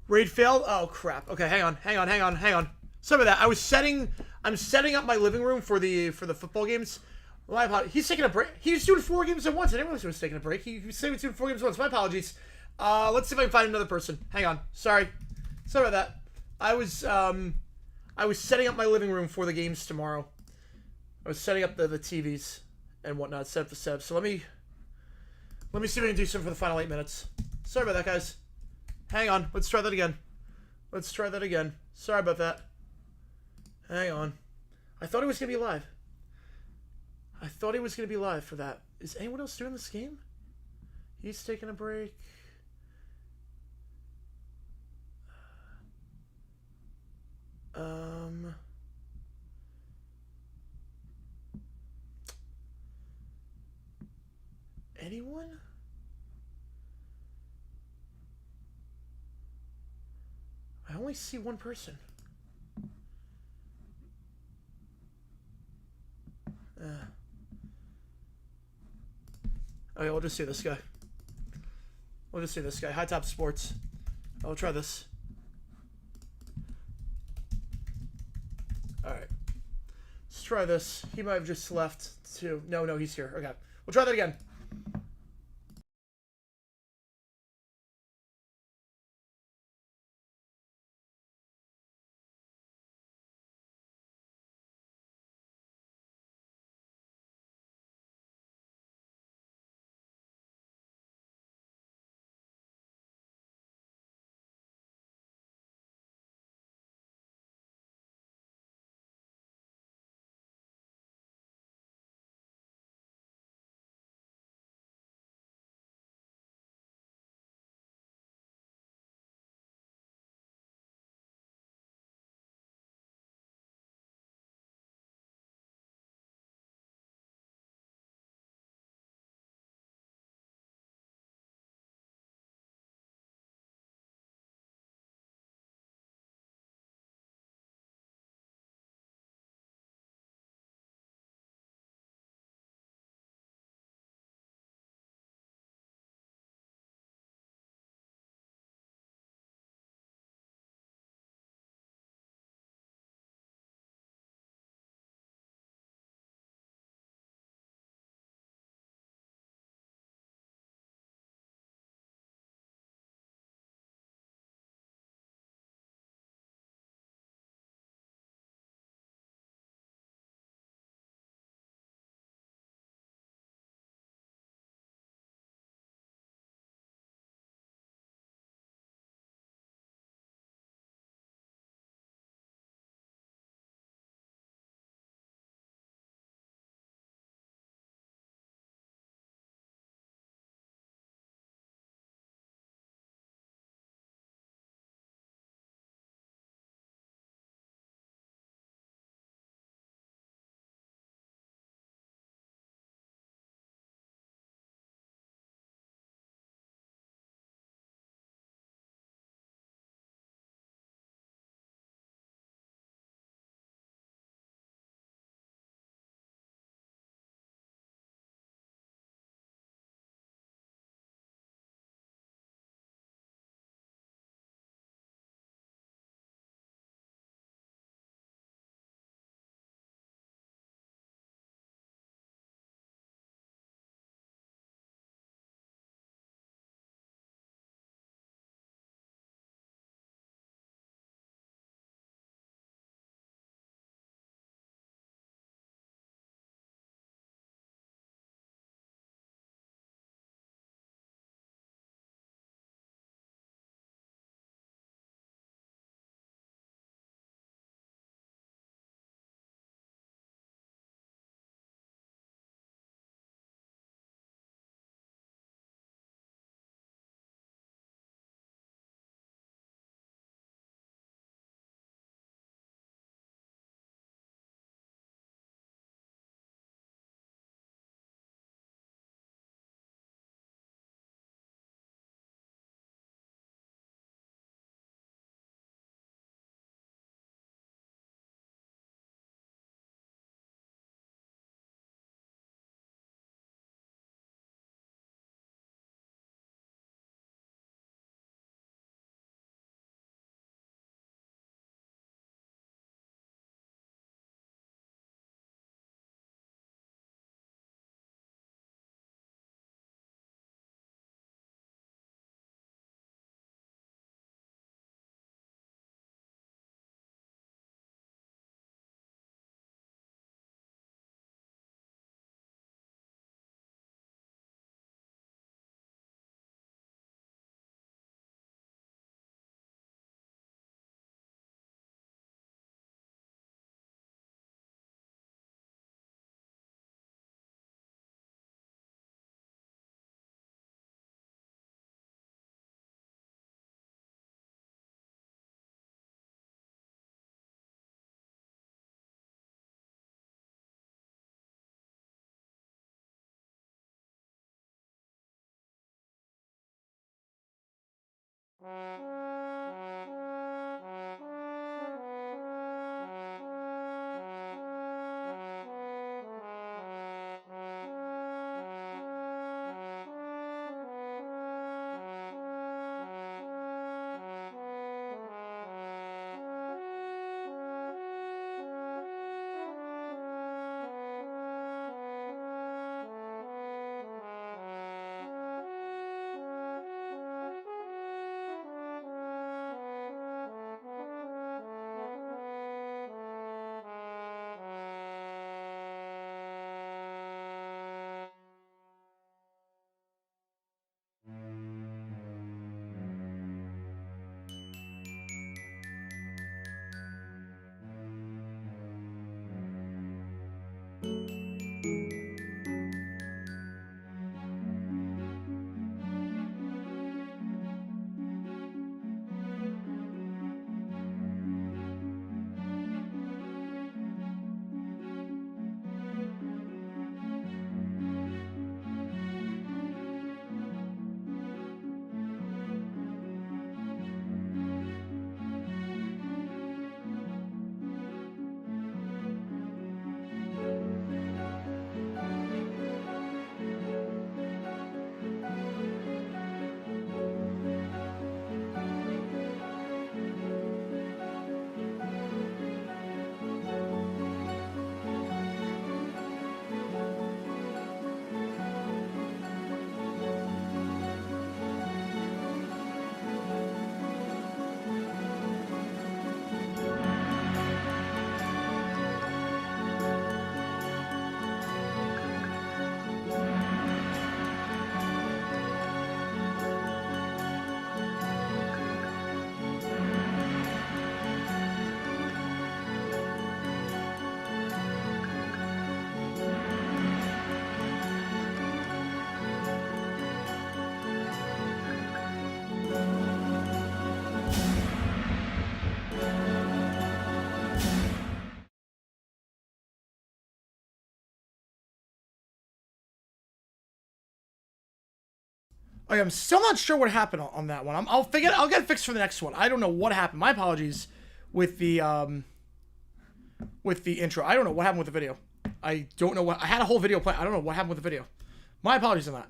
Raid failed? Oh, crap. Okay, hang on. Sorry about that. I'm setting up my living room for the football games. My apologies. He's taking a break. He was doing 4 games at once. I didn't realize he was taking a break. He was saying he was doing 4 games at once. My apologies. Let's see if I can find another person. Hang on. Sorry about that. I was setting up my living room for the games tomorrow. I was setting up the TVs and whatnot, set up the setup. So let me see if I can do something for the final 8 minutes. Sorry about that, guys. Hang on. Let's try that again. Sorry about that. Hang on. I thought he was going to be live. For that. Is anyone else doing this game? He's taking a break. Anyone? I only see one person. Okay, we'll just see this guy. High Top Sports. I'll try this. Alright. Let's try this. He might have just left too. No, he's here. Okay. We'll try that again. I'm still not sure what happened on that one. I'll get it fixed for the next one. I don't know what happened. My apologies with the intro. I don't know what happened with the video. I don't know what... I had a whole video planned. I don't know what happened with the video. My apologies on that.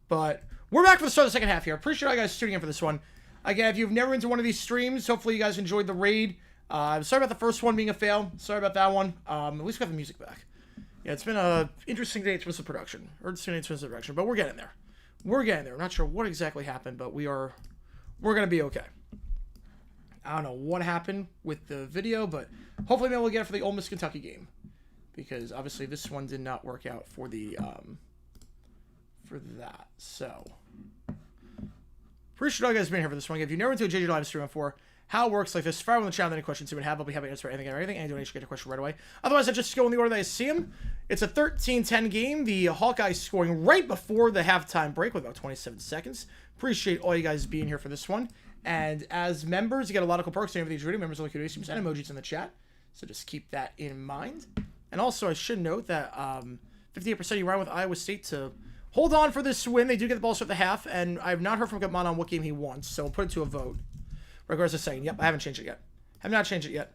But we're back for the start of the second half here. Appreciate all you guys tuning in for this one. Again, if you've never been to one of these streams, hopefully you guys enjoyed the raid. Sorry about the first one being a fail. Sorry about that one. At least we got the music back. Yeah, it's been an interesting day in terms of production. Or interesting day in terms of direction. But we're getting there. We're getting there. I'm not sure what exactly happened, but we're going to be okay. I don't know what happened with the video, but hopefully maybe we'll get it for the Ole Miss Kentucky game. Because obviously this one did not work out for the for that. So appreciate all you guys being here for this one. If you've never been to a JJ live stream before, how it works like this. Fire on the channel, any questions you would have, I'll be happy to answer anything and everything. Any donation, get a question right away. Otherwise, I just go in the order that I see them. It's a 13-10 game. The Hawkeyes scoring right before the halftime break with about 27 seconds. Appreciate all you guys being here for this one. And as members, you get a lot of cool perks. Any of these video members, like and emojis in the chat. So just keep that in mind. And also, I should note that 58% of you run with Iowa State to hold on for this win. They do get the ball start the half, and I have not heard from Gutman on what game he wants, so we'll put it to a vote. Regards to saying, yep, I haven't changed it yet. Have not changed it yet.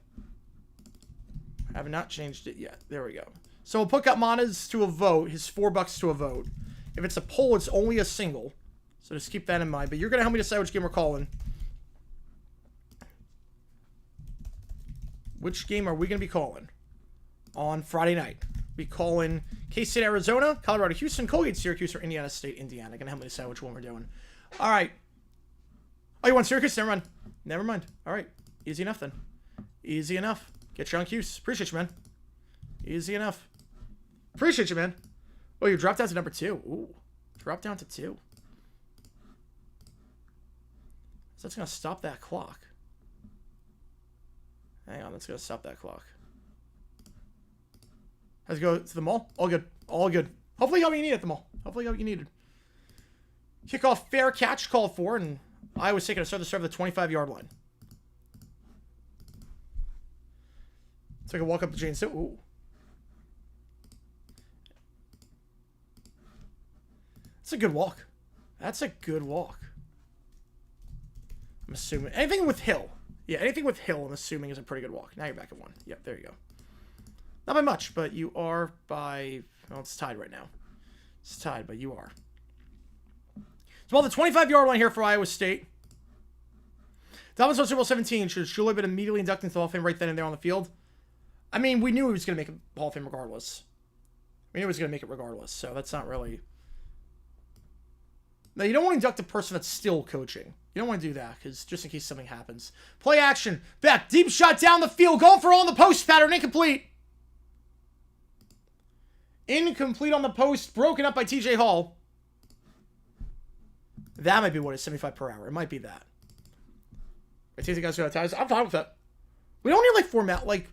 Have not changed it yet. There we go. So we'll put Gutman's to a vote, his $4 to a vote. If it's a poll, it's only a single. So just keep that in mind. But you're going to help me decide which game we're calling. Which game are we going to be calling on Friday night? Be calling K-State, Arizona, Colorado, Houston, Colgate, Syracuse, or Indiana State, Indiana. Going to help me decide which one we're doing. All right. Oh, you want Syracuse? Never mind. Never mind. All right. Easy enough then. Easy enough. Get you on Cuse. Appreciate you, man. Easy enough. Appreciate you, man. Oh, you dropped down to number 2. Ooh. Drop down to 2. So that's going to stop that clock. Hang on. That's going to stop that clock. Let's go to the mall. All good. All good. Hopefully you got what you need at the mall. Hopefully you got what you needed. Kickoff fair catch called for, and Iowa's taking a start to serve the 25-yard line. Take a walk up to James. Ooh. That's a good walk. That's a good walk. I'm assuming. Anything with Hill. Yeah, anything with Hill, I'm assuming, is a pretty good walk. Now you're back at 1. Yep, there you go. Not by much, but you are by... Well, it's tied right now. It's tied, but you are. So, well, the 25-yard line here for Iowa State. Dolphins on Super Bowl 17. Should Shula have been immediately inducted into the Hall of Fame right then and there on the field? I mean, we knew he was going to make a Hall of Fame regardless. We knew he was going to make it regardless, so that's not really... Now, you don't want to induct a person that's still coaching. You don't want to do that, because just in case something happens. Play action. Back. Deep shot down the field. Going for all in the post pattern. Incomplete. Incomplete on the post. Broken up by TJ Hall. That might be what it's 75 per hour. It might be that. I think the guys got ties. I'm fine with that. We don't need, like,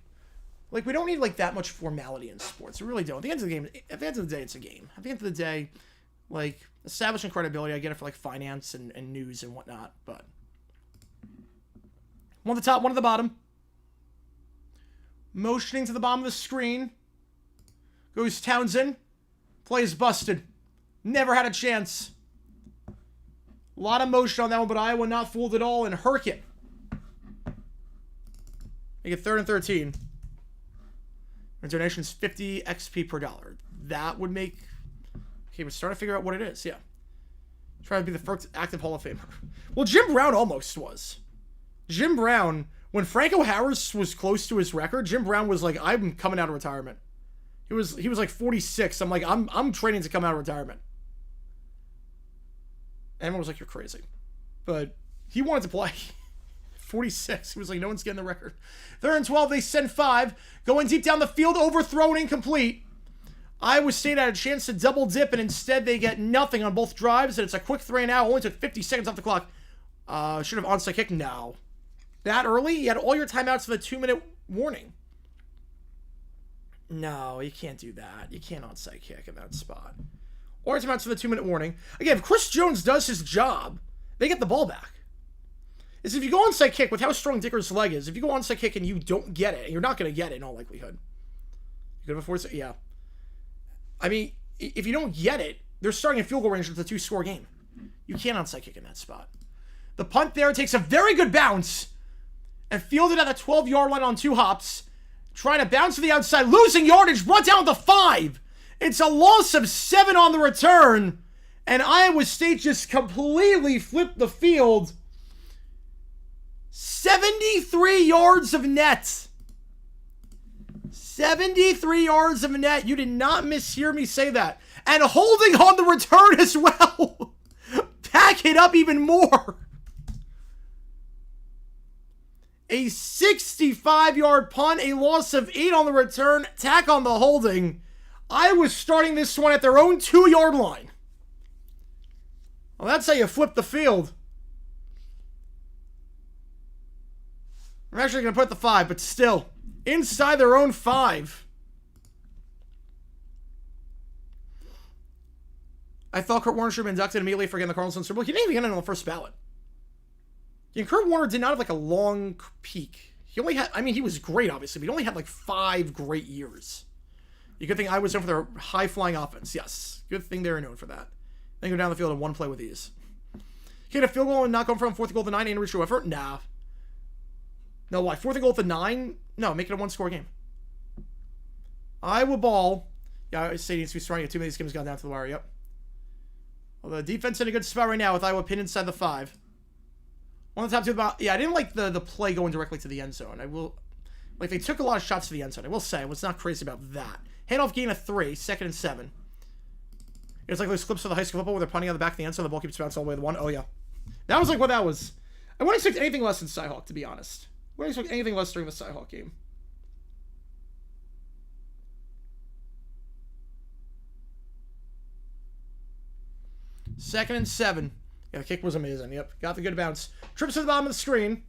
Like, we don't need, like, that much formality in sports. We really don't. At the end of the game, at the end of the day, it's a game. At the end of the day, like, establishing credibility, I get it for, like, finance and news and whatnot, but... One at the top, one at the bottom. Motioning to the bottom of the screen. Goes Townsend. Play is busted. Never had a chance. A lot of motion on that one, but Iowa not fooled at all, and Herkett. Make it 3rd and 13. And donation's 50 XP per dollar. That would make... Okay, we're starting to figure out what it is, yeah. Trying to be the first active Hall of Famer. Well, Jim Brown almost was. Jim Brown, when Franco Harris was close to his record, Jim Brown was like, I'm coming out of retirement. He was like 46. I'm like, I'm training to come out of retirement. And everyone was like, you're crazy. But he wanted to play. 46. He was like, no one's getting the record. 3rd and 12. They send 5. Going deep down the field. Overthrown. Incomplete. Iowa State had a chance to double dip, and instead they get nothing on both drives. And it's a quick 3 and out. Only took 50 seconds off the clock. Should have onside kick. No. That early? You had all your timeouts for the 2-minute warning. No, you can't do that. You can't onside kick in that spot. Or timeouts for the 2-minute warning. Again, if Chris Jones does his job, they get the ball back. Is if you go onside kick, with how strong Dicker's leg is, if you go onside kick and you don't get it, you're not going to get it in all likelihood. You could have afforded it? Yeah. I mean, if you don't get it, they're starting a field goal range with a 2-score game. You can't onside kick in that spot. The punt there takes a very good bounce and fielded at the 12-yard line on 2 hops. Trying to bounce to the outside, losing yardage, brought down to 5. It's a loss of 7 on the return. And Iowa State just completely flipped the field. 73 yards of net. 73 yards of net. You did not mishear me say that. And holding on the return as well. Pack it up even more. A 65-yard punt, a loss of 8 on the return, tack on the holding. I was starting this one at their own 2-yard line. Well, that's how you flip the field. I'm actually going to put the 5, but still, inside their own 5. I thought Kurt Warner should have been inducted immediately for getting the Cardinals in the Super Bowl. He didn't even get in on the first ballot. And Kurt Warner did not have like a long peak. He only had, I mean, he was great, obviously, but he only had like 5 great years. You good thing I was known for their high-flying offense. Yes, good thing they were known for that. They go down the field in 1 play with ease. Get a field goal and not going from 4th and goal to 9 and reach your effort? Nah. No, why? 4th and goal to 9? No, make it a 1-score game. Iowa ball. Yeah, I say needs to be starting at 2 of these games gone down to the wire. Yep. Well, the defense in a good spot right now with Iowa pinned inside the 5. One of the top 2 about. Yeah, I didn't like the play going directly to the end zone. I will. Like, they took a lot of shots to the end zone. I will say, I was not crazy about that. Handoff gain of 3, 2nd and 7. It was like those clips of the high school football where they're punting on the back of the end zone, the ball keeps bouncing all the way to 1. Oh, yeah. That was like what that was. I wouldn't expect anything less than Cyhawk, to be honest. I wouldn't expect anything less during the Cyhawk game. Second and 7. Yeah, the kick was amazing. Yep, got the good bounce. Trips to the bottom of the screen.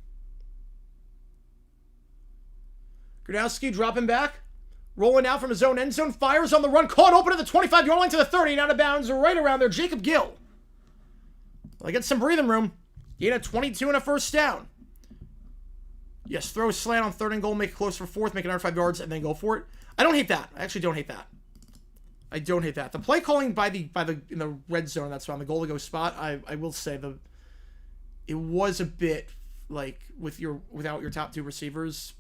Gronowski dropping back. Rolling out from his own end zone. Fires on the run. Caught open at the 25-yard line to the 30. And out of bounds right around there. Jacob Gill. Well, I get some breathing room. Gain a 22 and a first down. Yes, throw a slant on 3rd and goal. Make it close for 4th. Make it another 5 yards. And then go for it. I don't hate that. I actually don't hate that. I don't hate that. The play calling by the in the red zone, that's on the goal to go spot, I will say it was a bit like without your top 2 receivers,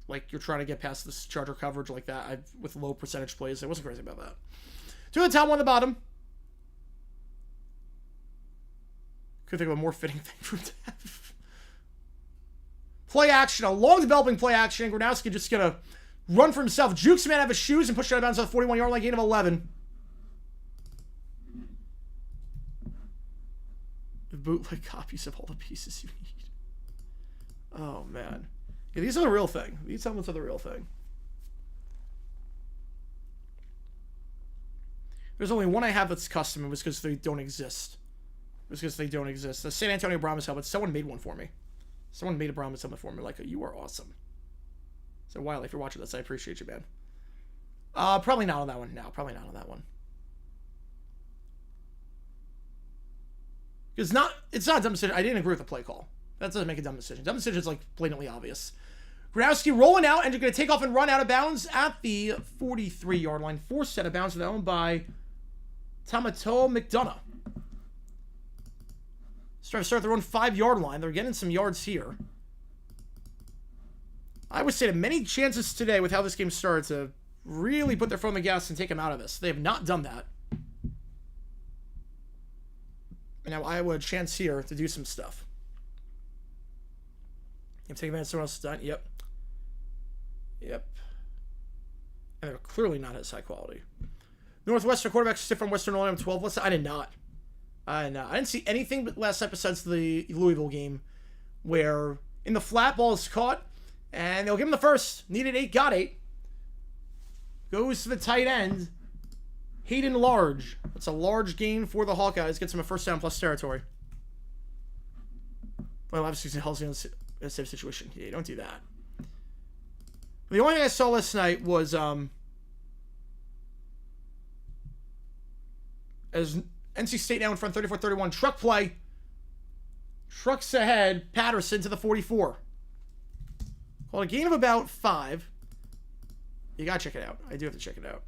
like you're trying to get past this Charger coverage like that. With low percentage plays, I wasn't crazy about that. 2 on the top, 1 on the bottom. Could think of a more fitting thing for Dev. Play action, a long developing play action. Gronowski just gonna run for himself, jukes man out of his shoes, and push it out of bounds on the 41-yard line, gain of 11. The bootleg copies of all the pieces you need. Oh, man. Yeah, these are the real thing. These helmets are the real thing. There's only one I have that's custom, and it was because they don't exist. It was because they don't exist. The San Antonio Brahmas helmet, someone made one for me. Someone made a Brahmas helmet for me. Like, you are awesome. So, Wiley, if you're watching this, I appreciate you, man. Probably not on that one. No, probably not on that one. It's not a dumb decision. I didn't agree with the play call. That doesn't make a dumb decision. Dumb decision is, like, blatantly obvious. Gronowski rolling out, and you're going to take off and run out of bounds at the 43-yard line. Forced out of bounds, owned by Tamatoa McDonough. Trying to start their own 5-yard line. They're getting some yards here. I would say that many chances today with how this game started to really put their foot on the gas and take them out of this. They have not done that. And now Iowa a chance here to do some stuff. You take advantage of someone else's done. Yep. Yep. And they're clearly not as high quality. Northwestern quarterbacks stiff from Western Illinois 12. Listen, I did not. I didn't see anything but last episode's the Louisville game where in the flat ball is caught and they'll give him the first. Needed 8, got 8. Goes to the tight end. Hayden Large. That's a large gain for the Hawkeyes. Gets him a first down plus territory. Well, obviously, Hell's in a safe situation. Yeah, don't do that. The only thing I saw last night was as NC State now in front, 34-31. Truck play. Trucks ahead. Patterson to the 44. Called a gain of about 5. You gotta check it out. I do have to check it out.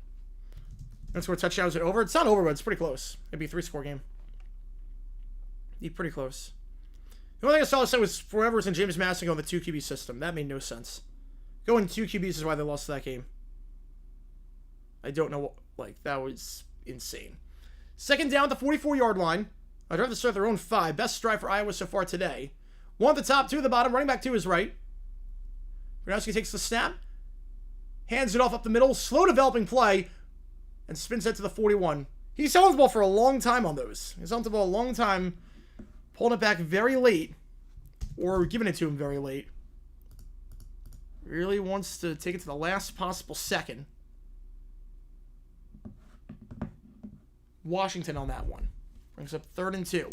That's where touchdowns are over. It's not over, but it's pretty close. It'd be a 3-score game. Be pretty close. The only thing I saw say was forever was in James Madison going the 2 QB system. That made no sense. Going 2 QBs is why they lost that game. I don't know what, like, that was insane. Second down at the 44-yard line. I'd rather start their own 5. Best drive for Iowa so far today. 1 at the top, 2 at the bottom. Running back 2 is right. Gronowski takes the snap. Hands it off up the middle. Slow developing play. And spins it to the 41. He's held the ball for a long time on those. He's held the ball a long time. Pulling it back very late. Or giving it to him very late. Really wants to take it to the last possible second. Washington on that one. Brings up 3rd and 2.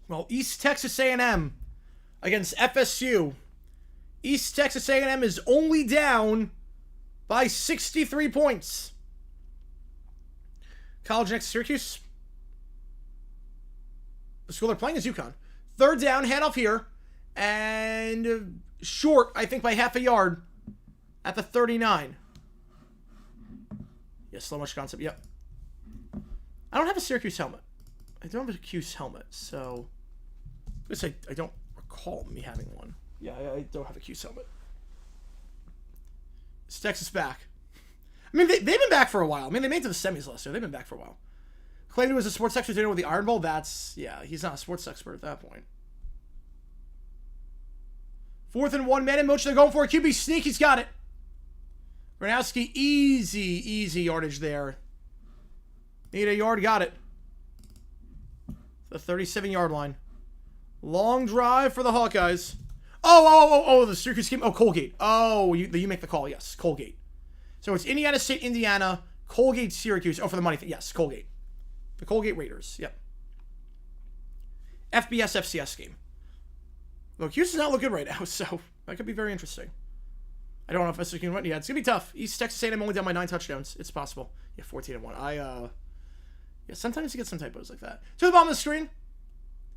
Well, East Texas A&M against FSU. East Texas A&M is only down by 63 points. College next to Syracuse. The school they're playing is UConn. 3rd down, handoff here. And short, I think, by half a yard at the 39. Yeah, slow motion concept, yep. I don't have a Syracuse helmet. I don't have a Syracuse helmet, so I don't recall me having one. Yeah, I don't have a Cuse helmet. Is Texas back? I mean, they've been back for a while. I mean, they made it to the semis last year. They've been back for a while. Claimed he was a sports expert dinner with the Iron Bowl. Yeah, he's not a sports expert at that point. 4th and 1, man in motion. They're going for a QB sneak. He's got it. Gronowski, easy yardage there. Need a yard, got it. The 37-yard line. Long drive for the Hawkeyes. Oh, the Syracuse game. Oh, Colgate. Oh, you make the call. Yes, Colgate. So it's Indiana State, Indiana, Colgate, Syracuse. Oh, for the money thing. Yes, Colgate. The Colgate Raiders. Yep. FBS, FCS game. Look, Houston does not look good right now, so that could be very interesting. I don't know if FSU can win. Yeah, it's going to be tough. East Texas A&M only down by 9 touchdowns. It's possible. Yeah, 14-1. Yeah, sometimes you get some typos like that. To the bottom of the screen.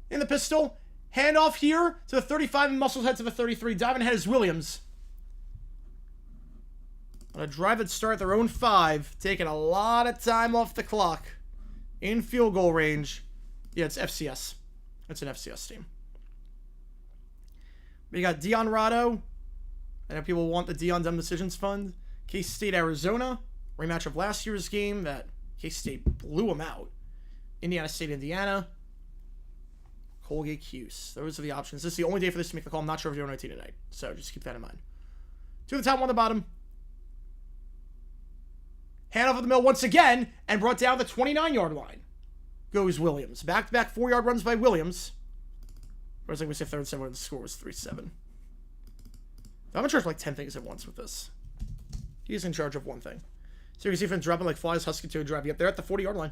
In the pistol. Handoff here to the 35 and muscles head to the 33. Diving ahead is Williams. On a drive that start their own 5. Taking a lot of time off the clock. In field goal range. Yeah, it's FCS. It's an FCS team. We got Dion Rado. I know people want the Dion Dumb Decisions Fund. K-State, Arizona. Rematch of last year's game that K-State blew them out. Indiana State, Indiana. Colgate, Cuse. Those are the options. This is the only day for this to make the call. I'm not sure if you're on OT tonight. So just keep that in mind. 2 at the top, 1 at the bottom. Hand off at the middle once again. And brought down the 29-yard line. Goes Williams. Back-to-back 4-yard runs by Williams. I was like, we say 3rd and 7 when the score was 3-7. I'm in charge of like 10 things at once with this. He's in charge of one thing. So you can see if I'm dropping like flies, Husky to drive. Yep, they're at the 40-yard line.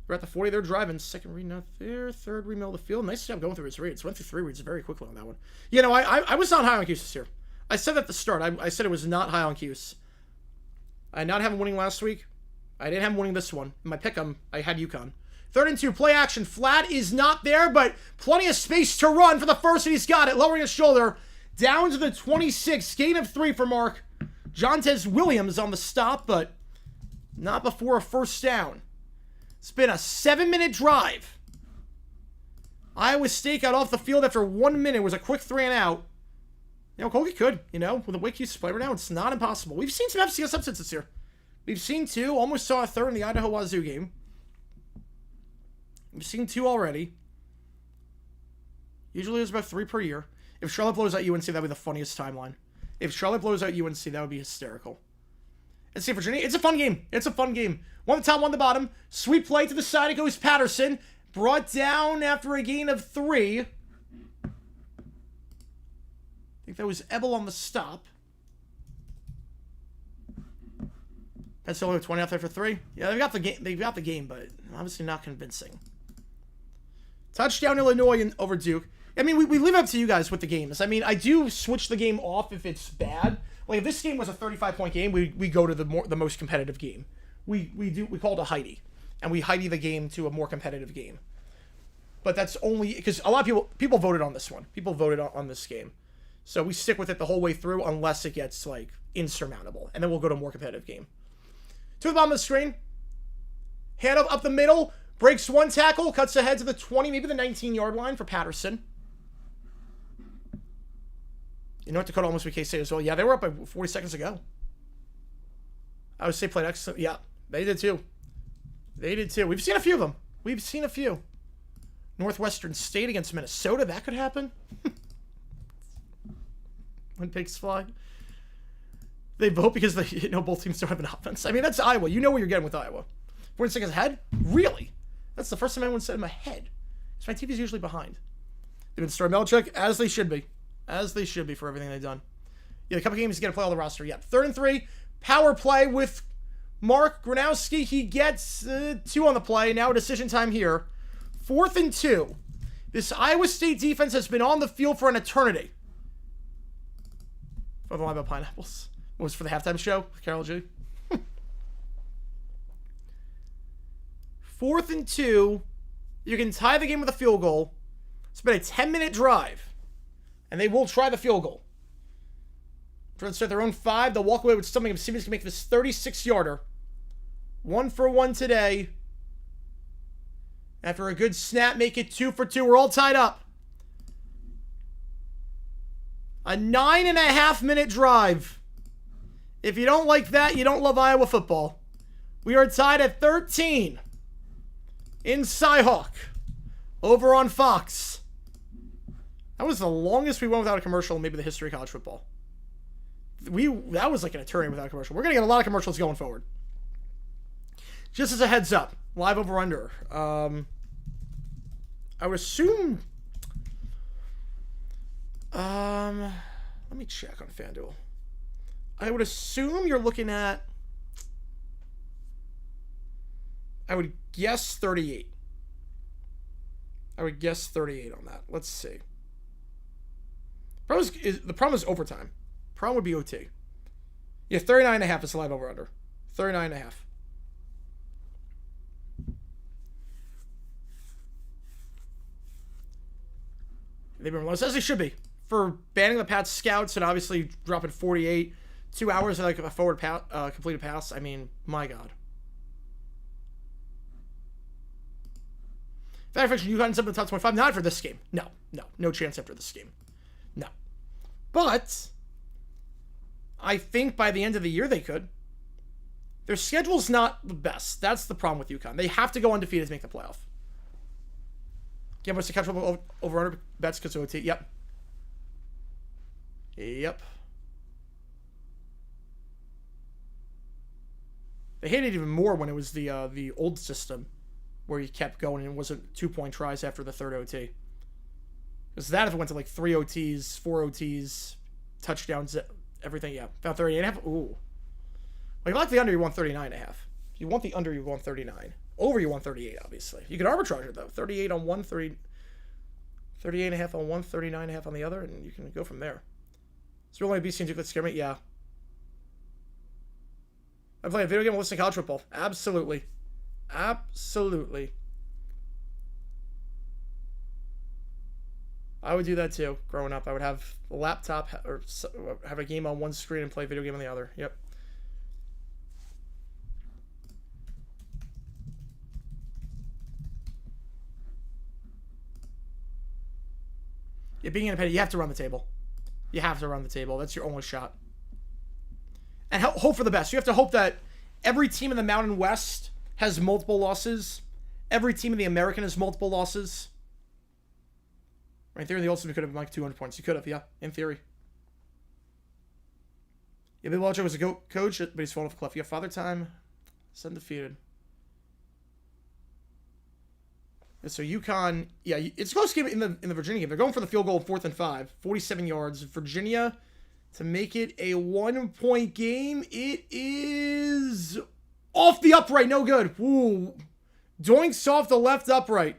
They're at the 40, they're driving. Second read not there. 3rd read middle of the field. Nice job going through his reads. Went through 3 reads very quickly on that one. You know, I was not high on Cuse this year. I said at the start. I said it was not high on Cuse. I did not have him winning last week. I didn't have him winning this one. In my pick'em, I had UConn. 3rd and 2, play action. Flat is not there, but plenty of space to run for the first, and he's got it. Lowering his shoulder. Down to the 26. Gain of 3 for Mark. Jontez Williams on the stop, but not before a first down. It's been a 7-minute drive. Iowa State got off the field after 1 minute. It was a quick 3 and out. You know, Colgate could, you know, with the way Cuse play right now, it's not impossible. We've seen some FCS upsets this year. We've seen 2. Almost saw a 3rd in the Idaho Wazoo game. We've seen 2 already. Usually there's about 3 per year. If Charlotte blows out UNC, that would be the funniest timeline. If Charlotte blows out UNC, that would be hysterical. And see, Virginia, it's a fun game. It's a fun game. 1 at the top, 1 at the bottom. Sweep play to the side. It goes Patterson. Brought down after a gain of 3. I think that was Ebel on the stop. Pennsylvania 20 out there for 3. Yeah, they've got the game. They've got the game, but obviously not convincing. Touchdown Illinois over Duke. I mean, we leave it up to you guys with the games. I mean, I do switch the game off if it's bad. Like if this game was a 35-point game, we go to the most competitive game. We call it a Heidi, and we Heidi the game to a more competitive game. But that's only because a lot of people voted on this one. People voted on this game, so we stick with it the whole way through unless it gets like insurmountable, and then we'll go to a more competitive game. To the bottom of the screen, Hand up the middle. Breaks one tackle. Cuts ahead to the 20, maybe the 19-yard line for Patterson. You know what, Dakota almost became K-State as well. Yeah, they were up by 40 seconds ago. I would say played excellent. Yeah, they did too. They did too. We've seen a few of them. We've seen a few. Northwestern State against Minnesota. That could happen. When pigs fly. They vote because they both teams don't have an offense. I mean, that's Iowa. You know what you're getting with Iowa. 40 seconds ahead? Really? That's the first time anyone said I'm ahead. Because my TV's usually behind. They've been starting Belichick, as they should be. As they should be for everything they've done. Yeah, a couple games to get to play all the roster. Yeah, 3rd and 3. Power play with Mark Gronowski. He gets 2 on the play. Now a decision time here. 4th and 2. This Iowa State defense has been on the field for an eternity. For the Lima Pineapples. What was for the halftime show with Carol G? 4th and 2. You can tie the game with a field goal. It's been a 10-minute drive. And they will try the field goal. Try to start their own 5. They'll walk away with something of Simmons can make this 36-yarder. 1 for 1 today. After a good snap, make it 2 for 2. We're all tied up. A 9.5-minute drive. If you don't like that, you don't love Iowa football. We are tied at 13 in Cyhawk over on Fox. That was the longest we went without a commercial in maybe the history of college football. That was like an eternity without a commercial. We're going to get a lot of commercials going forward. Just as a heads up, live over under. I would assume... let me check on FanDuel. I would assume you're looking at... I would guess 38. I would guess 38 on that. Let's see. The problem is overtime. Problem would be OT. Yeah, 39.5 is the live over under. 39.5. They've been relentless, as they should be, for banning the Pats scouts and obviously dropping 48, 2 hours like a forward completed pass. I mean, my God. Fact fiction, you got into the top 25. Not for this game. No chance after this game. No. But I think by the end of the year they could. Their schedule's not the best. That's the problem with UConn. They have to go undefeated to make the playoff. Give us a catch over under bets because OT. Yep. They hated it even more when it was the old system where you kept going and it wasn't 2-point tries after the third OT. Because that if it went to like 3 OTs, 4 OTs, touchdowns, everything, yeah. Found 38.5. Ooh. Well, you like the under, you want 39.5. If you want the under, you want 39. Over, you want 38, obviously. You could arbitrage it, though. 38 on one, 38.5 on one, 39.5 on the other, and you can go from there. Is there only BC and Duke that scare me? Yeah. I'm playing a video game and listening to college football. Absolutely. Absolutely. I would do that too, growing up. I would have a laptop or have a game on one screen and play a video game on the other. Yep. Yeah, being independent, you have to run the table. You have to run the table. That's your only shot. And hope for the best. You have to hope that every team in the Mountain West has multiple losses. Every team in the American has multiple losses. Right there in the ultimate could have been like 200 points. You could have, yeah, in theory. Yeah, Bill Belichick was a GOAT coach, but he's fallen off a cliff. Yeah, Father Time, it's undefeated. And so UConn, yeah, it's a close game in the Virginia game. They're going for the field goal 4th and 5, 47 yards. Virginia, to make it a 1-point game, it is off the upright, no good. Ooh, doinks off the left upright.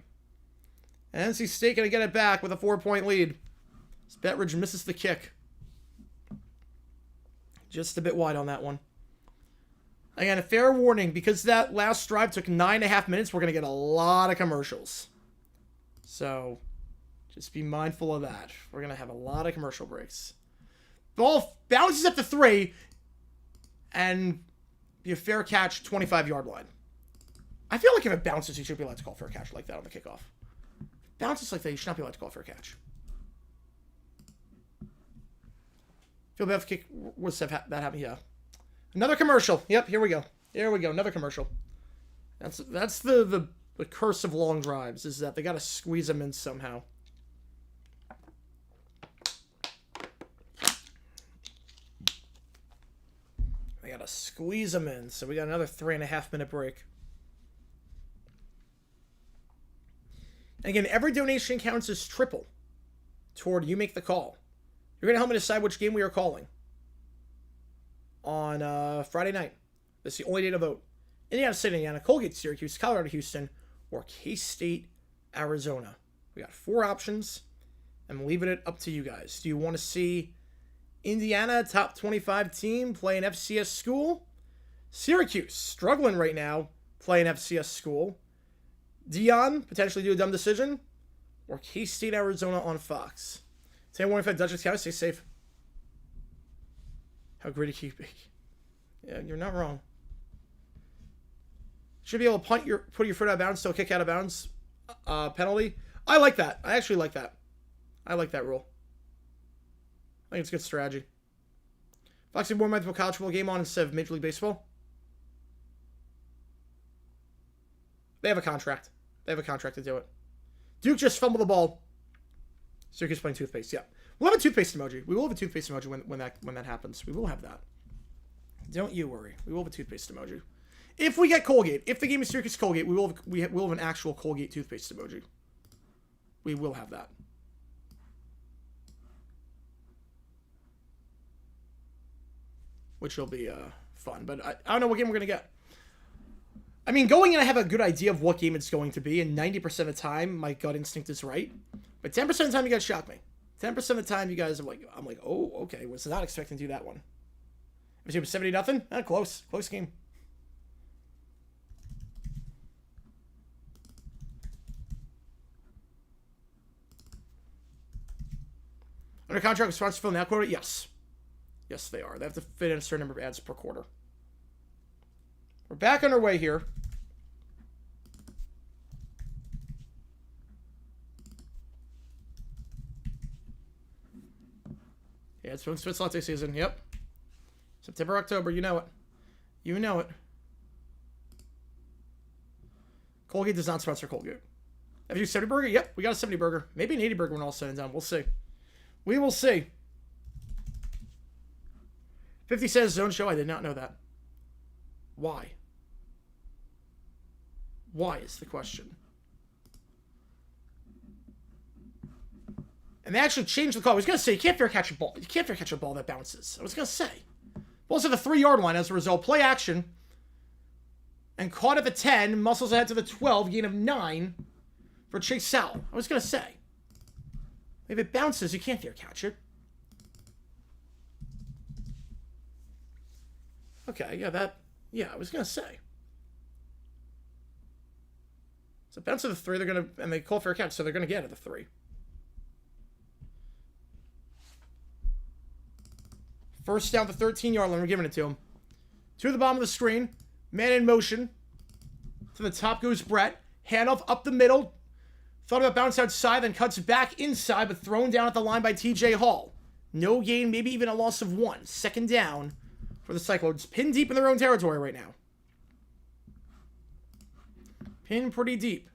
And NC State going to get it back with a 4-point lead. As Bettridge misses the kick. Just a bit wide on that one. Again, a fair warning, because that last drive took 9.5 minutes, we're going to get a lot of commercials. So, just be mindful of that. We're going to have a lot of commercial breaks. Ball bounces up to 3, and be a fair catch, 25-yard line. I feel like if it bounces, you should be allowed to call for a catch like that on the kickoff. Bounces like that, you should not be allowed to call for a catch. Feel bad for kick. What's that happen? Yeah. Another commercial. Yep, here we go. Here we go. Another commercial. That's the curse of long drives, is that they got to squeeze them in somehow. They got to squeeze them in. So we got another 3.5-minute break. And again, every donation counts as triple toward you make the call. You're going to help me decide which game we are calling on Friday night. That's the only day to vote. Indiana State, Indiana, Colgate, Syracuse, Colorado, Houston, or K-State, Arizona. We got 4 options. I'm leaving it up to you guys. Do you want to see Indiana, top 25 team, play an FCS school? Syracuse, struggling right now, play an FCS school. Dion, potentially do a dumb decision. Or K-State, Arizona on Fox. Say one if I Dutchess County, stay safe. How gritty can you be? Yeah, you're not wrong. Should be able to put your foot out of bounds, still kick out of bounds penalty. I like that. I actually like that. I like that rule. I think it's good strategy. Foxy War might put college football game on instead of Major League Baseball. They have a contract. They have a contract to do it. Duke just fumbled the ball. Syracuse playing toothpaste. Yeah, we'll have a toothpaste emoji. We will have a toothpaste emoji when that happens. We will have that. Don't you worry. We will have a toothpaste emoji. If we get Colgate, if the game is Syracuse Colgate, we will have an actual Colgate toothpaste emoji. We will have that. Which will be fun. But I don't know what game we're going to get. I mean, going in, I have a good idea of what game it's going to be, and 90% of the time, my gut instinct is right. But 10% of the time, you guys shock me. 10% of the time, you guys are like, I'm like, oh, okay, was not expecting to do that one. If it was 70-0, close game. Under contract with sponsor fill now quota? Yes. Yes, they are. They have to fit in a certain number of ads per quarter. We're back on our way here. Yeah, it's Spitz Latte season. Yep. September, October. You know it. You know it. Colgate does not sponsor Colgate. Have you 70 burger? Yep, we got a 70 burger. Maybe an 80 burger when all said and done. We'll see. We will see. 50 says zone show. I did not know that. Why? Why is the question. And they actually changed the call. I was going to say, you can't fair catch a ball. You can't fair catch a ball that bounces. I was going to say. Ball's at the 3-yard line as a result. Play action. And caught at the 10. Muscles ahead to the 12. Gain of 9 for Chase Sowell. I was going to say. If it bounces, you can't fair catch it. Okay, yeah, I was going to say. So bounce to the 3, and they call fair catch, so they're going to get at the 3. First down the 13-yard line, we're giving it to him. To the bottom of the screen, man in motion. To the top goes Brett. Handoff up the middle. Thought about bounce outside, then cuts back inside, but thrown down at the line by TJ Hall. No gain, maybe even a loss of 1. Second down for the Cyclones. Pinned deep in their own territory right now. Pinned pretty deep.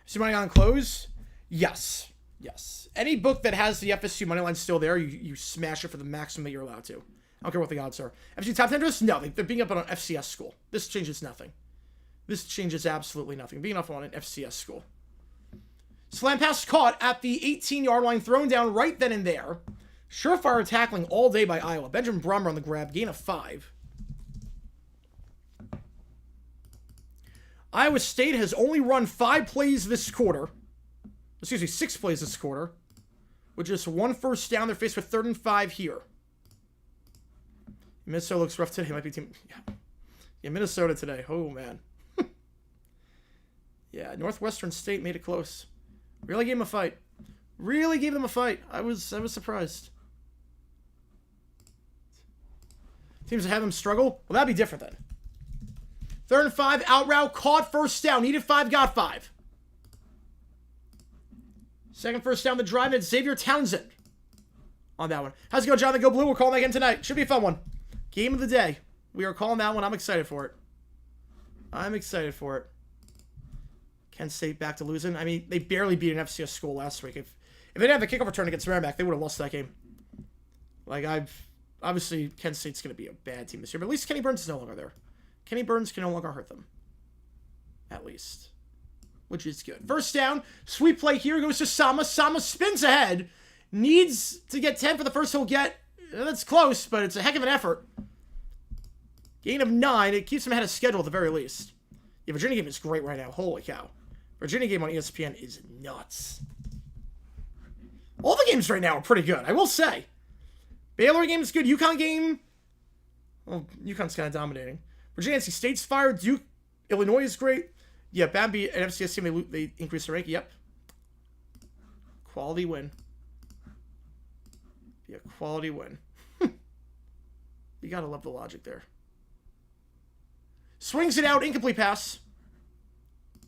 Is your money on close? Yes. Yes. Any book that has the FSU money line still there, you smash it for the maximum that you're allowed to. I don't care what the odds are. FSU top 10 list? No, they're being up on an FCS school. This changes nothing. This changes absolutely nothing. Being up on an FCS school. Slam pass caught at the 18-yard line, thrown down right then and there. Surefire tackling all day by Iowa. Benjamin Brummer on the grab, gain of 5. Iowa State has only run 5 plays this quarter. Excuse me, 6 plays this quarter. With just 1 first down. They're faced with 3rd and 5 here. Minnesota looks rough today. Might be team. Yeah, Minnesota today. Oh, man. Yeah, Northwestern State made it close. Really gave them a fight. Really gave them a fight. I was surprised. Teams that have them struggle. Well, that'd be different then. 3rd and 5, out route, caught, first down. Needed 5, got 5. Second first down the drive, and Xavier Townsend on that one. How's it going, Jonathan? Go Blue. We're calling that again tonight. Should be a fun one. Game of the day. We are calling that one. I'm excited for it. I'm excited for it. Kent State back to losing. I mean, they barely beat an FCS school last week. If they didn't have the kickoff return against Merrimack, they would have lost that game. Like, obviously, Kent State's going to be a bad team this year, but at least Kenny Burns is no longer there. Kenny Burns can no longer hurt them. At least. Which is good. First down. Sweep play here. Goes to Sama. Sama spins ahead. Needs to get 10 for the first he'll get. That's close, but it's a heck of an effort. Gain of 9. It keeps him ahead of schedule at the very least. Yeah, Virginia game is great right now. Holy cow. Virginia game on ESPN is nuts. All the games right now are pretty good, I will say. Baylor game is good. UConn game. Well, UConn's kind of dominating. Virginia NC State's fire. Duke, Illinois is great. Yeah, Bambi and FCS team, they increased the rank. Yep. Quality win. Yeah, quality win. You gotta love the logic there. Swings it out. Incomplete pass.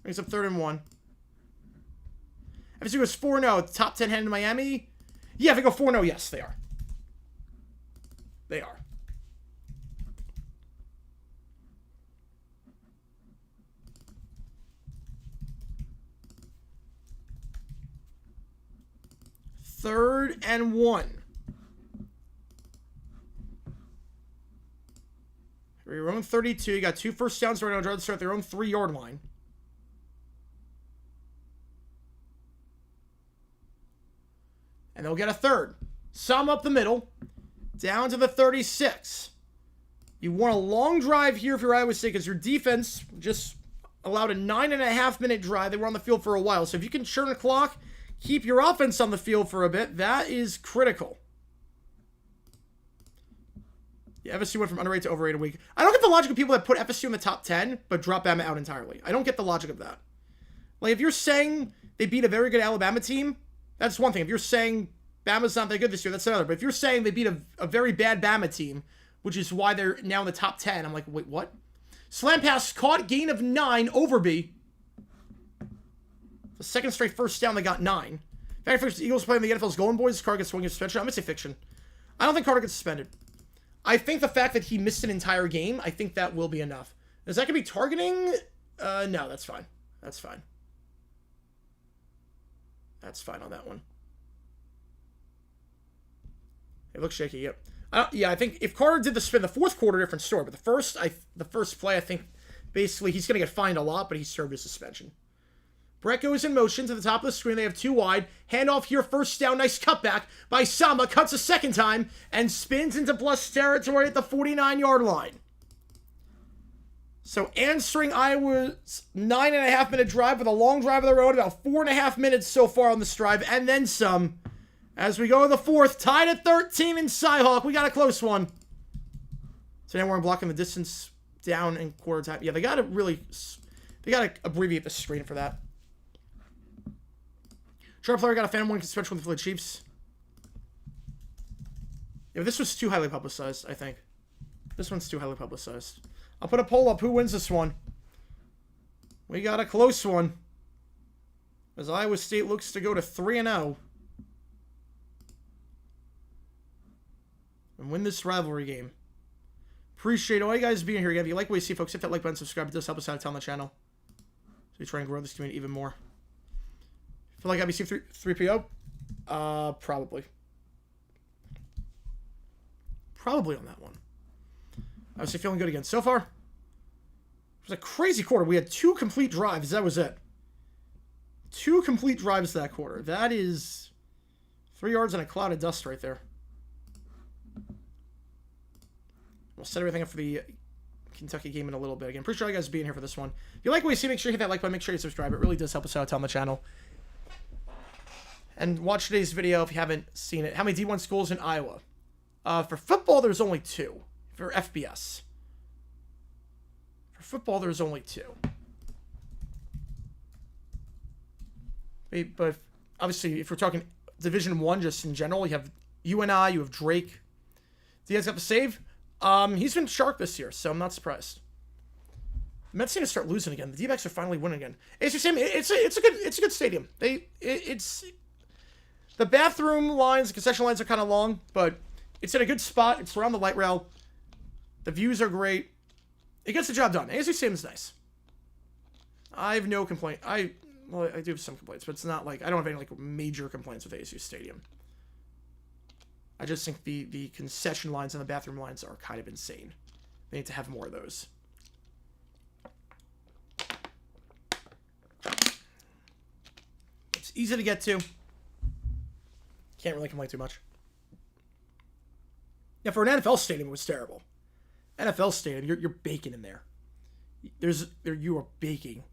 Brings up 3rd and 1. FSU goes 4-0. Top 10 heading to Miami. Yeah, if they go 4-0, yes, they are. They are. Third and 1. Your own 32. You got 2 first downs right now. Try to start their own 3-yard line. And they'll get a 3rd. Sum up the middle. Down to the 36. You want a long drive here if you're Iowa State because your defense just allowed a 9.5-minute drive. They were on the field for a while. So if you can churn the clock, keep your offense on the field for a bit, that is critical. Yeah, FSU went from underrated to overrated week. I don't get the logic of people that put FSU in the top 10, but drop Bama out entirely. I don't get the logic of that. Like, if you're saying they beat a very good Alabama team, that's one thing. If you're saying Bama's not that good this year, that's another. But if you're saying they beat a very bad Bama team, which is why they're now in the top 10, I'm like, wait, what? Slam pass caught, gain of 9, Overby. The second straight first down, they got 9. In fact, the Eagles playing the NFL's Golden Boys. Carter gets swinging suspension. I'm going to say fiction. I don't think Carter gets suspended. I think the fact that he missed an entire game, I think that will be enough. Is that going to be targeting? No, that's fine. That's fine. That's fine on that one. It looks shaky, yep. Yeah, I think if Carter did the spin, the fourth quarter, different story. But the first play, I think, basically, he's going to get fined a lot, but he served his suspension. Brett goes in motion to the top of the screen. They have 2 wide. Handoff here, first down. Nice cutback by Sama. Cuts a second time and spins into plus territory at the 49-yard line. So answering Iowa's 9.5-minute drive with a long drive of their own. About 4.5 minutes so far on this drive. And then some. As we go to the fourth. Tied at 13 in Cyhawk. We got a close one. So now we're blocking the distance down in quarter time. Yeah, they got to abbreviate the screen for that. Sharp player got a fan warning suspension with the Philly Chiefs. Yeah, this was too highly publicized, I think. This one's too highly publicized. I'll put a poll up. Who wins this one? We got a close one. As Iowa State looks to go to 3-0. And win this rivalry game. Appreciate all you guys being here again. If you like what you see, folks, hit that like button, subscribe. It does help us out a ton on the channel. So we try and grow this community even more. Feel like IBC 3PO? Probably. Probably on that one. I was feeling good again. So far, it was a crazy quarter. We had 2 complete drives. That was it. 2 complete drives that quarter. That is 3 yards and a cloud of dust right there. We'll set everything up for the Kentucky game in a little bit. Again, appreciate you guys being here for this one. If you like what you see, make sure you hit that like button. Make sure you subscribe. It really does help us out on the channel. And watch today's video if you haven't seen it. How many D1 schools in Iowa? For football, there's only 2. For FBS. For football, there's only 2. But obviously, if we're talking Division 1 just in general, you have UNI, you have Drake. Diaz got the save. He's been sharp this year, so I'm not surprised. Mets need to start losing again. The D-backs are finally winning again. It's a good stadium. It's the bathroom lines, the concession lines are kind of long, but it's in a good spot. It's around the light rail. The views are great. It gets the job done. ASU Stadium's nice. I have no complaint. I do have some complaints, but it's not like I don't have any like major complaints with ASU Stadium. I just think the concession lines and the bathroom lines are kind of insane. They need to have more of those. It's easy to get to. Can't really complain too much. Yeah, for an NFL stadium, it was terrible. NFL stadium, you're baking in there. You are baking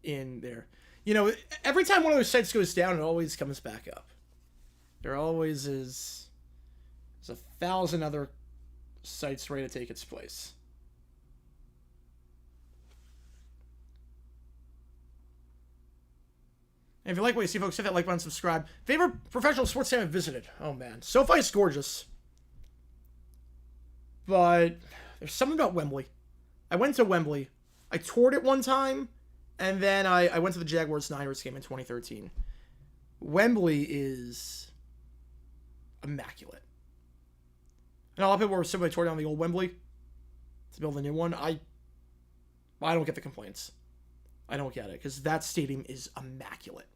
in there. You know, every time one of those sites goes down, it always comes back up. There always is. There's 1,000 other sites ready to take its place. And if you like what you see, folks, hit that like button, subscribe. Favorite professional sports stadium I've visited? Oh, man. SoFi is gorgeous. But there's something about Wembley. I went to Wembley. I toured it one time, and then I went to the Jaguars-Niners game in 2013. Wembley is immaculate. And a lot of people were simply tore down the old Wembley to build a new one. I don't get the complaints. I don't get it, because that stadium is immaculate.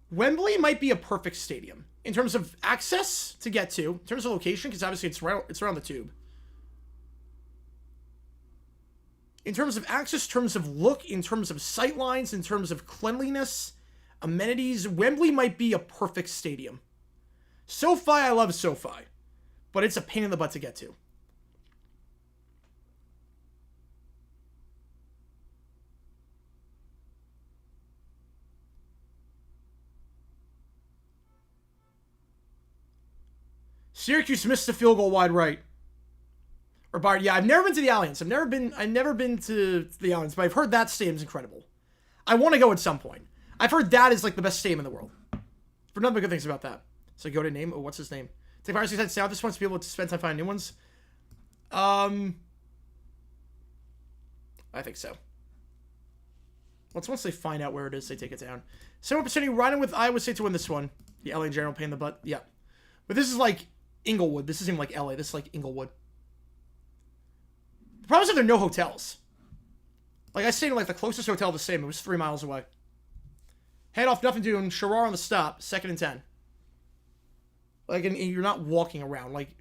Wembley might be a perfect stadium in terms of access to get to, in terms of location, because obviously it's around the tube. In terms of access, in terms of look, in terms of sight lines, in terms of cleanliness, amenities, Wembley might be a perfect stadium. SoFi, I love SoFi, but it's a pain in the butt to get to. Syracuse missed a field goal wide right. Or Bard, yeah, I've never been to the Allianz. I've never been to the Allianz, but I've heard that stadium's incredible. I want to go at some point. I've heard that is like the best stadium in the world. For nothing but good things about that. So go to name. Oh, what's his name? Take Pirates said stay out this one to be able to spend time finding new ones. I think so. Once they find out where it is, they take it down. 71% of you riding with Iowa State to win this one. The LA in general pain in the butt. Yeah. But this is like Inglewood. This isn't even like LA. This is like Inglewood. The problem is that there are no hotels. Like, I stayed in like the closest hotel to same. It was 3 miles away. Head off, nothing doing. Sherrar on the stop. 2nd and 10. Like, and you're not walking around. Like,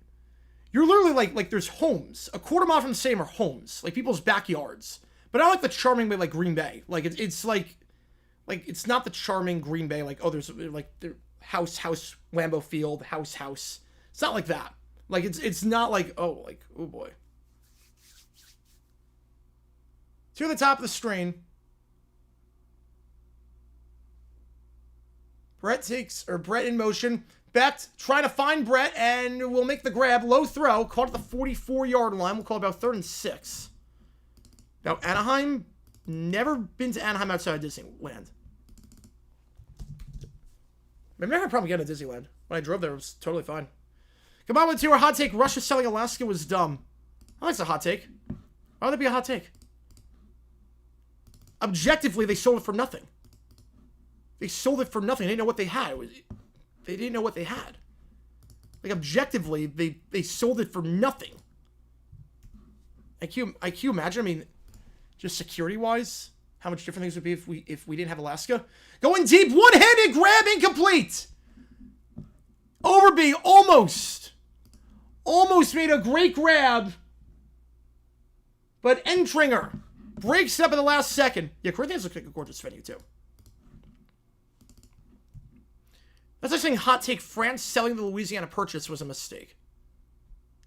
you're literally like there's homes. A quarter mile from the same are homes. Like, people's backyards. But not like the charming way like Green Bay. Like, it's like it's not the charming Green Bay. Like, oh, there's like house, Lambeau Field, house. It's not like that. Like, it's not like, oh boy. To the top of the screen. Brett in motion. Becht trying to find Brett and will make the grab. Low throw. Caught at the 44-yard line. We'll call it about 3rd and 6. Now, Anaheim. Never been to Anaheim outside of Disneyland. I've never had a problem getting to Disneyland. When I drove there, it was totally fine. Come on with our hot take. Russia selling Alaska was dumb. I think it's a hot take. Why would that be a hot take? Objectively, they sold it for nothing. They sold it for nothing. They didn't know what they had. They didn't know what they had. Like, objectively, they sold it for nothing. IQ, imagine, I mean, just security-wise, how much different things would be if we didn't have Alaska. Going deep, one-handed grab, incomplete. Overby almost made a great grab, but Entringer breaks it up in the last second. Yeah, Corinthians looks like a gorgeous venue, too. That's like saying hot take France selling the Louisiana Purchase was a mistake.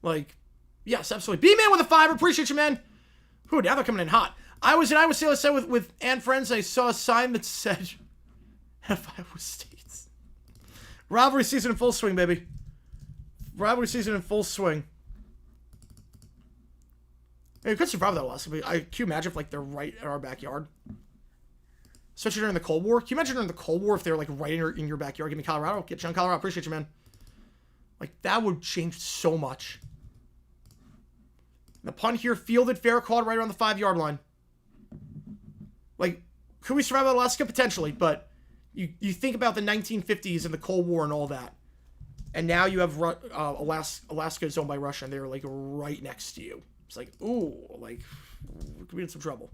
Like, yes, absolutely. B-Man with a 5. Appreciate you, man. Whew, now they're coming in hot. I was in Iowa State last night with Ann Friends, and I saw a sign that said, F Iowa State. Rivalry season in full swing, baby. Rivalry season in full swing. Hey, we could survive that loss. Can you imagine if, like, they're right in our backyard? Especially during the Cold War. Can you imagine during the Cold War if they're, like, right in your backyard? Give me Colorado. Get you on Colorado. Appreciate you, man. Like, that would change so much. The punt here, fielded, fair, called right around the 5-yard line. Like, could we survive Alaska? Potentially, but you think about the 1950s and the Cold War and all that. And now you have Alaska is owned by Russia, and they're, like, right next to you. It's like, ooh, like, we could be in some trouble.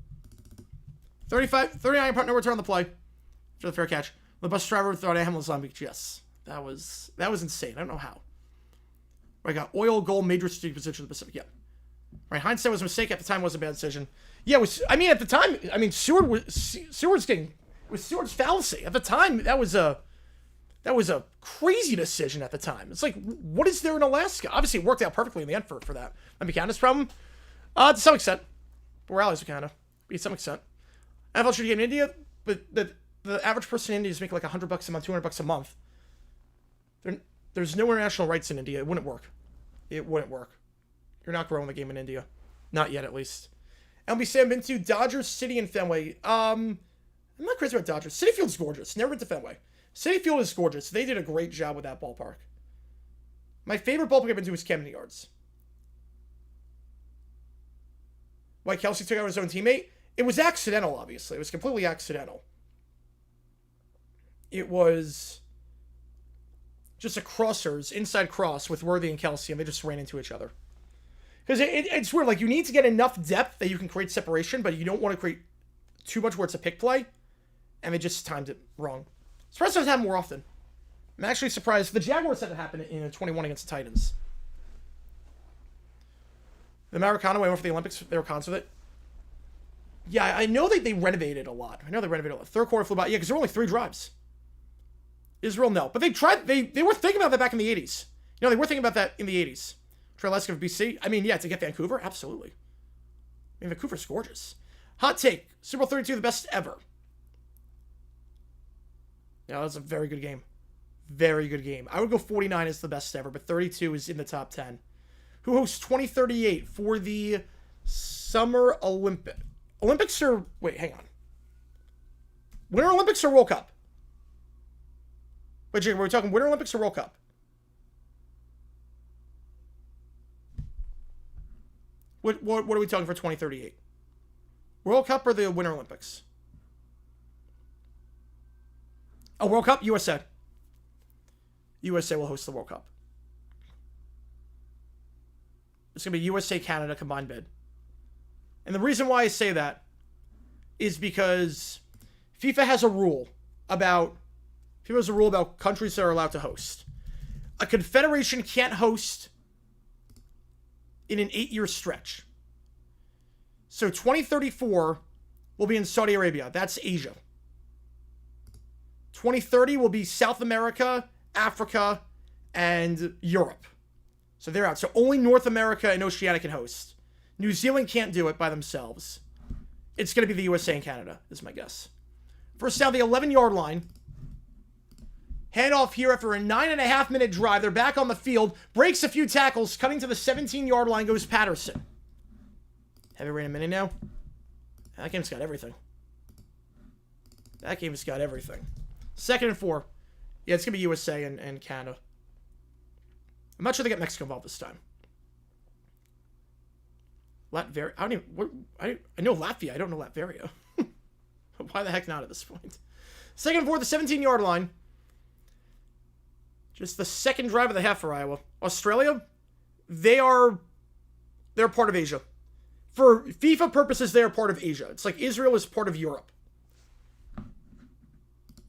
39 punt, no return on the play. For the fair catch. The bus driver thought Hamlin's on beach. Yes. That was insane. I don't know how. I got oil, gold, major strategic position in the Pacific. Yeah. Right. Hindsight was a mistake. At the time, it was a bad decision. Yeah, at the time, Seward's fallacy. At the time, that was a crazy decision at the time. It's like, what is there in Alaska? Obviously, it worked out perfectly in the end for that. That be Canada's problem? To some extent. We're allies with Canada. To some extent. NFL should get in India, but the average person in India is making like $100 a month, $200 a month. There's no international rights in India. It wouldn't work. It wouldn't work. You're not growing the game in India. Not yet, at least. LBC, I've been to Dodgers City and Fenway. I'm not crazy about Dodgers. Citi Field's gorgeous. Never been to Fenway. Citi Field is gorgeous. They did a great job with that ballpark. My favorite ballpark I've been to is Camden Yards. Why Kelsey took out his own teammate? It was accidental, obviously. It was completely accidental. It was just a crossers, inside cross with Worthy and Kelsey, and they just ran into each other. Because it's weird. Like, you need to get enough depth that you can create separation, but you don't want to create too much where it's a pick play. And they just timed it wrong. Surprised it doesn't happen more often. I'm actually surprised. The Jaguars had it happen in 21 against the Titans. The Americano went for the Olympics. They were cons with it. Yeah, I know that they renovated a lot. Third quarter flew by. Yeah, because there were only 3 drives. Israel, no. But they tried. They were thinking about that back in the 80s. You know, they were thinking about that in the 80s. Traileska of BC. I mean, yeah, to get Vancouver, absolutely. I mean, Vancouver's gorgeous. Hot take. Super Bowl 32, the best ever. Yeah, that's a very good game. Very good game. I would go 49 is the best ever, but 32 is in the top 10. Who hosts 2038 for the Summer Olympics? Olympics or... Wait, hang on. Winter Olympics or World Cup? Wait, Jake, were we talking Winter Olympics or World Cup? What are we talking for 2038? World Cup or the Winter Olympics? Oh, World Cup? USA. USA will host the World Cup. It's going to be USA-Canada combined bid. And the reason why I say that is because FIFA has a rule about countries that are allowed to host. A confederation can't host in an 8-year stretch. So 2034 will be in Saudi Arabia. That's Asia. 2030 will be South America, Africa, and Europe. So they're out. So only North America and Oceania can host. New Zealand can't do it by themselves. It's going to be the USA and Canada, is my guess. First down, the 11-yard line. Handoff here after a 9.5-minute drive. They're back on the field. Breaks a few tackles. Cutting to the 17-yard line goes Patterson. Heavy rain a minute now. That game's got everything. That game's got everything. 2nd and 4. Yeah, it's going to be USA and Canada. I'm not sure they get Mexico involved this time. Latvia. I know Latvia. I don't know Latveria. Why the heck not at this point? 2nd and 4, the 17-yard line. Just the second drive of the half for Iowa. Australia, they're part of Asia. For FIFA purposes, they are part of Asia. It's like Israel is part of Europe.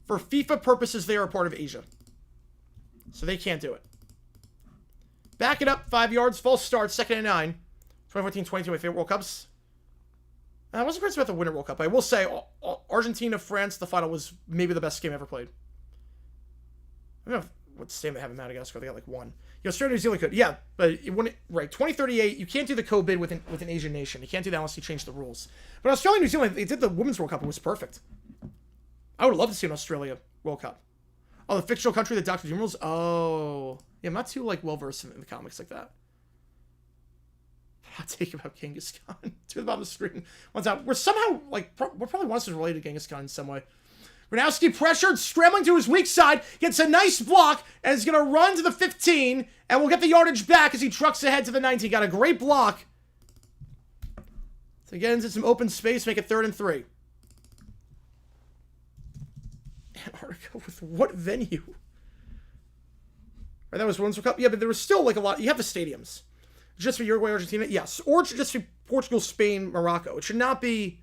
For FIFA purposes, they are part of Asia. So they can't do it. Back it up, 5 yards, false start, 2nd and 9. 2014-22, my favorite World Cups. I wasn't crazy about the Winter World Cup. I will say, Argentina, France, the final was maybe the best game ever played. I don't know what state they have in Madagascar. They got like 1. Australia, New Zealand could. Yeah, but it wouldn't. Right, 2038, you can't do the co-bid with an Asian nation. You can't do that unless you change the rules. But Australia, New Zealand, they did the Women's World Cup. It was perfect. I would love to see an Australia World Cup. Oh, the fictional country that Dr. Doom rules? Oh. Yeah, I'm not too, well-versed in the comics like that. Hot take about Genghis Khan. To the bottom of the screen. One time. We're somehow, we're probably once related to Genghis Khan in some way. Gronowski pressured, scrambling to his weak side, gets a nice block, and is going to run to the 15, and will get the yardage back as he trucks ahead to the 19. Got a great block. To get into some open space, make it 3rd and 3. Antarctica with what venue? Right, that was Women's World Cup. Yeah, but there was still like a lot. You have the stadiums. Just for Uruguay, Argentina? Yes. Or it should just be Portugal, Spain, Morocco. It should not be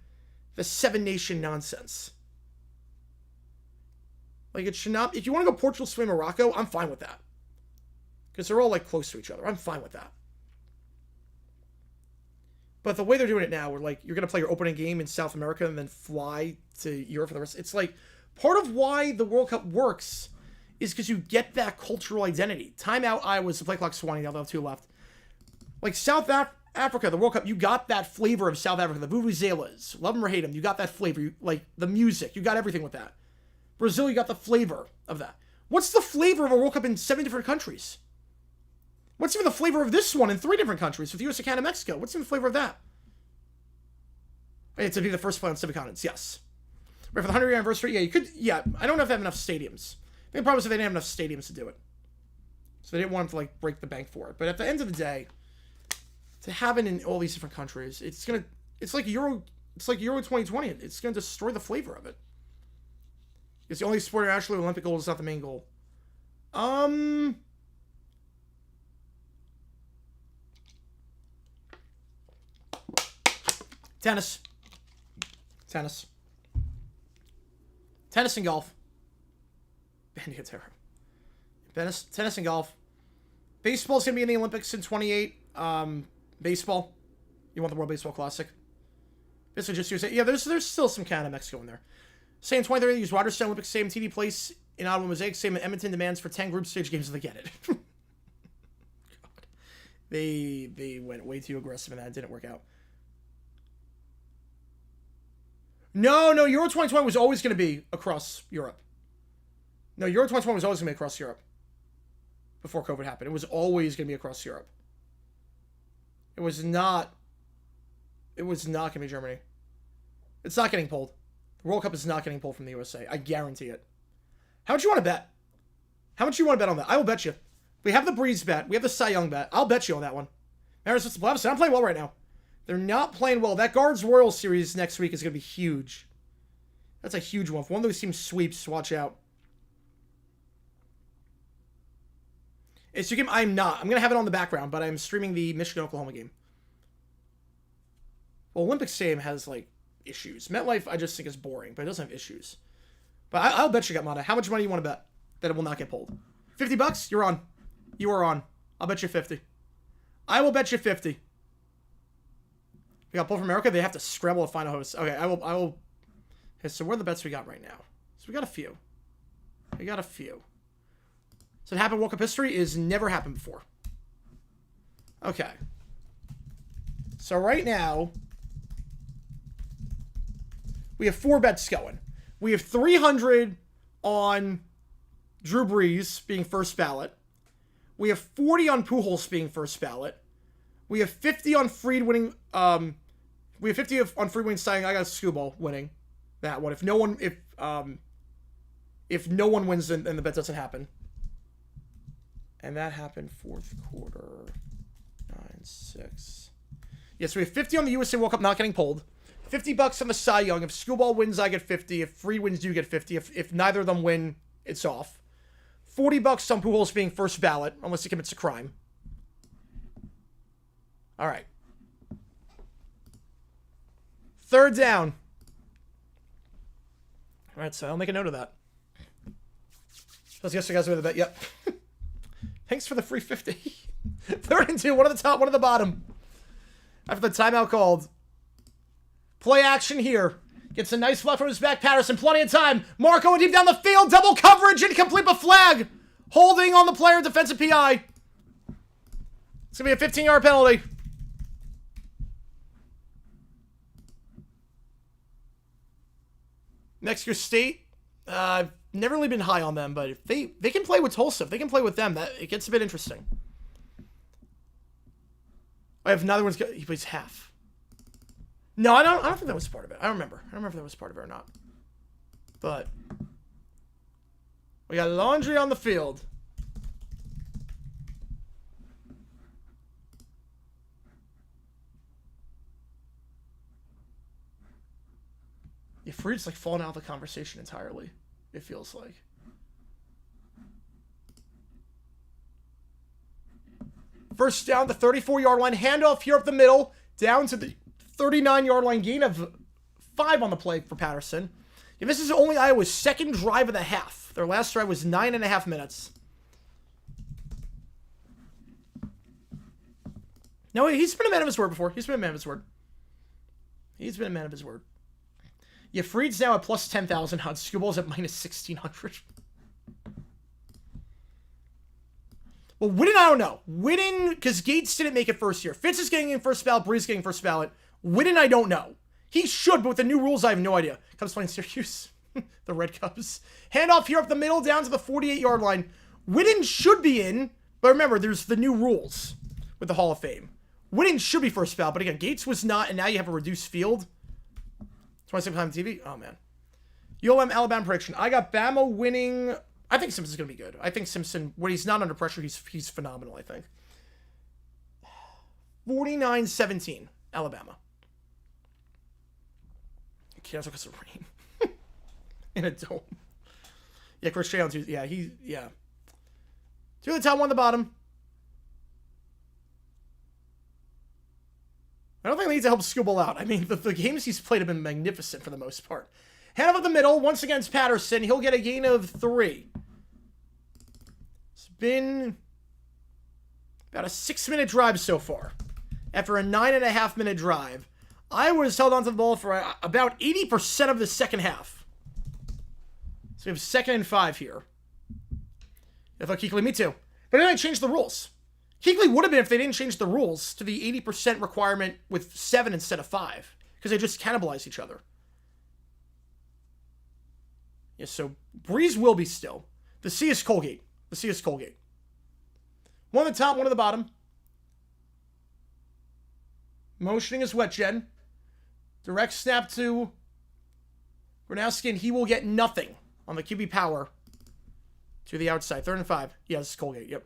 the 7-nation nonsense. Like, it should not... If you want to go Portugal, Spain, Morocco, I'm fine with that. Because they're all, like, close to each other. I'm fine with that. But the way they're doing it now, where, like, you're going to play your opening game in South America and then fly to Europe for the rest... It's like, part of why the World Cup works is because you get that cultural identity. Timeout, Iowa's the play clock's 20. Now they'll have 2 left. Like, South Africa, the World Cup, you got that flavor of South Africa. The vuvuzelas, love them or hate them, you got that flavor. You, like, the music, you got everything with that. Brazil, you got the flavor of that. What's the flavor of a World Cup in 7 different countries? What's even the flavor of this one in 3 different countries with US, Canada, Mexico? What's even the flavor of that? It's to be the first play on 7 continents, yes. Right, for the 100-year anniversary, yeah, you could, yeah, I don't know if they have enough stadiums. I think the problem is if they didn't have enough stadiums to do it. So they didn't want them to, like, break the bank for it. But at the end of the day, to have it in all these different countries, it's like Euro 2020. It's gonna destroy the flavor of it. It's the only sport internationally with Olympic gold is not the main goal. Tennis and golf. Tennis and golf. Baseball's gonna be in the Olympics in 28. Baseball. You want the World Baseball Classic? This is just USA. Yeah, there's still some Canada, Mexico in there. Same 2030, use Waterstown Olympic Stadium, TD Place in Ottawa Mosaic. Same in Edmonton, demands for 10 group stage games if they get it. God. They went way too aggressive and that didn't work out. No, Euro 2020 was always going to be across Europe. No, Euro 2020 was always going to be across Europe. Before COVID happened. It was always going to be across Europe. It was not going to be Germany. It's not getting pulled. The World Cup is not getting pulled from the USA. I guarantee it. How much you want to bet? How much you want to bet on that? I will bet you. We have the Breeze bet. We have the Cy Young bet. I'll bet you on that one. Mariners vs. Blavs. I'm playing well right now. They're not playing well. That Guards Royals series next week is going to be huge. That's a huge one. If one of those teams sweeps, watch out. It's your game. I'm not. I'm going to have it on the background, but I'm streaming the Michigan-Oklahoma game. Well, Olympic Stadium has, like, issues. MetLife, I just think, is boring, but it doesn't have issues. But I'll bet you, Gatmata. How much money do you want to bet that it will not get pulled? $50? You're on. You are on. I'll bet you 50. I will bet you 50. We got pulled from America. They have to scramble to find a host. Okay, I will. Okay, so what are the bets we got right now? So we got a few. So it happened in World Cup history is never happened before. Okay. So right now, we have 4 bets going. We have 300 on Drew Brees being first ballot. We have 40 on Pujols being first ballot. We have 50 on Fried winning. We have 50 on Fried winning Cy Young. I got Skubal winning that one. If no one wins, then the bet doesn't happen. And that happened 4th quarter. 9-6. Yes, we have 50 on the USA World Cup not getting pulled. $50 on the Cy Young. If Skubal wins, I get 50. If Fried wins, you get 50. If neither of them win, it's off. $40 on Pujols being first ballot, unless he commits a crime. All right. 3rd down. All right, so I'll make a note of that. Yes, you guys made the bet. Yep. Thanks for the free 50. 3rd and 2. One at the top, one at the bottom. After the timeout called. Play action here. Gets a nice left from his back. Patterson, plenty of time. Marco deep down the field. Double coverage. Incomplete, but flag. Holding on the player. Defensive PI. It's going to be a 15-yard penalty. Mexico State. I've never really been high on them, but if they can play with Tulsa, if they can play with them, that it gets a bit interesting. I have another one's. He plays half. No, I don't think that was part of it. I don't remember if that was part of it or not. But we got laundry on the field. Yeah, Freed's like falling out of the conversation entirely, it feels like. First down, the 34-yard line. Handoff here up the middle. Down to the 39-yard line. Gain of 5 on the play for Patterson. Yeah, this is only Iowa's second drive of the half. Their last drive was 9.5 minutes. No, he's been a man of his word before. He's been a man of his word. He's been a man of his word. Yeah, Freed's now at plus 10,000 odds. Scooball's at minus 1,600. Well, Whitten, I don't know. Whitten, because Gates didn't make it first year. Fitz is getting in first ballot. Breeze getting first ballot. Whitten, I don't know. He should, but with the new rules, I have no idea. Cubs playing Syracuse. The Red Cubs. Handoff here up the middle, down to the 48-yard line. Whitten should be in, but remember, there's the new rules with the Hall of Fame. Whitten should be first ballot, but again, Gates was not, and now you have a reduced field. 26 time TV? Oh, man. ULM Alabama prediction. I got Bama winning. I think Simpson's going to be good. I think Simpson, when he's not under pressure, he's phenomenal, I think. 49-17, Alabama. Cancel because of rain. In a dome. Yeah, Chris Shea on Tuesday. Yeah. 2 at the top, 1 at the bottom. I don't think they need to help Scooball out. I mean, the games he's played have been magnificent for the most part. Hand up the middle, once against Patterson. He'll get a gain of 3. It's been about a 6-minute drive so far. After a 9.5-minute drive. Iowa's held onto the ball for about 80% of the second half. So we have 2nd and 5 here. I thought Kuechly, me too. But then I changed the rules. Kuechly would have been if they didn't change the rules to the 80% requirement with 7 instead of 5. Because they just cannibalize each other. Yeah, so Breeze will be still. The C is Colgate. 1 at the top, 1 at the bottom. Motioning is Wet Jen. Direct snap to Gronowski, and he will get nothing on the QB power to the outside. 3rd and 5. Yeah, this is Colgate. Yep.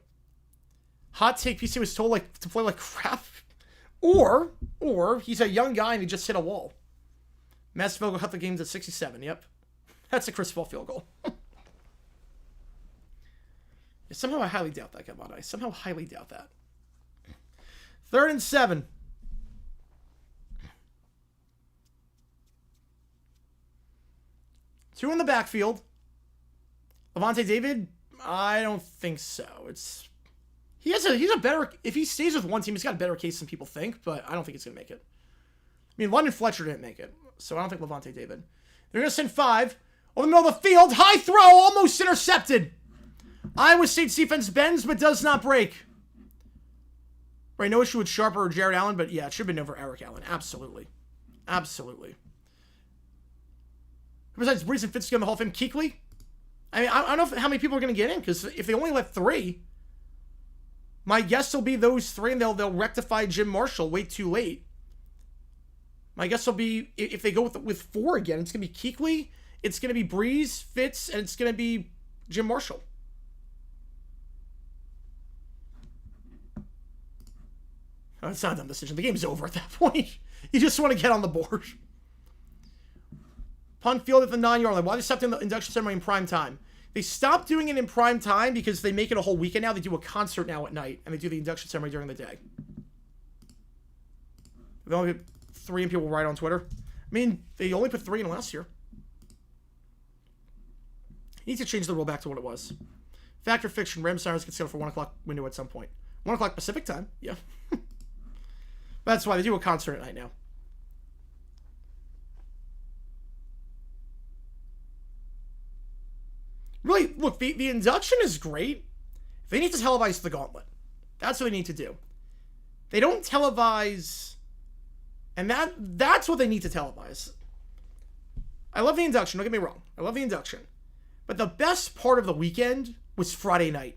Hot take, PC was told to play like crap. Or he's a young guy and he just hit a wall. Mass field goal cut the game to 67. Yep. That's a Chris Paul field goal. Yeah, somehow I highly doubt that, Gavon. I somehow highly doubt that. 3rd and 7. Two in the backfield. Levante David, I don't think so. He's a better, if he stays with one team, he's got a better case than people think, but I don't think he's going to make it. I mean, London Fletcher didn't make it, so I don't think Levante David. They're going to send 5 over the middle of the field. High throw, almost intercepted. Iowa State's defense bends but does not break. Right, no issue with Sharper or Jared Allen, but yeah, it should have been over Eric Allen. Absolutely. Besides Breeze and Fitzgerald in the Hall of Fame, Kuechly? I mean, I don't know how many people are going to get in, because if they only let 3, my guess will be those 3, and they'll rectify Jim Marshall way too late. My guess will be, if they go with 4 again, it's going to be Kuechly, it's going to be Breeze, Fitz, and it's going to be Jim Marshall. Oh, it's not a dumb decision. The game's over at that point. You just want to get on the board. Punt field at the 9-yard line. Why they stopped doing the induction ceremony in prime time? They stopped doing it in prime time because they make it a whole weekend now. They do a concert now at night, and they do the induction ceremony during the day. They only put 3 and people write on Twitter. I mean, they only put 3 in last year. You need to change the rule back to what it was. Fact or fiction, Rams Stars get scheduled for 1 o'clock window at some point. 1 o'clock Pacific time, yeah. That's why they do a concert at night now. Really, look, the induction is great. They need to televise the gauntlet. That's what they need to do. They don't televise, and that's what they need to televise. I love the induction, don't get me wrong. I love the induction. But the best part of the weekend was Friday night.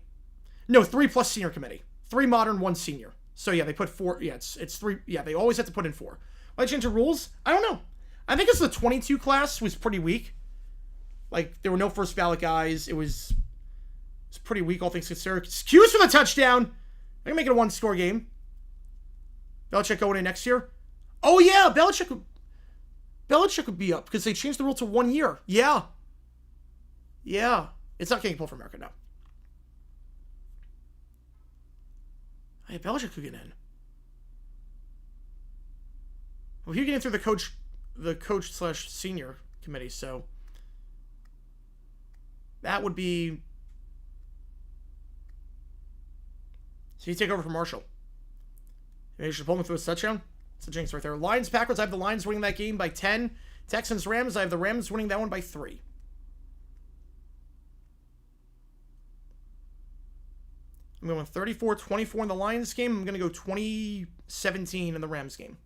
No, 3 plus senior committee. 3 modern, 1 senior. So yeah, they put 4. Yeah, it's 3. Yeah, they always have to put in 4. Why change the rules? I don't know. I think it's the 22 class was pretty weak. Like, there were no first ballot guys. It was pretty weak, all things considered. Excuse for the touchdown. They're going to make it a 1-score game. Belichick going in next year. Oh, yeah, Belichick. Belichick would be up because they changed the rule to 1 year. Yeah. Yeah. It's not getting pulled from America, no. Hey, Belichick could get in. Well, he get in through the coach / senior committee, so that would be. So you take over from Marshall. Maybe you should pull him through a touchdown. It's a jinx right there. Lions, Packers. I have the Lions winning that game by 10. Texans, Rams. I have the Rams winning that one by 3. I'm going 34-24 in the Lions game. I'm going to go 20-17 in the Rams game.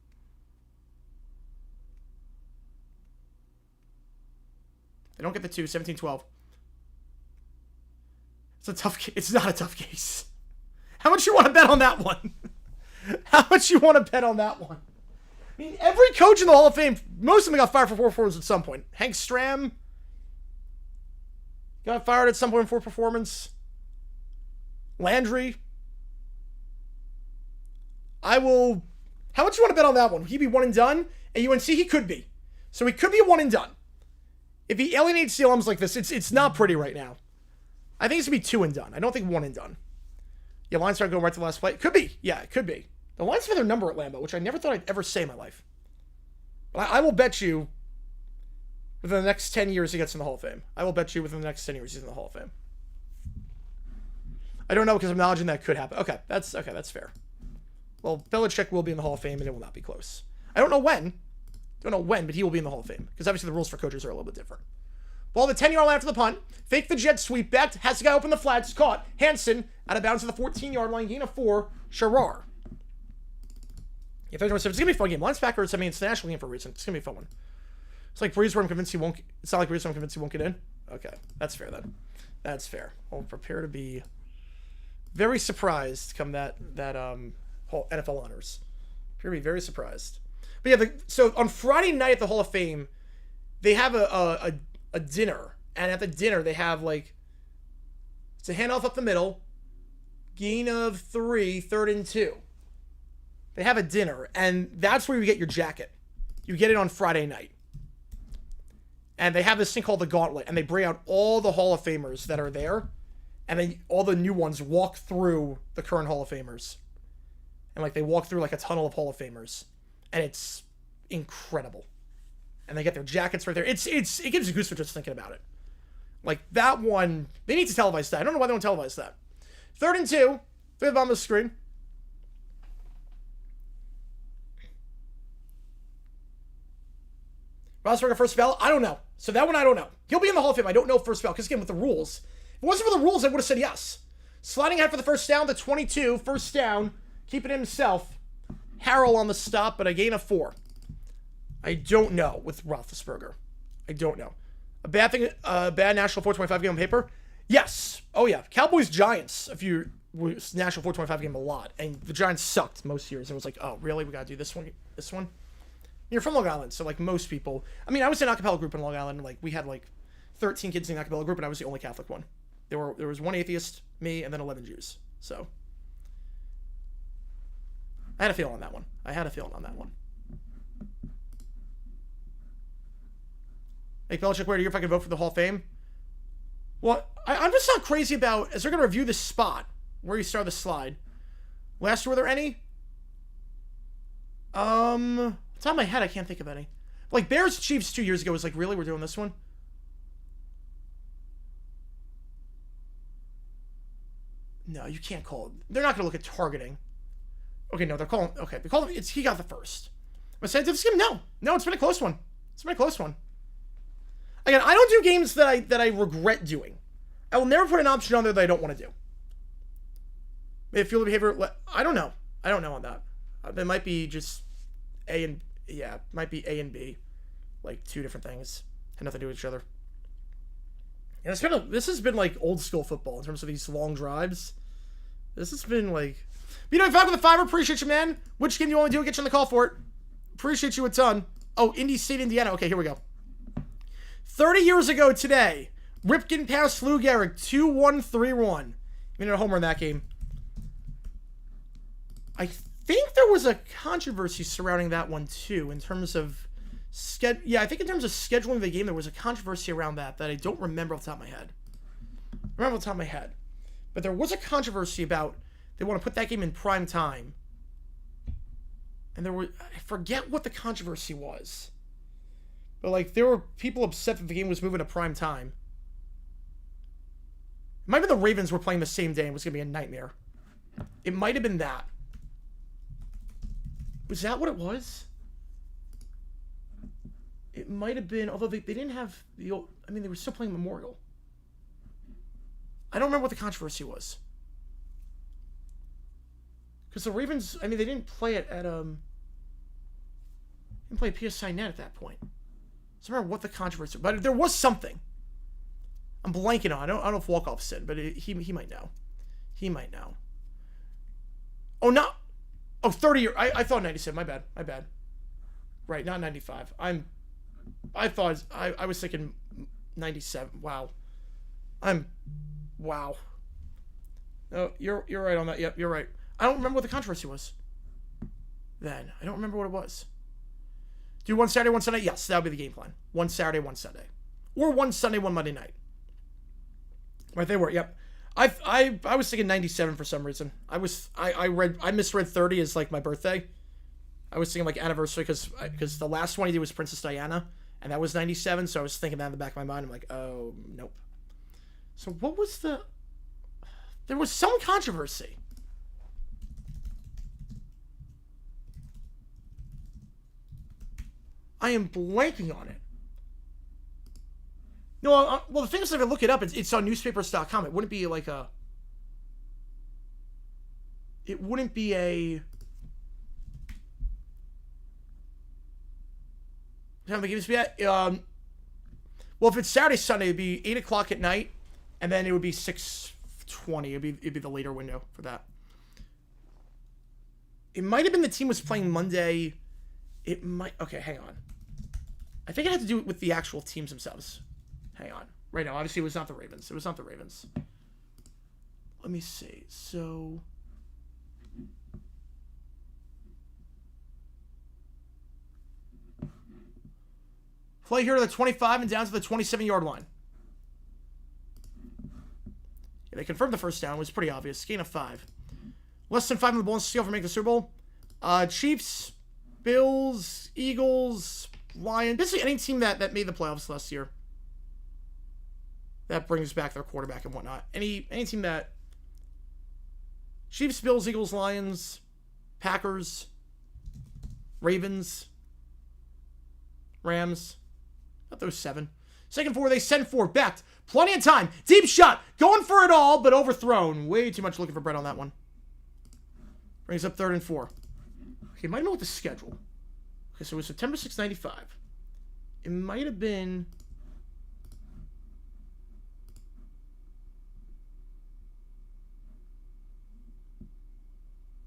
They don't get the 2. 17-12. It's not a tough case. How much you want to bet on that one? How much you want to bet on that one? I mean, every coach in the Hall of Fame, most of them got fired for poor performance at some point. Hank Stram got fired at some point for performance. Landry. How much you want to bet on that one? Will he be one and done? At UNC, he could be. So he could be one and done. If he alienates the alums like this, it's not pretty right now. I think it's going to be 2 and done. I don't think 1 and done. Yeah, Lions start going right to the last play. Could be. Yeah, it could be. The Lions have their number at Lambeau, which I never thought I'd ever say in my life. But I will bet you within the next 10 years he gets in the Hall of Fame. I will bet you within the next 10 years he's in the Hall of Fame. I don't know because I'm acknowledging that could happen. Okay, that's fair. Well, Belichick will be in the Hall of Fame and it will not be close. I don't know when. But he will be in the Hall of Fame. Because obviously the rules for coaches are a little bit different. Ball the 10-yard line after the punt. Fake the jet sweep back. Has the guy open the flags. Caught. Hansen out of bounds to the 14-yard line. Gain of 4. Sherrar. If it's going to be a fun game. Lions Packers, I mean, it's the national game for a reason. It's going to be a fun one. It's like Breeze where I'm convinced he won't. It's not like Breeze where I'm convinced he won't get in. Okay. That's fair then. That's fair. I'll prepare to be very surprised come that whole NFL honors. Prepare to be very surprised. But yeah, so on Friday night at the Hall of Fame, they have a dinner. And at the dinner, they have it's a handoff up the middle, gain of 3, 3rd and 2. They have a dinner, and that's where you get your jacket. You get it on Friday night. And they have this thing called the Gauntlet, and they bring out all the Hall of Famers that are there, and then all the new ones walk through the current Hall of Famers. And they walk through a tunnel of Hall of Famers. And it's incredible. And they get their jackets right there. It gives you goosebumps just thinking about it. That one, they need to televise that. I don't know why they don't televise that. 3rd and 2. Throw the bottom of the screen. Roethlisberger first foul? I don't know. So that one I don't know. He'll be in the Hall of Fame. I don't know first foul. Because again, with the rules. If it wasn't for the rules, I would have said yes. Sliding ahead for the first down. The 22. First down. Keeping it himself. Harrell on the stop, but a gain of 4. I don't know with Roethlisberger. I don't know. A bad thing, bad National 425 game on paper? Yes. Oh, yeah. Cowboys-Giants, National 425 game a lot. And the Giants sucked most years. It was oh, really? We got to do this one? This one? You're from Long Island, so most people... I mean, I was in an acapella group in Long Island. We had 13 kids in the acapella group, and I was the only Catholic one. There was one atheist, me, and then 11 Jews. So... I had a feeling on that one. Hey, Belichick, where do you if I can vote for the Hall of Fame? Well, I'm just not crazy about, as they're going to review this spot, where you start the slide. Last year, were there any? It's on my head, I can't think of any. Bears Chiefs 2 years ago was really, we're doing this one? No, you can't call it. They're not going to look at targeting. Okay, no, they're calling. Okay, they call it. He got the first. But this game, no, it's been a close one. Again, I don't do games that I regret doing. I will never put an option on there that I don't want to do. If field behavior, I don't know on that. It might be just A and might be A and B, 2 different things, had nothing to do with each other. And this has been old school football in terms of these long drives. This has been if I with the 5, appreciate you, man. Which game do you want to do? Get you on the call for it. Appreciate you a ton. Oh, Indy State, Indiana. Okay, here we go. 30 years ago today, Ripken passed Lou Gehrig 2-1-3-1. He made a homer in that game. I think there was a controversy surrounding that one, too, in terms of Yeah, I think in terms of scheduling the game, there was a controversy around that I don't remember off the top of my head. But there was a controversy about they want to put that game in prime time. And I forget what the controversy was. But, like, there were people upset that the game was moving to prime time. It might have been the Ravens were playing the same day and it was going to be a nightmare. It might have been that. Was that what it was? It might have been, although they didn't have the old, I mean, they were still playing Memorial. I don't remember what the controversy was. Because the Ravens, I mean, they didn't play it at, didn't play PSI Net at that point. So I remember what the controversy, but there was something. I'm blanking on. I don't know if Walkoff's in, but he might know. He might know. Oh, no. Oh, 30 year. I thought 97. My bad. Right, not 95. I was thinking 97. Wow. Wow. No, you're right on that. Yep, you're right. I don't remember what the controversy was. Then I don't remember what it was. Do one Saturday, one Sunday? Yes, that would be the game plan. One Saturday, one Sunday, or one Sunday, one Monday night. Right, they were. Yep. I was thinking 97 for some reason. I misread 30 as like my birthday. I was thinking like anniversary because the last one he did was Princess Diana, and that was 97. So I was thinking that in the back of my mind. I'm like, oh nope. So what was there was some controversy. I am blanking on it. No, well, the thing is, if I look it up, it's on newspapers.com. It wouldn't be like a... It wouldn't be a... What time the games be at? Well, if it's Saturday, Sunday, it'd be 8 o'clock at night, and then it would be 6:20. It'd be the later window for that. It might have been the team was playing Monday. It might... Okay, hang on. I think it had to do with the actual teams themselves. Hang on. Right now, obviously, it was not the Ravens. It was not the Ravens. Let me see. So... Play here to the 25 and down to the 27-yard line. Yeah, they confirmed the first down. It was pretty obvious. Gain of 5. Less than 5 on the bonus scale for making the Super Bowl. Chiefs, Bills, Eagles, Lions. Basically any team that made the playoffs last year. That brings back their quarterback and whatnot. Any team that... Chiefs, Bills, Eagles, Lions, Packers, Ravens, Rams. Not those 7. Second 4, they send 4. Backed. Plenty of time. Deep shot. Going for it all, but overthrown. Way too much looking for Brett on that one. Brings up 3rd and 4. Okay, might know what the schedule. Okay, so it was September 6, 95. It might have been...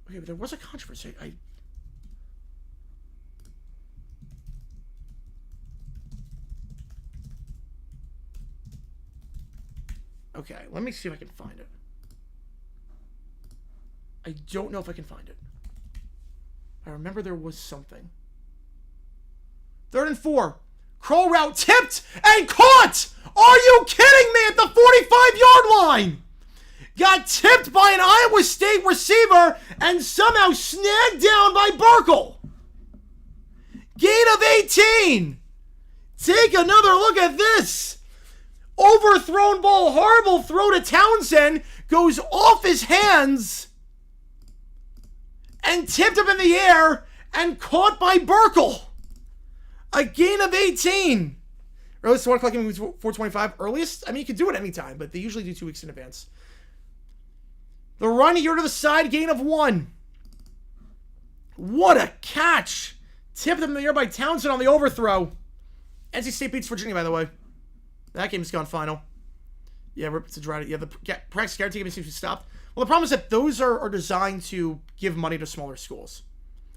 Okay, but there was a controversy. Okay, let me see if I can find it. I don't know if I can find it. I remember there was something. 3rd and 4. Crow route tipped and caught! Are you kidding me? At the 45-yard line! Got tipped by an Iowa State receiver and somehow snagged down by Burkle. Gain of 18. Take another look at this. Overthrown ball, horrible throw to Townsend, goes off his hands and tipped up in the air and caught by Burkle. A gain of 18. Earliest 1 o'clock game was 4:25. Earliest? I mean, you could do it anytime, but they usually do 2 weeks in advance. The run here to the side, gain of 1. What a catch. Tipped up in the air by Townsend on the overthrow. NC State beats Virginia, by the way. That game's gone final. Yeah, it's a dry. Yeah, the practice guarantee game seems to be stopped. Well, the problem is that those are designed to give money to smaller schools.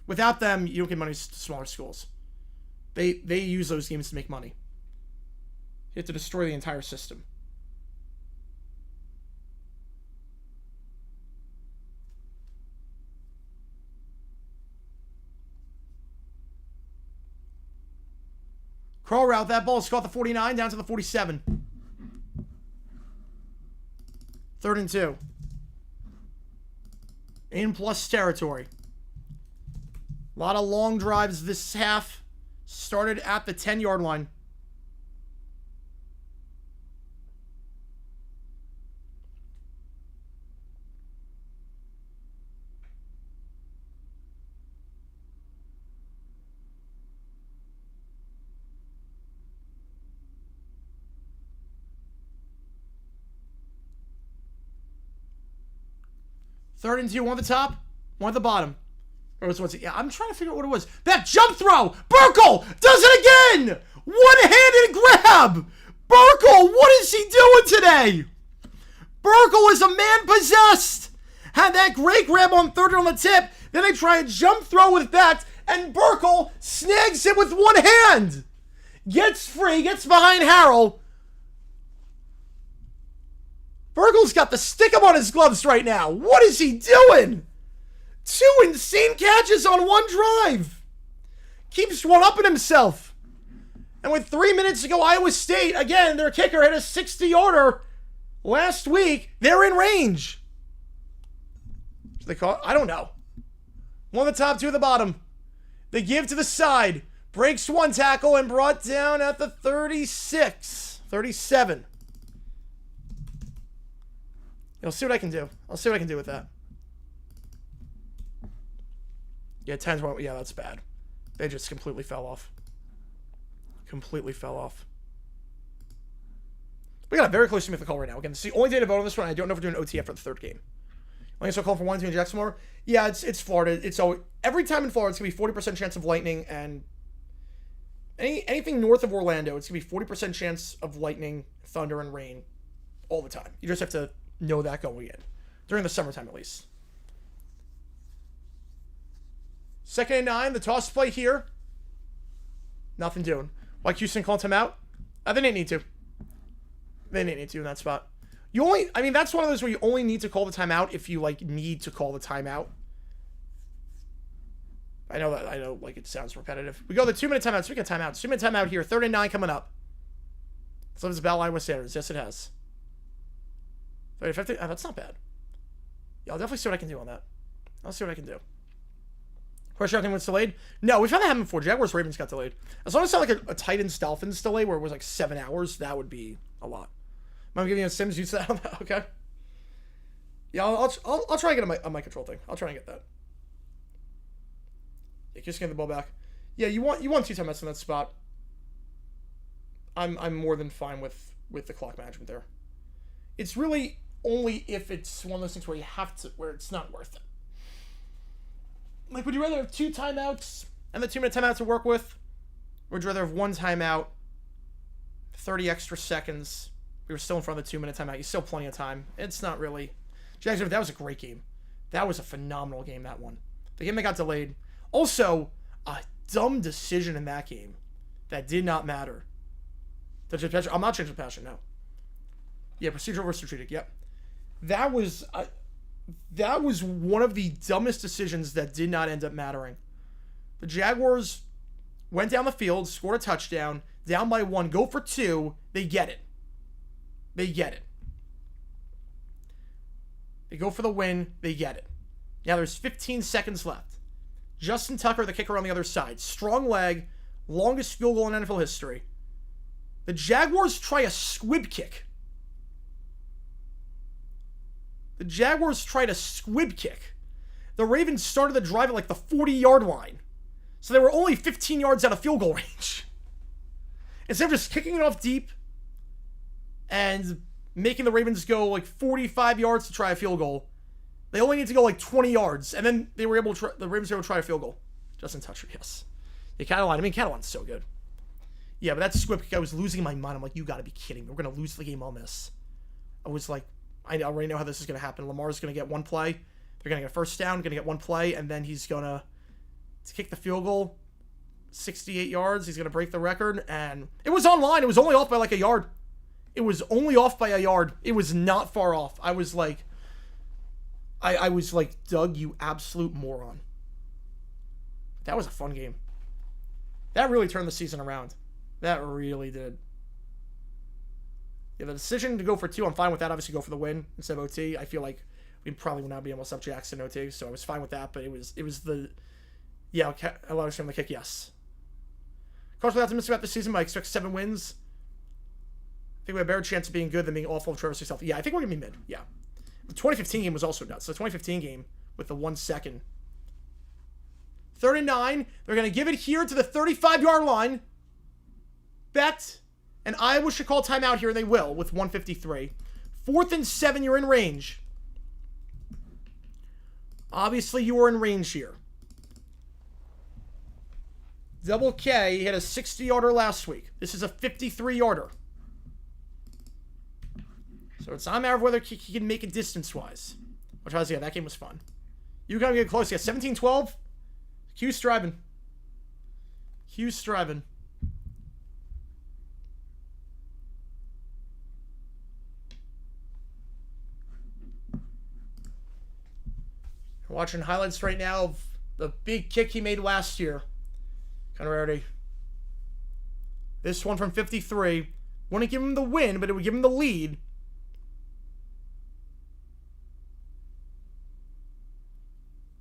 Without them, you don't get money to smaller schools. They use those games to make money. You have to destroy the entire system. Curl route. That ball is caught the 49 down to the 47. 3rd and 2. In plus territory. A lot of long drives this half. Started at the 10-yard line. Third and 2, one at the top, one at the bottom. Or what's it? Yeah, I'm trying to figure out what it was. That jump throw! Burkle does it again! One-handed grab! Burkle, what is he doing today? Burkle is a man possessed! Had that great grab on 3rd on the tip, then they try a jump throw with that, and Burkle snags it with one hand! Gets free, gets behind Harrell. Burkle's got the stick-up on his gloves right now. What is he doing? 2 insane catches on one drive. Keeps one-upping himself. And with 3 minutes to go, Iowa State, again, their kicker hit a 60-yarder last week. They're in range. Should they call it? I don't know. One at the top, 2 at the bottom. They give to the side. Breaks one tackle and brought down at the 36. 37. I'll see what I can do. I'll see what I can do with that. Yeah, 10's one. Yeah, that's bad. They just completely fell off. Completely fell off. We got a very close to make the call right now. Again, it's the only day to vote on this one. I don't know if we're doing OT after the 3rd game. Only so call for 1-2 in Jacksonville. Yeah, it's Florida. It's always, every time in Florida, it's gonna be 40% chance of lightning, and anything north of Orlando, it's gonna be 40% chance of lightning, thunder, and rain all the time. You just have to know that going in. During the summertime, at least. 2nd and 9. The toss play here. Nothing doing. Like Houston called him out. They didn't need to. They didn't need to in that spot. You only, I mean, that's one of those where you only need to call the timeout if you, like, need to call the timeout. I know, like, it sounds repetitive. We go the 2-minute timeout. Speaking of timeouts, 2-minute timeout here. 3rd and 9 coming up. So it's about Iowa Standards. Yes, it has. 30-50. Oh, that's not bad. Yeah, I'll definitely see what I can do on that. I'll see what I can do. Question anything was delayed? No, we've had that happen before. Jaguars Ravens got delayed. As long as it's not like a Titans Dolphins delay where it was like 7 hours, that would be a lot. I'm giving you a Sims use that on that. Okay. Yeah, I'll try and get a mic control thing. I'll try and get that. Yeah, just get the ball back. Yeah, you want 2 timeouts in that spot. I'm more than fine with the clock management there. It's really only if it's one of those things where you have to, where it's not worth it. Like, would you rather have 2 timeouts and the 2-minute timeout to work with? Or would you rather have 1 timeout, 30 extra seconds? We were still in front of the 2-minute timeout. You still have plenty of time. It's not really. Jackson, that was a great game. That was a phenomenal game, that one. The game that got delayed. Also, a dumb decision in that game that did not matter. I'm not changing the passion, no. Yeah, procedural versus strategic. Yep. That was one of the dumbest decisions that did not end up mattering. The Jaguars went down the field, scored a touchdown, down by 1, go for 2. They get it. They get it. They go for the win. They get it. Now there's 15 seconds left. Justin Tucker, the kicker on the other side. Strong leg, longest field goal in NFL history. The Jaguars try a squib kick. The Jaguars tried a squib kick. The Ravens started the drive at like the 40-yard line. So they were only 15 yards out of field goal range. Instead of just kicking it off deep and making the Ravens go like 45 yards to try a field goal, they only need to go like 20 yards. And then they were able to try, the Ravens were able to try a field goal. Justin Tucker, yes. Yeah, Catalan. I mean, Catalan's so good. Yeah, but that squib kick, I was losing my mind. I'm like, you got to be kidding me. We're going to lose the game on this. I was like, I already know how this is going to happen. Lamar's going to get 1 play. They're going to get a first down, going to get 1 play, and then he's going to kick the field goal, 68 yards. He's going to break the record, and it was online. It was only off by like a yard. It was only off by a yard. It was not far off. I was like, I was like, Doug, you absolute moron. That was a fun game. That really turned the season around. That really did. Yeah, the decision to go for 2, I'm fine with that. Obviously, go for the win instead of OT. I feel like we probably would not be able to stop Jackson OT, so I was fine with that. But it was the, yeah, okay, I love him the kick. Yes. Cautiously optimistic about this season, but I expect 7 wins. I think we have a better chance of being good than being awful. Trevor yourself. Yeah, I think we're gonna be mid. Yeah. The 2015 game was also nuts. The 2015 game with the 1 second. 39. They're gonna give it here to the 35-yard line. Bet. And Iowa should call timeout here, and they will with 1:53. 4th and 7, you're in range. Obviously, you are in range here. Double K hit a 60-yarder last week. This is a 53-yarder. So it's not a matter of whether he can make it distance-wise. Which I was, yeah, that game was fun. You gotta get close. Yeah, 17-12. Q's striving. Q's striving. We're watching highlights right now of the big kick he made last year. Kind of rarity. This one from 53. Wouldn't give him the win, but it would give him the lead.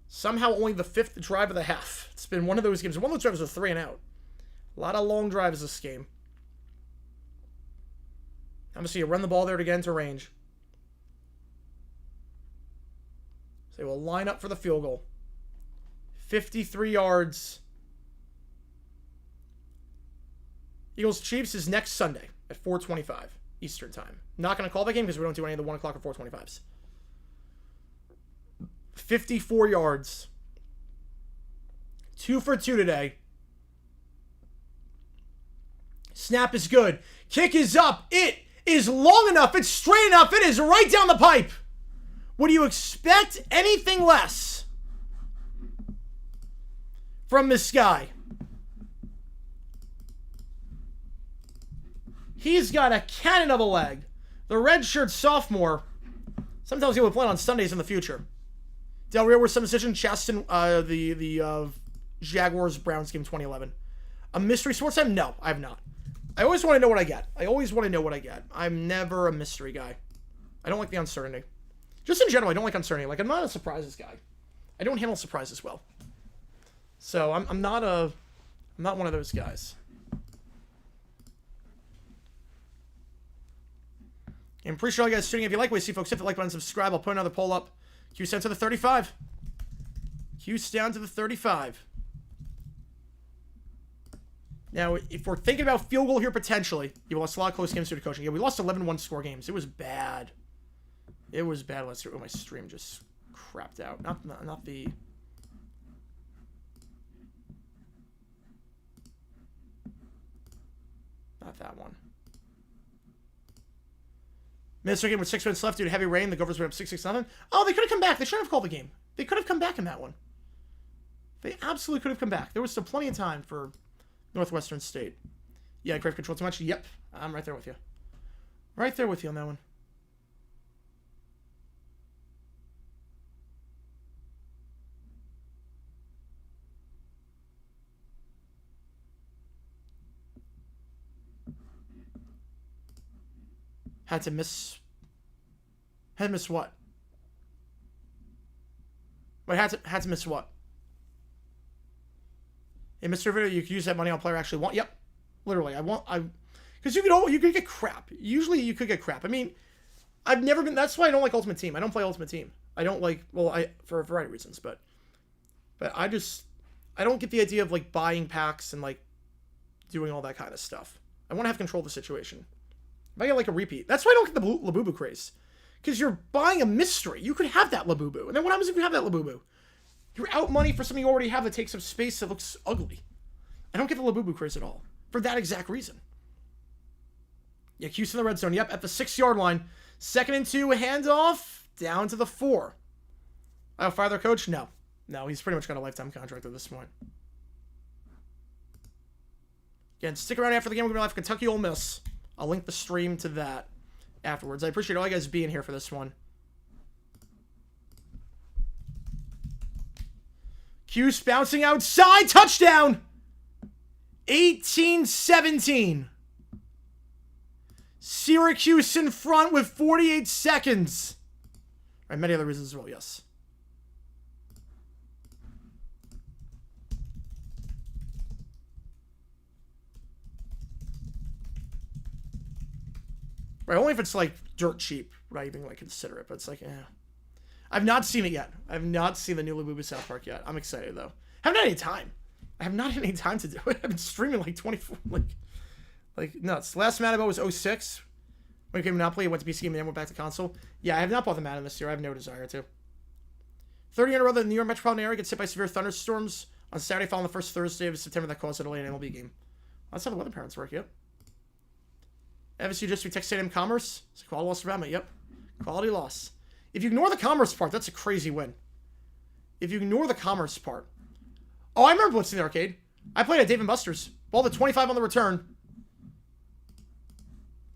Somehow only the 5th drive of the half. It's been one of those games. One of those drives was 3 and out. A lot of long drives this game. I'm going to see you run the ball there to get into range. So they will line up for the field goal. 53 yards. Eagles-Chiefs is next Sunday at 4:25 Eastern Time. Not going to call that game because we don't do any of the 1 o'clock or 4:25s. 54 yards. 2 for 2 today. Snap is good. Kick is up. It is long enough. It's straight enough. It is right down the pipe. Would you expect anything less from this guy? He's got a cannon of a leg. The redshirt sophomore. Sometimes he will play on Sundays in the future. Del Rio with some decision. Chaston, the Jaguars-Browns game 2011. A mystery sports time? No, I have not. I always want to know what I get. I'm never a mystery guy. I don't like the uncertainty. Just in general, I don't like uncertainty. Like, I'm not a surprises guy. I don't handle surprises well. So I'm not one of those guys. I'm pretty sure all you guys tuning. If you like what you see, folks, hit the like button, subscribe. I'll put another poll up. Q's down to the 35. Q's down to the 35. Now, if we're thinking about field goal here potentially, you lost a lot of close games due to coaching. Yeah, we lost 11 score games. It was bad. It was bad. Let's see. Oh, my stream just crapped out. Not the. Not that one. Minnesota game with 6 minutes left due to heavy rain. The Gophers went up 6-6-0. Oh, they could have come back. They shouldn't have called the game. They could have come back in that one. They absolutely could have come back. There was still plenty of time for Northwestern State. Yeah, grave control too much. Yep, I'm right there with you. Right there with you on that one. Had to miss what? Wait, had to miss what? In Mr. Video, you could use that money on player actually want. Yep, literally. Because you could get crap. Usually, you could get crap. I mean, I've never been. That's why I don't like Ultimate Team. I don't play Ultimate Team. I don't like. Well, for a variety of reasons, but I don't get the idea of like buying packs and like doing all that kind of stuff. I want to have control of the situation. If I get like a repeat, that's why I don't get the Labubu craze. Because you're buying a mystery. You could have that Labubu. And then what happens if you have that Labubu? You're out money for something you already have that takes up space that looks ugly. I don't get the Labubu craze at all. For that exact reason. Yeah, Q's in the red zone. Yep, at the 6-yard line. 2nd and 2, handoff. Down to the 4. I'll fire their coach? No. No, he's pretty much got a lifetime contract at this point. Again, stick around after the game. We're going to have Kentucky Ole Miss. I'll link the stream to that afterwards. I appreciate all you guys being here for this one. Q's bouncing outside. Touchdown! 18-17. Syracuse in front with 48 seconds. And many other reasons as well, yes. Right, only if it's like dirt cheap would I even like consider it, but it's like, I've not seen it yet. I've not seen the new Labubu South Park yet. I'm excited though. I haven't had any time. I have not had any time to do it. I've been streaming like 24, like nuts. Last Madden I bought was 06. When it came to Monopoly, I went to PC and then went back to console. Yeah, I have not bought the Madden this year. I have no desire to. 30 in a row, the New York metropolitan area gets hit by severe thunderstorms on Saturday following the first Thursday of September that caused a delay in an MLB game. That's how the weather patterns work, yep. FSU just retexted Stadium Commerce. It's a quality loss for Bama, yep. Quality loss. If you ignore the commerce part, that's a crazy win. If you ignore the commerce part. Oh, I remember Blitz in the arcade. I played at Dave & Buster's. Balled at 25 on the return.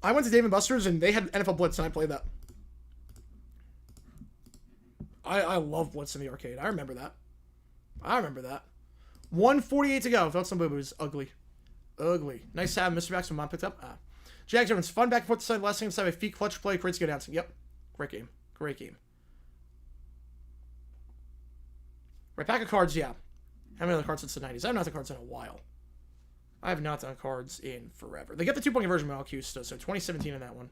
I went to Dave & Buster's and they had NFL Blitz and I played that. I love Blitz in the arcade. I remember that. 1:48 to go. Thoughts on Boo Boo's ugly. Ugly. Nice to have Mr. Max when Mom picked up. Jags Evans, fun back and forth to side. Last thing inside a feet clutch play. Creates good announcing. Yep. Great game. Great game. Right, pack of cards, yeah. How many other cards since the 90s? I haven't done cards in a while. I have not done cards in forever. They get the 2-point conversion with LQ still, so 2017 in that one.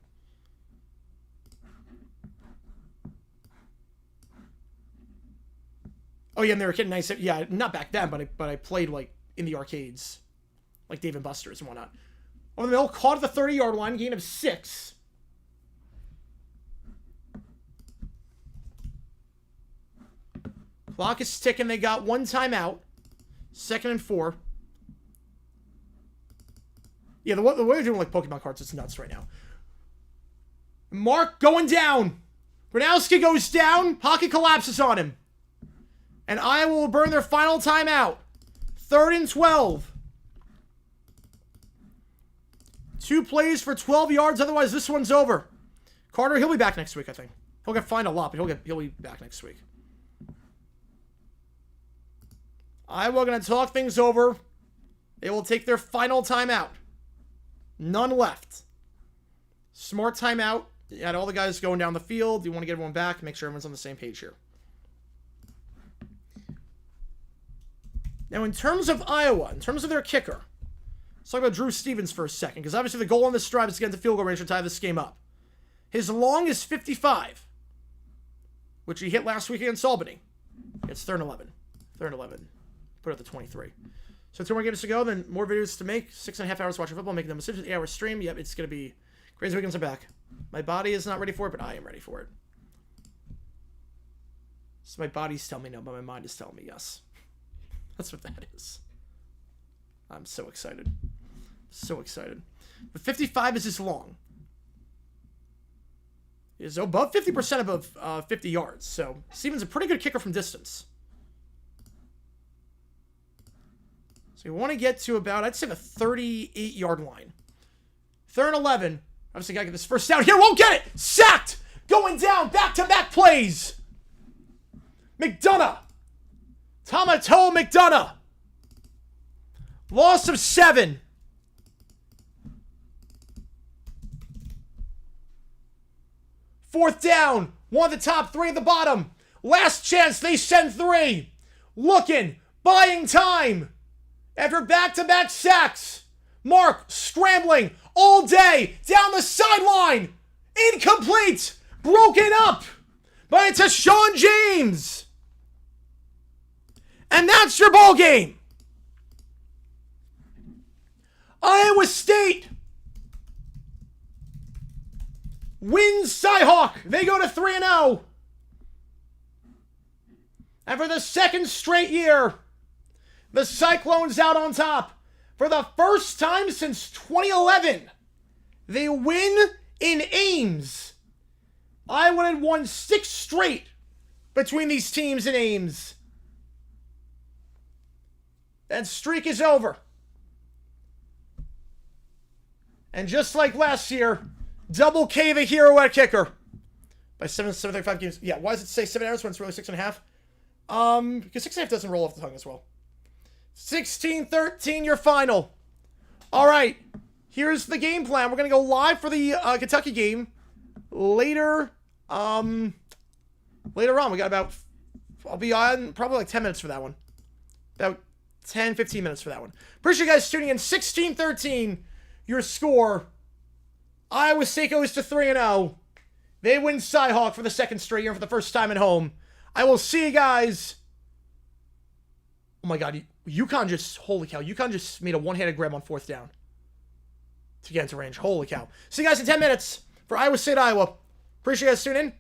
Oh yeah, and they were getting nice. Yeah, not back then, but I played like in the arcades, like Dave & Buster's and whatnot. Over the middle, caught at the 30-yard line, gain of 6. Clock is ticking. They got one timeout. 2nd and 4. Yeah, the way they're doing like Pokemon cards, it's nuts right now. Mark going down. Gronowski goes down. Hockey collapses on him. And Iowa will burn their final timeout. 3rd and 12. 2 plays for 12 yards. Otherwise, this one's over. Carter, he'll be back next week, I think. He'll get fined a lot, but he'll be back next week. Iowa going to talk things over. They will take their final timeout. None left. Smart timeout. You had all the guys going down the field. You want to get everyone back. Make sure everyone's on the same page here. Now, in terms of Iowa, in terms of their kicker, let's talk about Drew Stevens for a second, because obviously the goal on this drive is to get into field goal range to tie this game up. His long is 55, which he hit last week against Albany. It's 3rd and 11. 3rd and 11. Put it at the 23. So 2 more games to go, then more videos to make. 6.5 hours watching football, making them decisions. 8-hour stream. Yep, it's going to be crazy weekends are back. My body is not ready for it, but I am ready for it. So my body's telling me no, but my mind is telling me yes. That's what that is. I'm so excited. So excited. But 55 is his long. He is above 50% above 50 yards. So Stevens a pretty good kicker from distance. So you want to get to about, I'd say, the 38-yard line. 3rd and 11. Obviously, got to get this first down here. Won't get it. Sacked. Going down. Back-to-back plays. McDonough. Tomato McDonough. Loss of 7. Fourth down. One at the top, 3 at the bottom. Last chance. They send 3. Looking. Buying time. After back-to-back sacks. Mark scrambling all day down the sideline. Incomplete. Broken up. But it's a Sean James. And that's your ball game. Iowa State wins Cyhawk. They go to 3-0. And for the 2nd straight year, the Cyclones out on top. For the first time since 2011, they win in Ames. Iowa had won 6 straight between these teams in Ames. That streak is over. And just like last year, Double K the hero at kicker. By 7.35 games. Yeah, why does it say 7 hours when it's really 6.5? Because 6.5 doesn't roll off the tongue as well. 16-13 your final. All right. Here's the game plan. We're going to go live for the Kentucky game later. Later on, we got about, I'll be on probably like 10 minutes for that one. About 10, 15 minutes for that one. Appreciate you guys tuning in. 16-13, your score. Iowa State goes to 3-0. They win Cyhawk for the second straight year for the first time at home. I will see you guys. Oh my God, UConn just, holy cow, UConn just made a one-handed grab on 4th down to get into range. Holy cow. See you guys in 10 minutes for Iowa State, Iowa. Appreciate you guys tuning in.